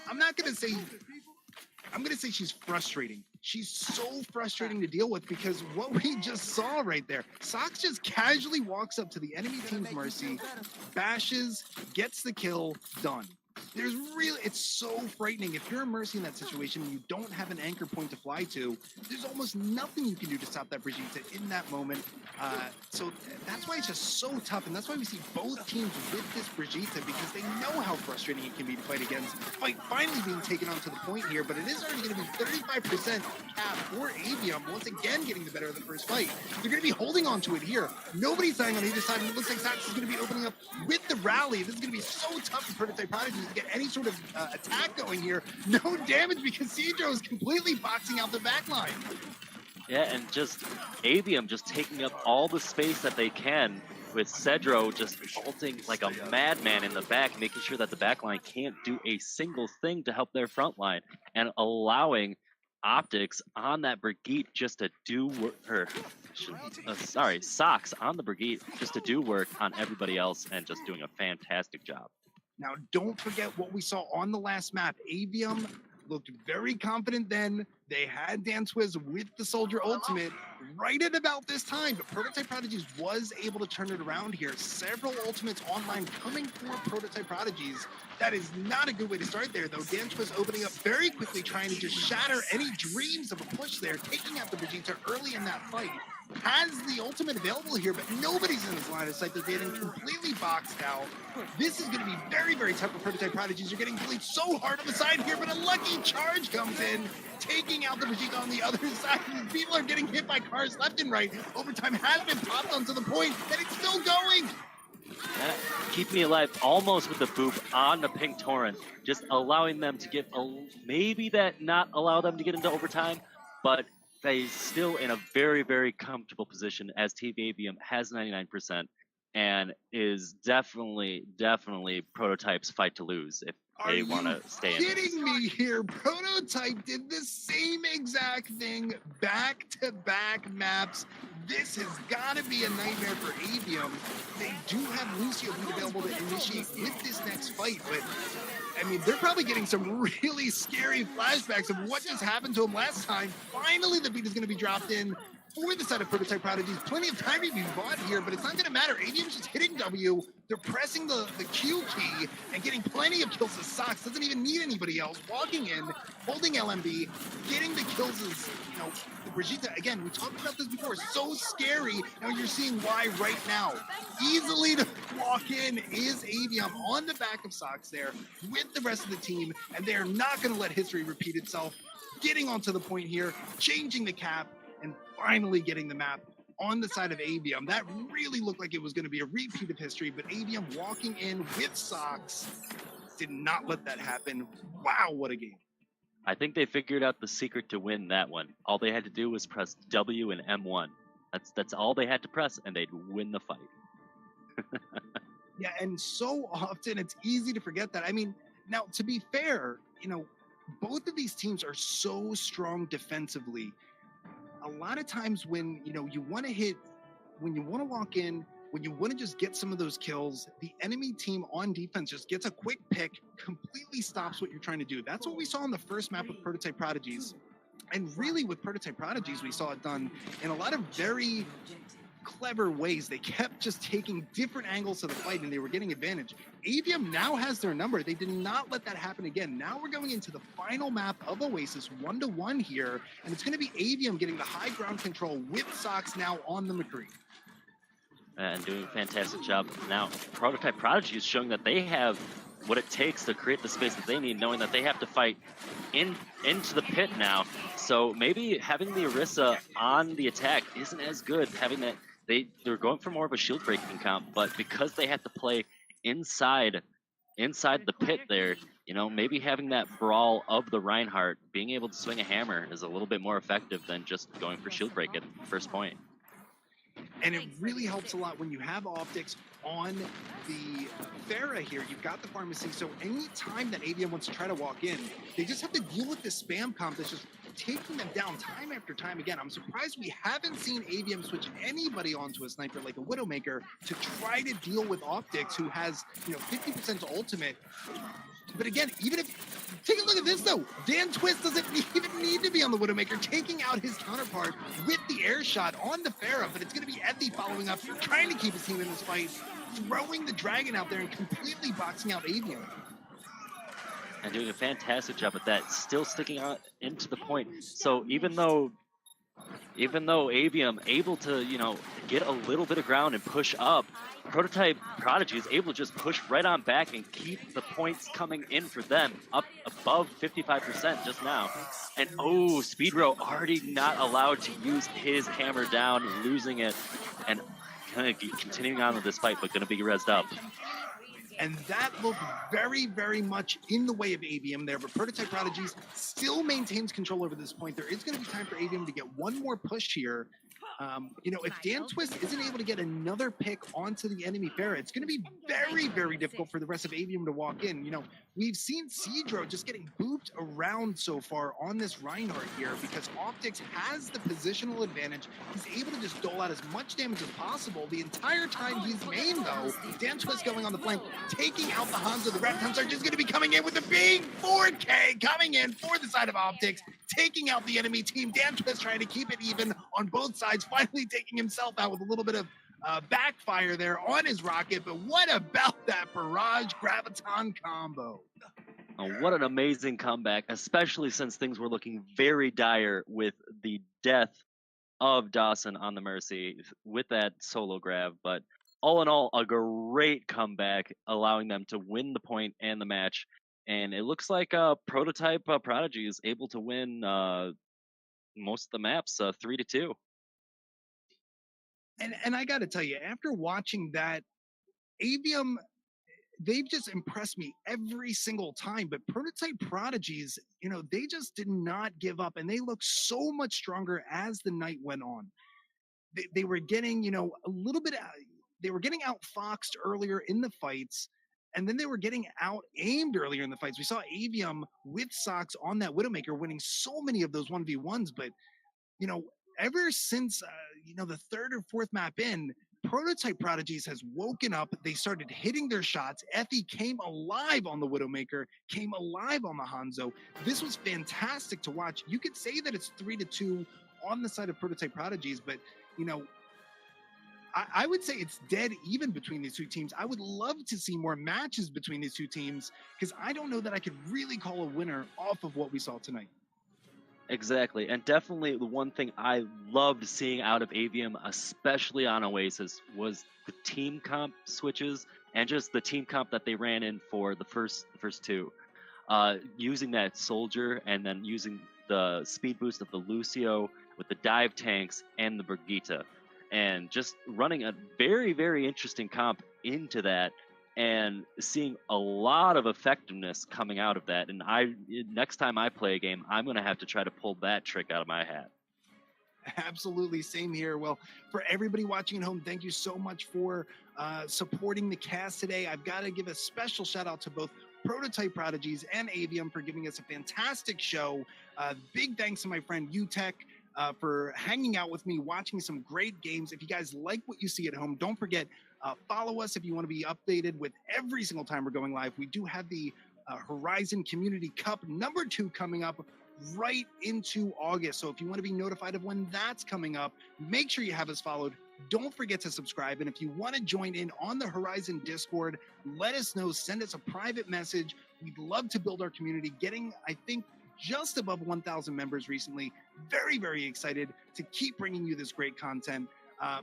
Speaker 1: I'm gonna say she's frustrating. She's so frustrating to deal with because what we just saw right there, Sox just casually walks up to the enemy team's Mercy, bashes, gets the kill, done. It's so frightening. If you're a Mercy in that situation and you don't have an anchor point to fly to, there's almost nothing you can do to stop that Brigitte in that moment. So that's why it's just so tough, and that's why we see both teams with this Brigitte, because they know how frustrating it can be to fight against. Fight finally being taken on to the point here, but it is already going to be 35% cap for Avium, once again getting the better of the first fight. They're going to be holding on to it here. Nobody's dying on either side, and it looks like Sox is going to be opening up with the rally. This is going to be so tough for Prototype Prodigies to get any sort of attack going here. No damage because Cedro is completely boxing out the back line.
Speaker 2: Yeah, and just Avium just taking up all the space that they can, with Cedro just ulting like a madman in the back, making sure that the back line can't do a single thing to help their front line, and allowing Optics on that Brigitte just to do work, Sox on the Brigitte just to do work on everybody else, and just doing a fantastic job.
Speaker 1: Now, don't forget what we saw on the last map. Avium looked very confident then. They had Dan Twiz with the Soldier Ultimate right at about this time, but Prototype Prodigies was able to turn it around here. Several ultimates online coming for Prototype Prodigies. That is not a good way to start there, though. Dan Twiz opening up very quickly, trying to just shatter any dreams of a push there, taking out the Brigitte early in that fight. Has the ultimate available here, but nobody's in his line of sight. They're getting completely boxed out. This is going to be very, very tough for Prototype Prodigies. You're getting bullied so hard on the side here, but a lucky charge comes in, taking out the Brigitte on the other side. People are getting hit by cars left and right. Overtime has been popped onto the point, and it's still going.
Speaker 2: Keep me alive almost with the boop on the Pink Torrent, just allowing them to get maybe that not allow them to get into overtime, but they still in a very, very comfortable position as Team Avium has 99% and is definitely Prototype's fight to lose if they want to stay in.
Speaker 1: Are you kidding me here? Prototype did the same exact thing back-to-back maps. This has got to be a nightmare for Avium. They do have Lucio who's available to initiate with this next fight, but I mean, they're probably getting some really scary flashbacks of what just happened to him last time. Finally, the beat is going to be dropped in for the side of Prototype Prodigies. Plenty of time to be bought here, but it's not going to matter. Avium's just hitting W. They're pressing the Q key and getting plenty of kills as Sox. Doesn't even need anybody else. Walking in, holding LMB, getting the kills as, the Brigitte, again, we talked about this before, so scary. Now you're seeing why right now. Easily to walk in is Avium on the back of Sox there with the rest of the team, and they're not going to let history repeat itself. Getting onto the point here, changing the cap, and finally getting the map on the side of Avium. That really looked like it was going to be a repeat of history, but Avium walking in with socks did not let that happen. Wow, what a game.
Speaker 2: I think they figured out the secret to win that one. All they had to do was press W and M1. That's all they had to press, and they'd win the fight.
Speaker 1: Yeah, and so often it's easy to forget that. I mean, now to be fair, both of these teams are so strong defensively. A lot of times when, you want to hit, when you want to lock in, when you want to just get some of those kills, the enemy team on defense just gets a quick pick, completely stops what you're trying to do. That's what we saw in the first map of Prototype Prodigies. And really with Prototype Prodigies, we saw it done in a lot of very clever ways. They kept just taking different angles to the fight and they were getting advantage. Avium now has their number. They did not let that happen again. Now we're going into the final map of Oasis 1-1 here, and it's going to be Avium getting the high ground control with Sox now on the McCree.
Speaker 2: And doing a fantastic job. Now, Prototype Prodigy is showing that they have what it takes to create the space that they need, knowing that they have to fight into the pit now. So maybe having the Orisa on the attack isn't as good. Having that, they're going for more of a shield breaking comp, but because they have to play inside the pit there, maybe having that brawl of the Reinhardt, being able to swing a hammer is a little bit more effective than just going for shield break at first point.
Speaker 1: And it really helps a lot when you have optics on the Pharah here. You've got the pharmacy, so any time that Avium wants to try to walk in, they just have to deal with this spam comp that's just taking them down time after time again. I'm surprised we haven't seen Avium switch anybody onto a sniper like a Widowmaker to try to deal with optics, who has 50% ultimate. But again, even if, take a look at this though, Dan Twist doesn't even need to be on the Widowmaker, taking out his counterpart with the air shot on the Pharah, but it's going to be Ethi following up, trying to keep his team in this fight, throwing the Dragon out there and completely boxing out Avium.
Speaker 2: And doing a fantastic job at that, still sticking out into the point. So even though Avium able to, get a little bit of ground and push up, Prototype Prodigy is able to just push right on back and keep the points coming in for them up above 55% just now. And Speedro already not allowed to use his hammer down, losing it, and kind of continuing on with this fight, but going to be rezzed up.
Speaker 1: And that looked very, very much in the way of Avium there, but Prototype Prodigies still maintains control over this point. There is going to be time for Avium to get one more push here. If Dan Twist isn't able to get another pick onto the enemy Pharah, it's going to be very, very difficult for the rest of Avium to walk in. We've seen Cedro just getting booped around so far on this Reinhardt here because Optics has the positional advantage. He's able to just dole out as much damage as possible. The entire time he's main, though, Dan Twist going on the flank, taking out the Hanzo. The Red Hunts are just going to be coming in with a big 4K coming in for the side of Optics, taking out the enemy team. Dan Twist trying to keep it even on both sides, finally taking himself out with a little bit of backfire there on his rocket. But what about that barrage graviton combo?
Speaker 2: Oh, what an amazing comeback, especially since things were looking very dire with the death of Dawson on the Mercy with that solo grab. But all in all, a great comeback, allowing them to win the point and the match. And it looks like Prototype Prodigy is able to win most of the maps 3-2.
Speaker 1: And I got to tell you, after watching that, Avium, they've just impressed me every single time. But Prototype Prodigies, they just did not give up, and they looked so much stronger as the night went on. They were getting, a little bit, they were getting outfoxed earlier in the fights, and then they were getting out-aimed earlier in the fights. We saw Avium with Sox on that Widowmaker winning so many of those 1v1s, but, ever since, the third or fourth map in, Prototype Prodigies has woken up. They started hitting their shots. Effie came alive on the Widowmaker, came alive on the Hanzo. This was fantastic to watch. You could say that it's 3-2 on the side of Prototype Prodigies, but, I would say it's dead even between these two teams. I would love to see more matches between these two teams because I don't know that I could really call a winner off of what we saw tonight.
Speaker 2: Exactly, and definitely the one thing I loved seeing out of Avium, especially on Oasis, was the team comp switches and just the team comp that they ran in for the first two. Using that Soldier and then using the speed boost of the Lucio with the dive tanks and the Brigitte. and just running a very, very interesting comp into that and seeing a lot of effectiveness coming out of that. And next time I play a game, I'm going to have to try to pull that trick out of my hat.
Speaker 1: Absolutely, same here. Well, for everybody watching at home, thank you so much for supporting the cast today. I've got to give a special shout out to both Prototype Prodigies and Avium for giving us a fantastic show. Big thanks to my friend UTech for hanging out with me, watching some great games. If you guys like what you see at home, don't forget, follow us if you want to be updated with every single time we're going live. We do have the Horizon Community Cup #2 coming up right into August. So if you want to be notified of when that's coming up, make sure you have us followed. Don't forget to subscribe. And if you want to join in on the Horizon Discord, let us know. Send us a private message. We'd love to build our community, getting, I think, just above 1,000 members recently. Very, very excited to keep bringing you this great content.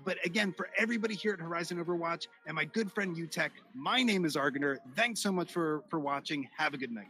Speaker 1: But again, for everybody here at Horizon Overwatch and my good friend UTech, my name is Argoner. Thanks so much for watching. Have a good night.